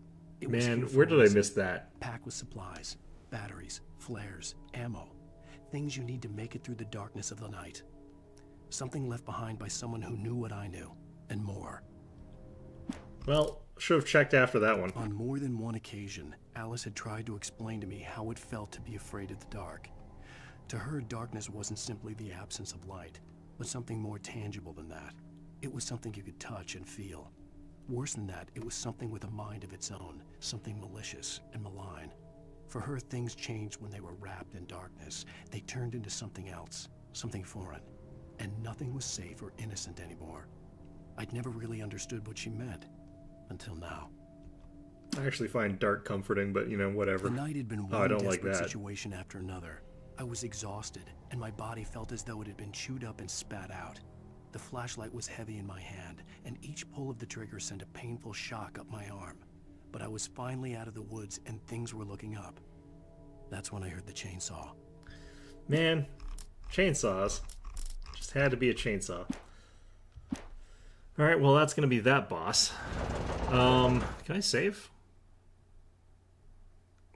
It was Man, here for where did I us. miss that? Packed with supplies, batteries, flares, ammo. Things you need to make it through the darkness of the night. Something left behind by someone who knew what I knew, and more. Well, should have checked after that one. On more than one occasion, Alice had tried to explain to me how it felt to be afraid of the dark. To her, darkness wasn't simply the absence of light, but something more tangible than that. It was something you could touch and feel. Worse than that, it was something with a mind of its own, something malicious and malign. For her, things changed when they were wrapped in darkness. They turned into something else, something foreign, and nothing was safe or innocent anymore. I'd never really understood what she meant, until now. I actually find dark comforting, but you know, whatever. The night had been I one don't like desperate that. situation after another. I was exhausted, and my body felt as though it had been chewed up and spat out. The flashlight was heavy in my hand, and each pull of the trigger sent a painful shock up my arm. But I was finally out of the woods, and things were looking up. That's when I heard the chainsaw. Man, chainsaws. Just had to be a chainsaw. Alright, well that's gonna be that boss. Can I save?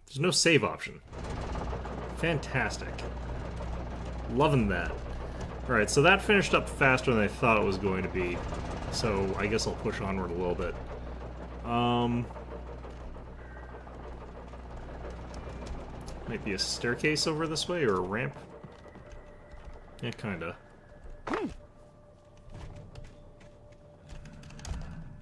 There's no save option. Fantastic. Loving that. Alright, so that finished up faster than I thought it was going to be. So I guess I'll push onward a little bit. Might be a staircase over this way, or a ramp. Yeah, kinda.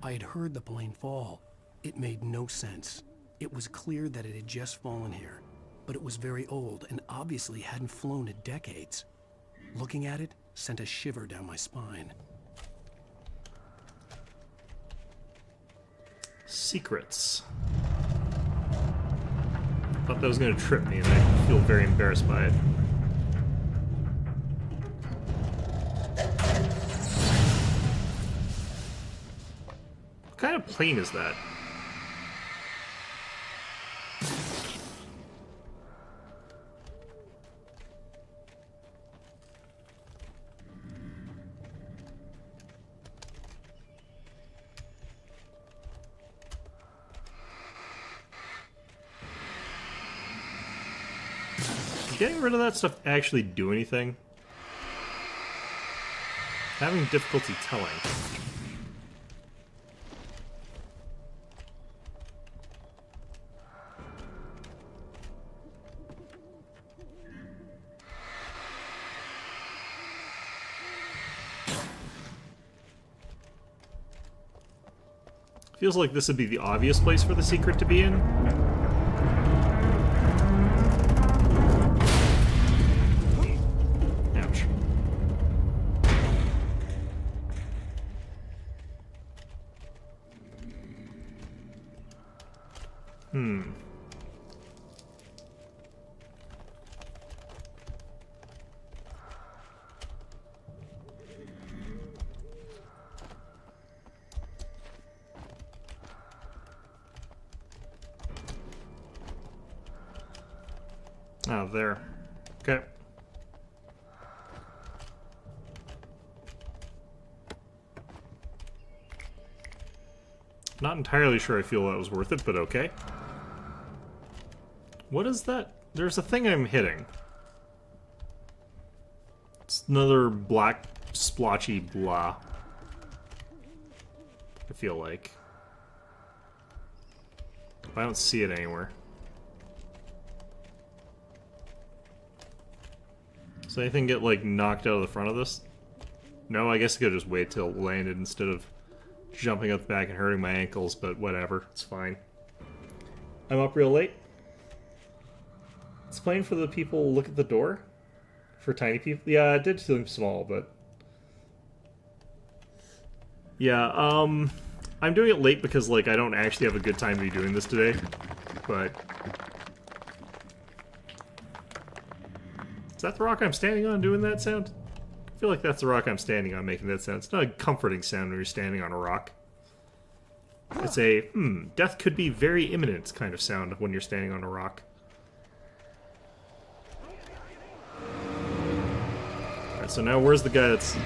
I had heard the plane fall. It made no sense. It was clear that it had just fallen here, but it was very old and obviously hadn't flown in decades. Looking at it sent a shiver down my spine. Secrets. Thought that was going to trip me, and I feel very embarrassed by it. What kind of plane is that? Getting rid of that stuff actually do anything? Having difficulty telling. Feels like this would be the obvious place for the secret to be in. Ouch. Oh, there. Okay. Not entirely sure I feel that was worth it, but okay. What is that? There's a thing I'm hitting. It's another black splotchy blah. I feel like. I don't see it anywhere. Does anything get, like, knocked out of the front of this? No, I guess I could just wait till it landed instead of jumping up the back and hurting my ankles, but whatever, it's fine. I'm up real late. It's plain for the people look at the door? For tiny people? Yeah, it did seem small, but... Yeah, I'm doing it late because, like, I don't actually have a good time to be doing this today, but... Is that the rock I'm standing on doing that sound? I feel like that's the rock I'm standing on making that sound. It's not a comforting sound when you're standing on a rock. It's a, death could be very imminent kind of sound when you're standing on a rock. Alright, so now where's the guy that's...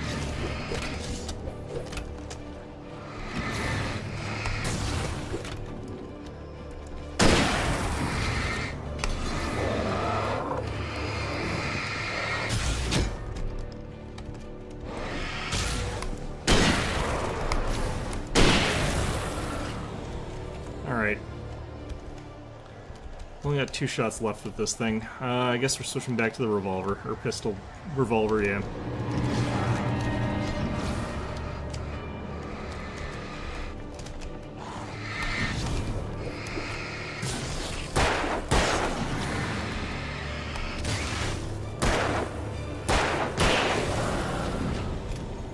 Alright. Only got 2 shots left with this thing. I guess we're switching back to the revolver. Or pistol. Revolver, yeah.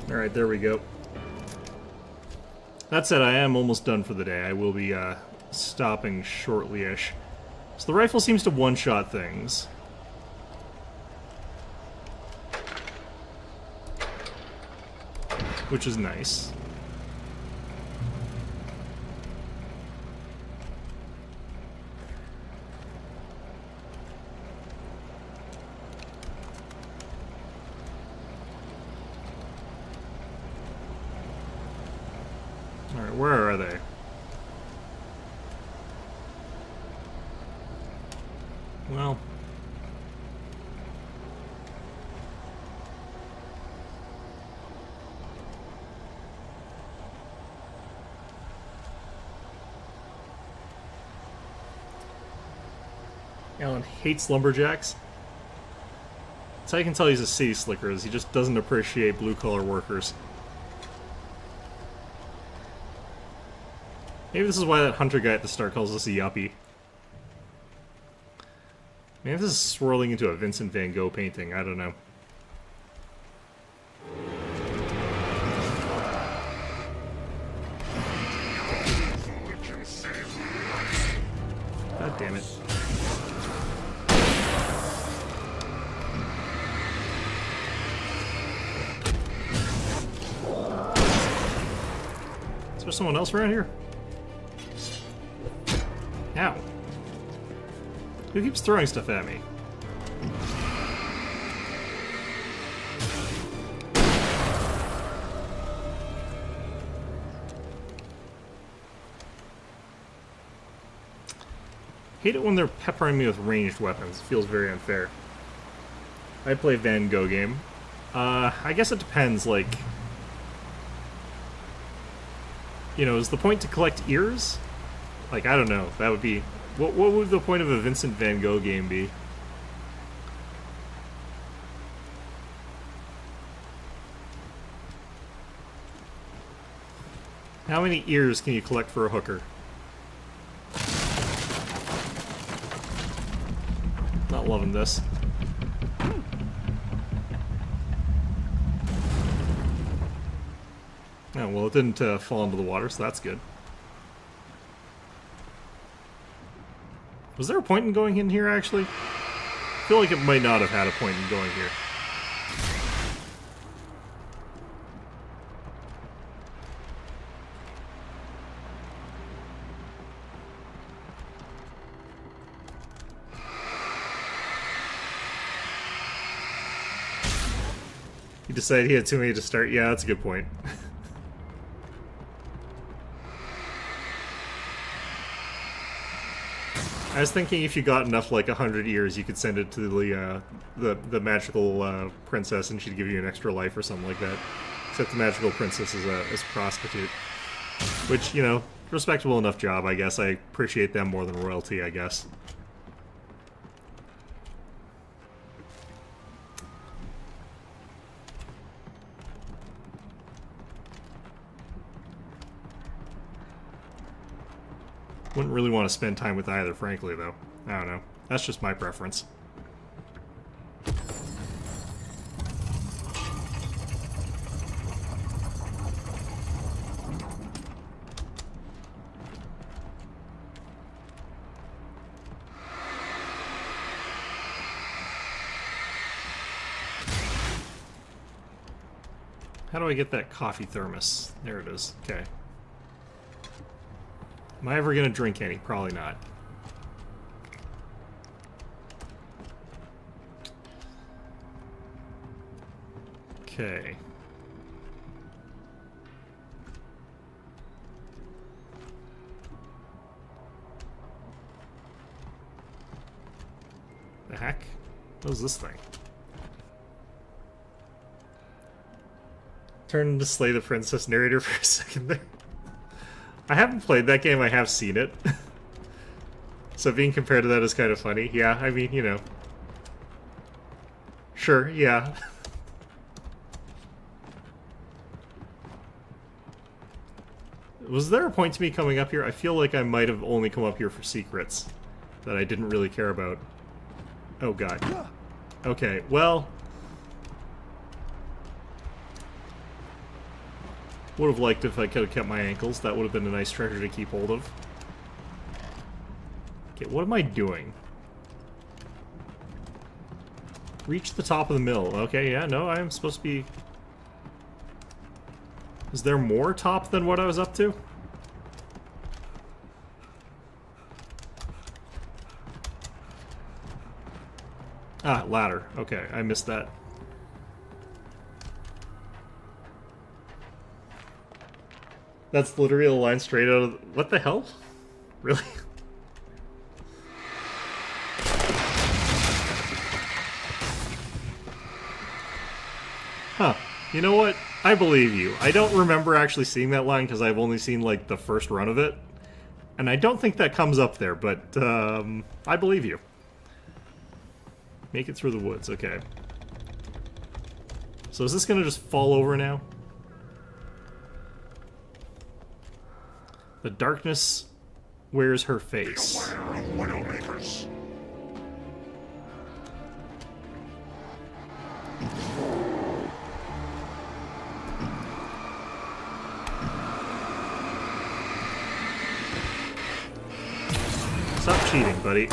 Alright, there we go. That said, I am almost done for the day. I will be stopping shortly-ish. So the rifle seems to one-shot things. Which is nice. Alright, where are they? Well... Alan hates lumberjacks. That's how you can tell he's a city slicker, is he just doesn't appreciate blue-collar workers. Maybe this is why that hunter guy at the start calls us a yuppie. Maybe this is swirling into a Vincent van Gogh painting, I don't know. God damn it. Is there someone else around here? Ow. Who keeps throwing stuff at me? Hate it when they're peppering me with ranged weapons. It feels very unfair. I play Van Gogh game. I guess it depends, like... You know, is the point to collect ears? Like, I don't know. That would be... What would the point of a Vincent van Gogh game be? How many ears can you collect for a hooker? Not loving this. Oh, well, it didn't fall into the water, so that's good. Was there a point in going in here, actually? I feel like it might not have had a point in going here. You decided he had too many to start? Yeah, that's a good point. I was thinking if you got enough, like 100 ears, you could send it to the magical princess, and she'd give you an extra life or something like that. Except the magical princess is a prostitute, which, you know, respectable enough job, I guess. I appreciate them more than royalty, I guess. Wouldn't really want to spend time with either, frankly, though. I don't know. That's just my preference. How do I get that coffee thermos? There it is. Okay. Am I ever gonna drink any? Probably not. Okay. The heck? What is this thing? Turned into Slay the Princess narrator for a second there. I haven't played that game, I have seen it. So being compared to that is kind of funny. Yeah, I mean, you know. Sure, yeah. Was there a point to me coming up here? I feel like I might have only come up here for secrets that I didn't really care about. Oh god. Okay, well... Would have liked if I could have kept my ankles. That would have been a nice treasure to keep hold of. Okay, what am I doing? Reach the top of the mill. Okay, yeah, no, I am supposed to be... Is there more top than what I was up to? Ah, ladder. Okay, I missed that. That's literally a line straight out of... What the hell? Really? Huh. You know what? I believe you. I don't remember actually seeing that line because I've only seen, like, the first run of it. And I don't think that comes up there, but, I believe you. Make it through the woods, okay. So is this gonna just fall over now? The darkness wears her face. Stop cheating, buddy.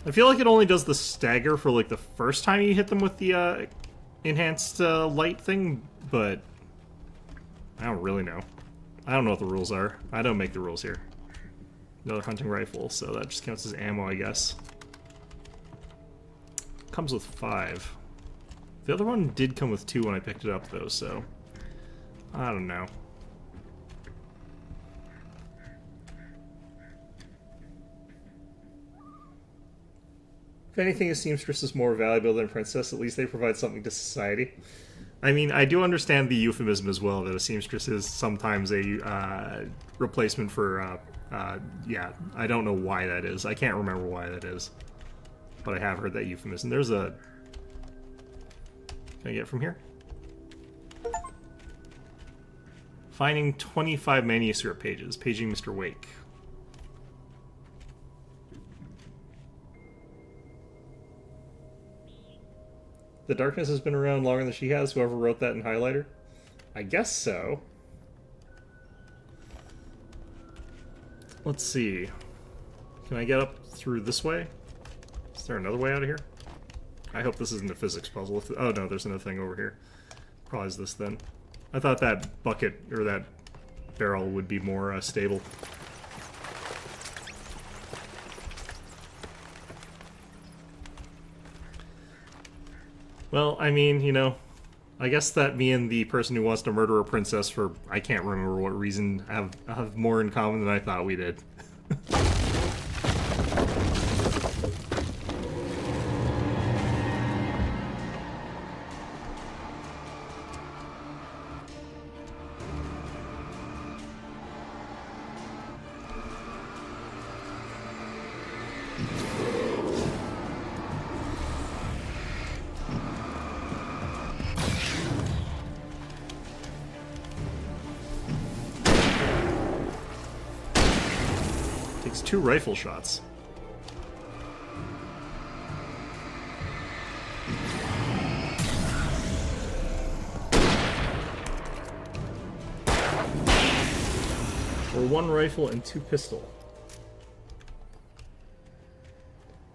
I feel like it only does the stagger for like the first time you hit them with the enhanced light thing, but I don't really know. I don't know what the rules are. I don't make the rules here. Another hunting rifle, so that just counts as ammo, I guess. Comes with 5. The other one did come with 2 when I picked it up, though, so I don't know. If anything, a seamstress is more valuable than a princess. At least they provide something to society. I mean, I do understand the euphemism as well, that a seamstress is sometimes a replacement for, yeah, I don't know why that is. I can't remember why that is. But I have heard that euphemism. There's a... Can I get from here? Finding 25 manuscript pages. Paging Mr. Wake. The darkness has been around longer than she has, whoever wrote that in highlighter? I guess so. Let's see. Can I get up through this way? Is there another way out of here? I hope this isn't a physics puzzle. Oh no, there's another thing over here. Probably is this then. I thought that bucket, or that barrel, would be more stable. Well, I mean, you know, I guess that me and the person who wants to murder a princess for I can't remember what reason have more in common than I thought we did. Takes 2 rifle shots. Or 1 rifle and 2 pistol.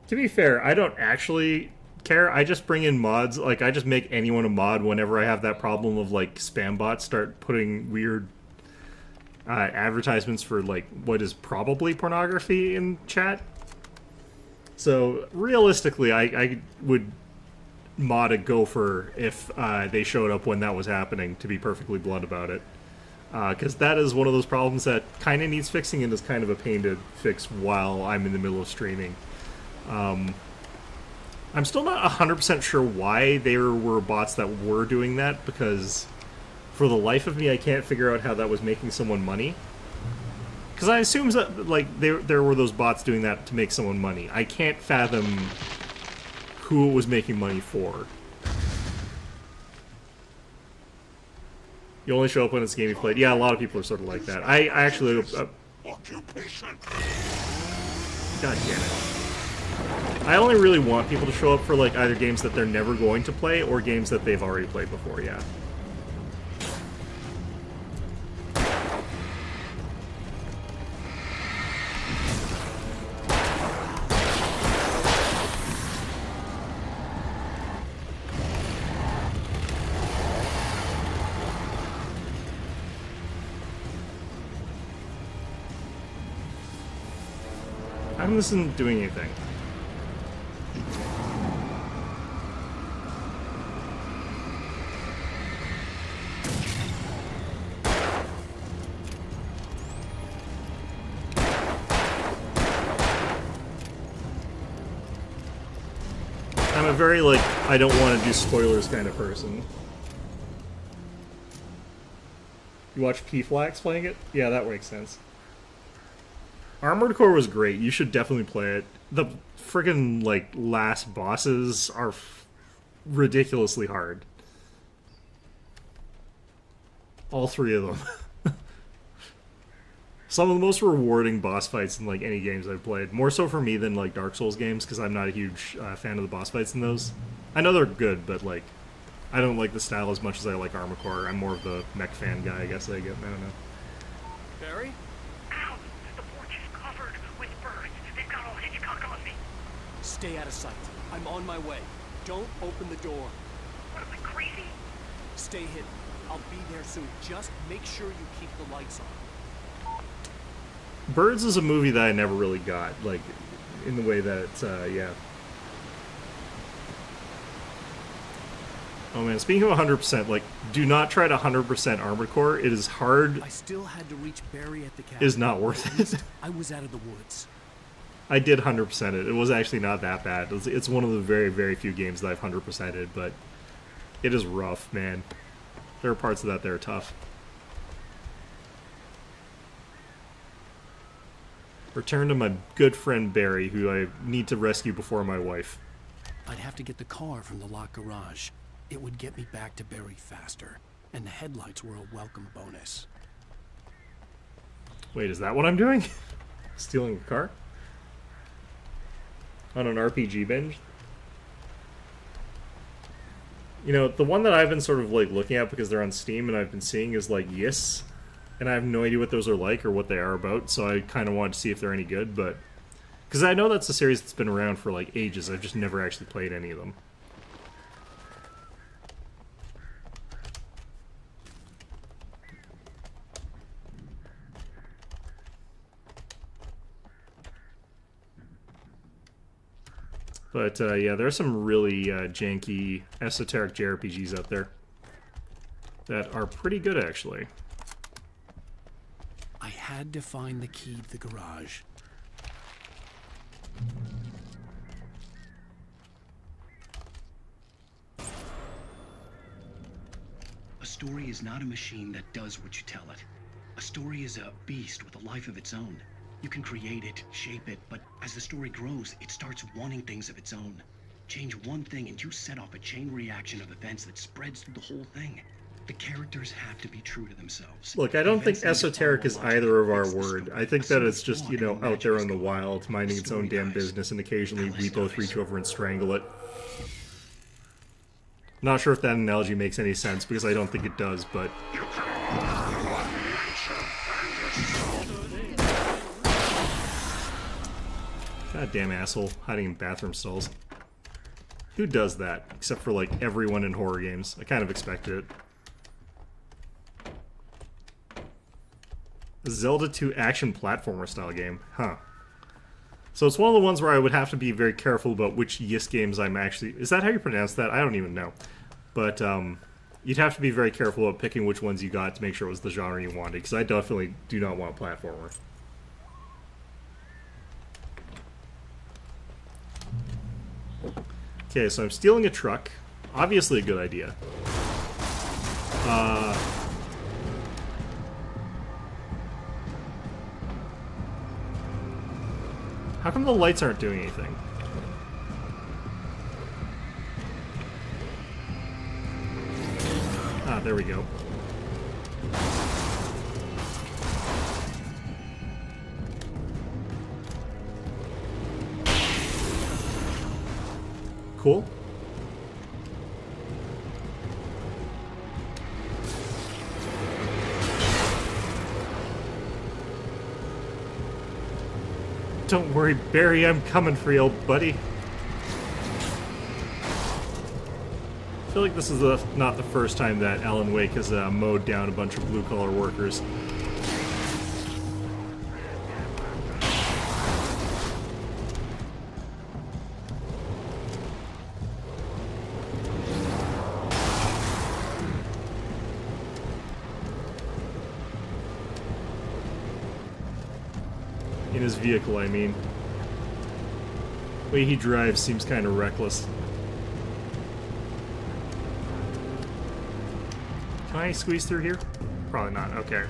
To be fair, I don't actually care. I just bring in mods. Like, I just make anyone a mod whenever I have that problem of, like, spam bots start putting weird advertisements for, like, what is probably pornography in chat. So, realistically, I would mod a gopher if they showed up when that was happening, to be perfectly blunt about it. Because that is one of those problems that kind of needs fixing and is kind of a pain to fix while I'm in the middle of streaming. I'm still not 100% sure why there were bots that were doing that, because for the life of me, I can't figure out how that was making someone money. Because I assume that, like, there were those bots doing that to make someone money. I can't fathom who it was making money for. You only show up when it's a game you played. Yeah, a lot of people are sort of like that. I actually... God damn it. I only really want people to show up for, like, either games that they're never going to play or games that they've already played before, yeah. This isn't doing anything. I'm a very, like, I don't want to do spoilers kind of person. You watch P-Flax playing it? Yeah, that makes sense. Armored Core was great. You should definitely play it. The friggin' like last bosses are ridiculously hard. All three of them. Some of the most rewarding boss fights in like any games I've played. More so for me than like Dark Souls games, because I'm not a huge fan of the boss fights in those. I know they're good, but like I don't like the style as much as I like Armored Core. I'm more of the mech fan guy, I guess I get. I don't know. Barry? Ow! The porch is covered with birds. They've got all Hitchcock on me. Stay out of sight. I'm on my way. Don't open the door. What am I, crazy? Stay hidden. I'll be there soon. Just make sure you keep the lights on. Birds is a movie that I never really got, like, in the way that it's, yeah. Oh man, speaking of 100%, like, do not try to 100% Armored Core. It is hard. I still had to reach Barry at the cabin. It is not worth it. I was out of the woods. I did 100% it. It was actually not that bad. It's one of the very, very few games that I've 100%ed, but it is rough, man. There are parts of that that are tough. Return to my good friend Barry, who I need to rescue before my wife. I'd have to get the car from the locked garage. It would get me back to Barry faster, and the headlights were a welcome bonus. Wait, is that what I'm doing? Stealing a car? On an RPG binge? You know, the one that I've been sort of like looking at because they're on Steam and I've been seeing is like Yes. And I have no idea what those are like or what they are about, so I kind of wanted to see if they're any good, but... Because I know that's a series that's been around for like ages, I've just never actually played any of them. But yeah, there are some really janky, esoteric JRPGs out there that are pretty good, actually. I had to find the key to the garage. A story is not a machine that does what you tell it. A story is a beast with a life of its own. You can create it, shape it, but as the story grows, it starts wanting things of its own. Change one thing and you set off a chain reaction of events that spreads through the whole thing. The characters have to be true to themselves. Look, I don't think esoteric is either of our word. I think that it's just, you know, out there in the wild, minding its own damn business, and occasionally we both reach over and strangle it. Not sure if that analogy makes any sense, because I don't think it does, but... Goddamn asshole, hiding in bathroom stalls. Who does that? Except for, like, everyone in horror games. I kind of expected it. A Zelda 2 action platformer style game. Huh. So it's one of the ones where I would have to be very careful about which Yes games I'm actually... Is that how you pronounce that? I don't even know. But, you'd have to be very careful about picking which ones you got to make sure it was the genre you wanted, because I definitely do not want a platformer. Okay, so I'm stealing a truck. Obviously a good idea. How come the lights aren't doing anything? Ah, there we go. Cool. Don't worry, Barry, I'm coming for you, old buddy. I feel like this is not the first time that Alan Wake has mowed down a bunch of blue-collar workers. In his vehicle, I mean. The way he drives seems kind of reckless. Can I squeeze through here? Probably not. Okay.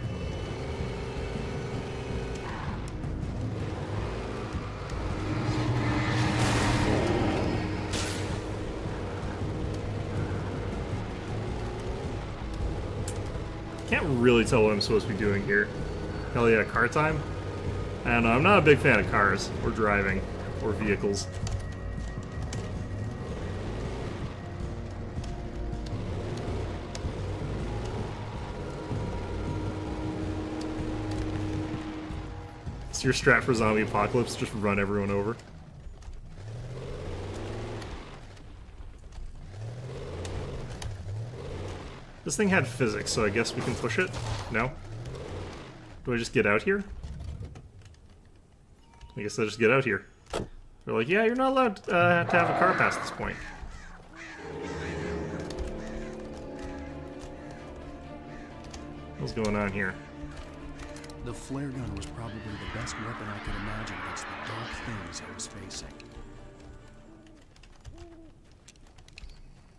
Can't really tell what I'm supposed to be doing here. Hell yeah, car time? I don't know, I'm not a big fan of cars, or driving, or vehicles. It's your strat for zombie apocalypse, just run everyone over. This thing had physics, so I guess we can push it? No? Do I just get out here? I guess I just get out here. They're like, yeah, you're not allowed to have a car past this point. What's going on here? The flare gun was probably the best weapon I could imagine against the dark things I was facing.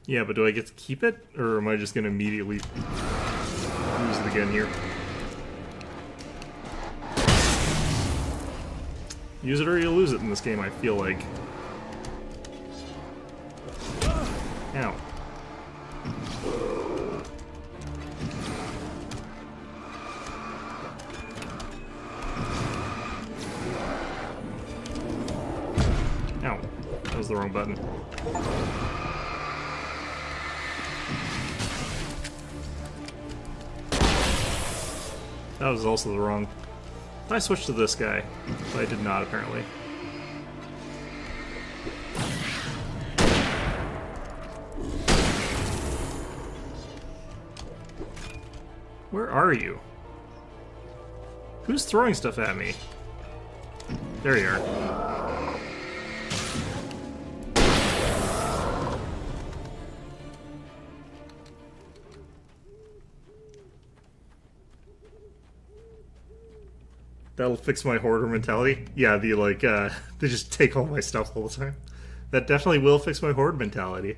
Yeah, but do I get to keep it? Or am I just gonna immediately use it again here? Use it or you lose it in this game, I feel like. Ow. Ow. That was the wrong button. That was also the wrong... I switched to this guy, but I did not, apparently. Where are you? Who's throwing stuff at me? There you are. That'll fix my hoarder mentality. Yeah, the like, they just take all my stuff all the time. That definitely will fix my hoard mentality.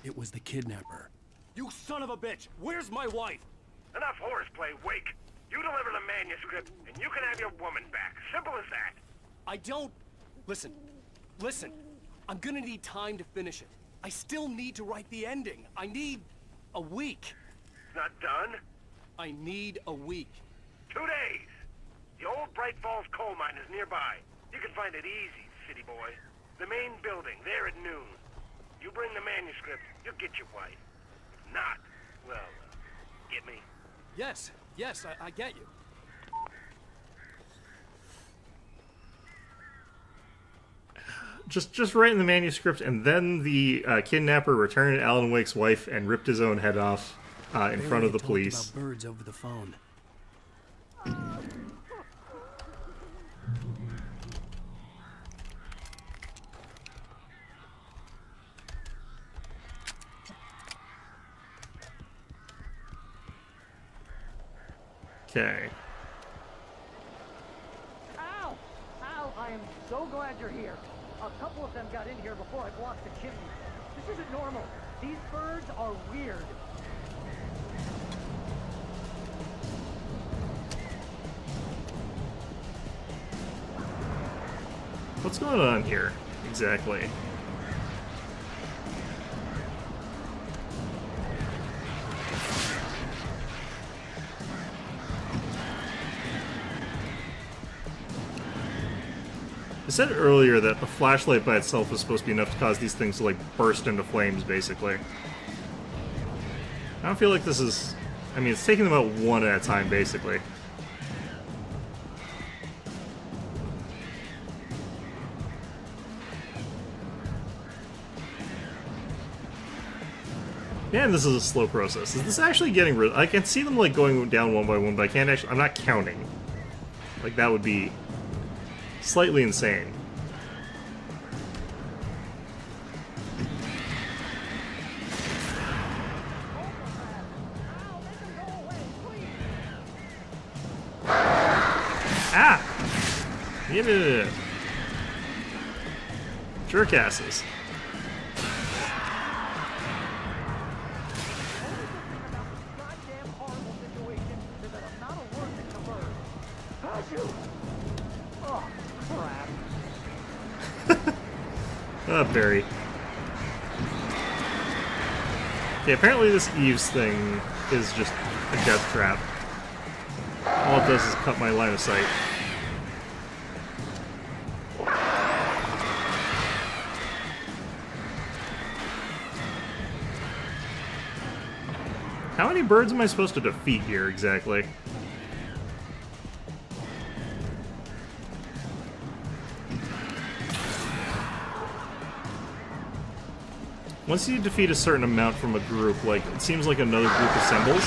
It was the kidnapper. You son of a bitch! Where's my wife? Enough horseplay, Wake. You deliver the manuscript, and you can have your woman back. Simple as that. I don't... Listen. Listen. I'm gonna need time to finish it. I still need to write the ending. I need... a week. Not done? I need a week. 2 days. The old Bright Falls coal mine is nearby. You can find it easy, city boy. The main building, there at noon. You bring the manuscript, you'll get your wife. If not, well, get me? Yes, yes, I get you. Just write in the manuscript, and then the kidnapper returned Alan Wake's wife and ripped his own head off in front of the police. About birds over the phone. Okay. Ow! Ow! I am so glad you're here. A couple of them got in here before I blocked the chimney. This isn't normal. These birds are weird. What's going on here, exactly? I said earlier that a flashlight by itself is supposed to be enough to cause these things to, like, burst into flames, basically. I don't feel like this is... I mean, it's taking them out one at a time, basically. Man, this is a slow process. Is this actually getting rid... I can see them, like, going down one by one, but I can't actually... I'm not counting. Like, that would be slightly insane. Ah! Yeah. Jerkasses. Oh, crap. Barry. Okay, apparently this Eves thing is just a death trap. All it does is cut my line of sight. How many birds am I supposed to defeat here, exactly? Once you defeat a certain amount from a group, like, it seems like another group assembles,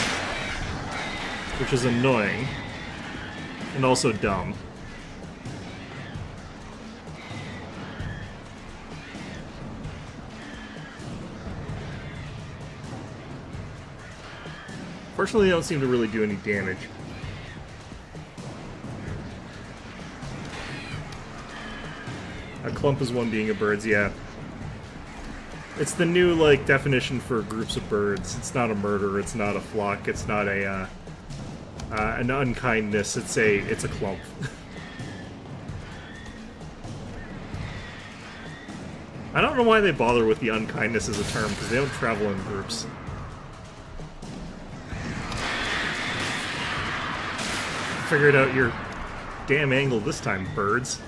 which is annoying, and also dumb. Fortunately, they don't seem to really do any damage. A clump is one being of birds, yeah. It's the new, like, definition for groups of birds. It's not a murder, it's not a flock, it's not a, an unkindness, it's a clump. I don't know why they bother with the unkindness as a term, because they don't travel in groups. Figured out your damn angle this time, birds.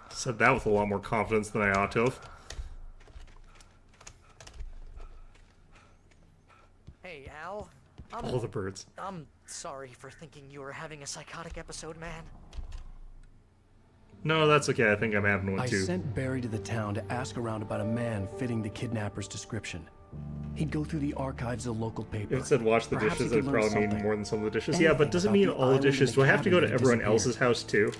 Said that with a lot more confidence than I ought to have. Hey, Al. All the birds. I'm sorry for thinking you were having a psychotic episode, man. No, that's okay. I think I'm having one I too. sent Barry to the town to ask around about a man fitting the kidnapper's description. He'd go through the archives of the local paper. If it said wash the Perhaps dishes, he it could would learn probably mean something. more than some of the dishes. Anything Yeah, but does it about mean the all the island dishes? and Do the I have to go to cabin that everyone disappeared. else's house too?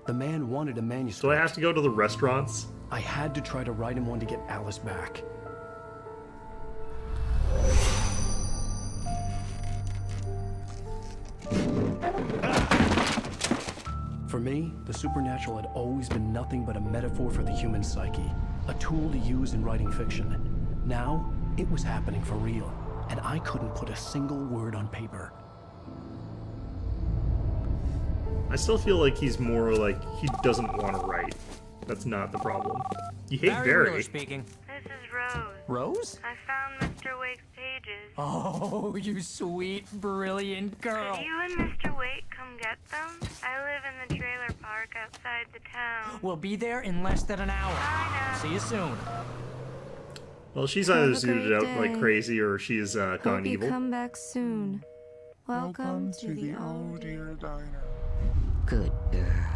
The man wanted a manuscript. Do I have to go to the restaurants? I had to try to write him one to get Alice back. For me, the supernatural had always been nothing but a metaphor for the human psyche, a tool to use in writing fiction. Now, it was happening for real, and I couldn't put a single word on paper. I still feel like he's more like he doesn't want to write. That's not the problem. You hate Barry. Speaking. This is Rose. Rose? I found Mr. Wake's pages. Oh, you sweet, brilliant girl. Could you and Mr. Wake come get them? I live in the trailer park outside the town. We'll be there in less than an hour. See you soon. Well, she's Have either a zooted great out like day. crazy or she's gone Hope you evil. come back soon. Welcome to the old dear diner. Good girl.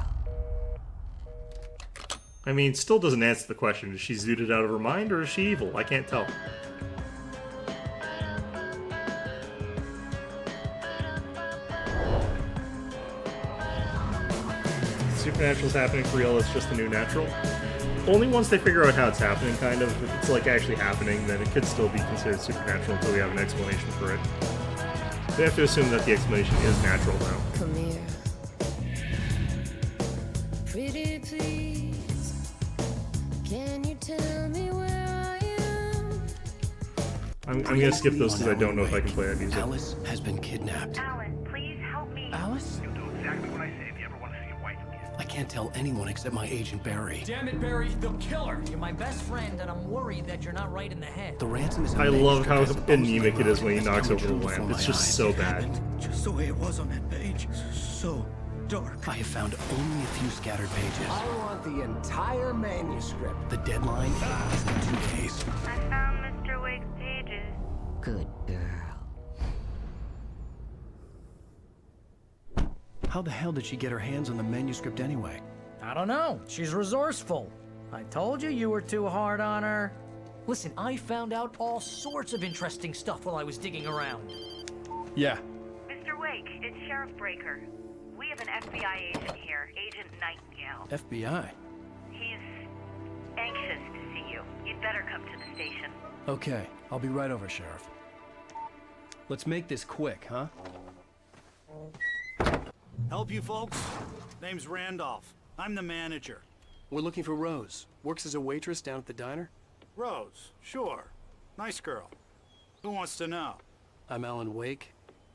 I mean, still doesn't answer the question. Is she zooted out of her mind or is she evil? I can't tell. Supernatural's happening for real, it's just the new natural. Only once they figure out how it's happening, kind of. If it's like actually happening, then it could still be considered supernatural until we have an explanation for it. We have to assume that the explanation is natural now. Come here. Pretty please. Can you tell me where I am? I'm gonna skip those because I don't know if I can play that music. Alice has been kidnapped. Alan, please help me. Alice? You'll do exactly what I say if you ever want to see your wife again. I can't tell anyone except my agent Barry. Damn it, Barry, they'll kill her. You're my best friend, and I'm worried that you're not right in the head. The ransom is a I love how manuscript as opposed to anemic it is a when he rock knocks that's over the come true lamp. before It's my just eyes. so bad. Just the way it was on that page. So dark. I have found only a few scattered pages. I want the entire manuscript. The deadline is in 2 days. I found Mr. Wake's pages. Good girl. How the hell did she get her hands on the manuscript anyway? I don't know. She's resourceful. I told you you were too hard on her. Listen, I found out all sorts of interesting stuff while I was digging around. Yeah. Mr. Wake, it's Sheriff Breaker. We have an FBI agent here, Agent Nightingale. FBI? He's anxious to see you. You'd better come to the station. Okay, I'll be right over, Sheriff. Let's make this quick, huh? Help you folks? Name's Randolph. I'm the manager. We're looking for Rose. Works as a waitress down at the diner. Rose, sure. Nice girl. Who wants to know? I'm Alan Wake.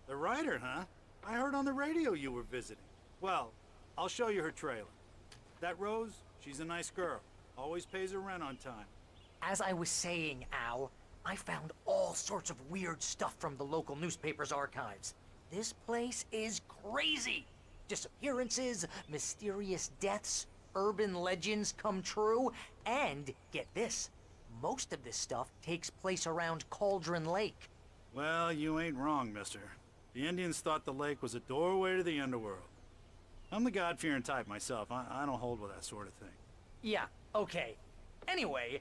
The writer, huh? I heard on the radio you were visiting. Well, I'll show you her trailer. That Rose, she's a nice girl. Always pays her rent on time. As I was saying, Al, I found all sorts of weird stuff from the local newspaper's archives. This place is crazy. Disappearances, mysterious deaths, urban legends come true, and get this, most of this stuff takes place around Cauldron Lake. Well, you ain't wrong, mister. The Indians thought the lake was a doorway to the underworld. I'm the God-fearing type myself. I don't hold with that sort of thing. Yeah, okay. Anyway,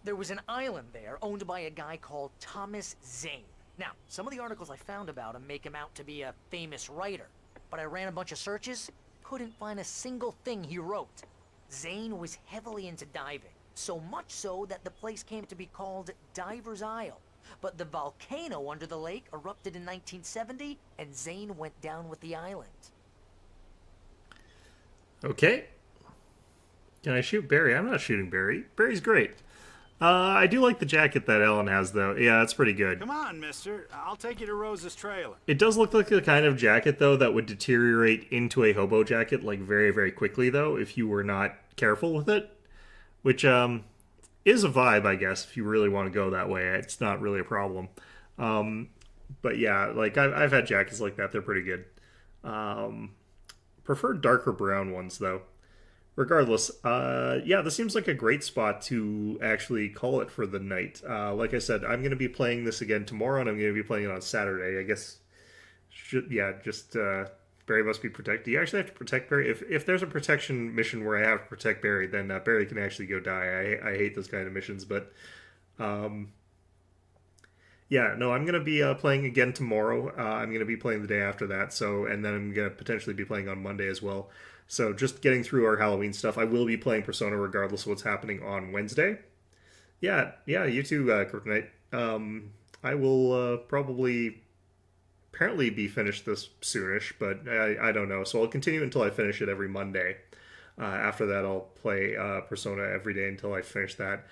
there was an island there owned by a guy called Thomas Zane. Now, some of the articles I found about him make him out to be a famous writer, but I ran a bunch of searches, couldn't find a single thing he wrote. Zane was heavily into diving, so much so that the place came to be called Diver's Isle. But the volcano under the lake erupted in 1970, and Zane went down with the island. Okay. Can I shoot Barry? I'm not shooting Barry. Barry's great. I do like the jacket that Ellen has, though. Yeah, it's pretty good. Come on, mister. I'll take you to Rose's trailer. It does look like the kind of jacket, though, that would deteriorate into a hobo jacket, like, very, very quickly, though, if you were not careful with it. Which, is a vibe, I guess, if you really want to go that way. It's not really a problem. But yeah, like, I've had jackets like that. They're pretty good. Prefer darker brown ones, though. Regardless, yeah, this seems like a great spot to actually call it for the night. Like I said, I'm going to be playing this again tomorrow, and I'm going to be playing it on Saturday. I guess, Barry must be protected. Do you actually have to protect Barry? If there's a protection mission where I have to protect Barry, then Barry can actually go die. I hate those kind of missions, but yeah, no, I'm going to be playing again tomorrow. I'm going to be playing the day after that, and then I'm going to potentially be playing on Monday as well. So just getting through our Halloween stuff. I will be playing Persona regardless of what's happening on Wednesday. Yeah, you too, Kryptonite. I will apparently be finished this soonish, but I don't know. So I'll continue until I finish it every Monday. After that, I'll play Persona every day until I finish that.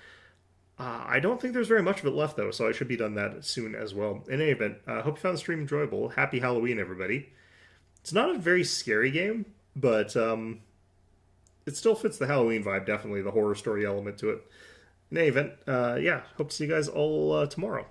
I don't think there's very much of it left, though, so I should be done that soon as well. In any event, I hope you found the stream enjoyable. Happy Halloween, everybody. It's not a very scary game, but it still fits the Halloween vibe, definitely, the horror story element to it. In any event, yeah, hope to see you guys all tomorrow.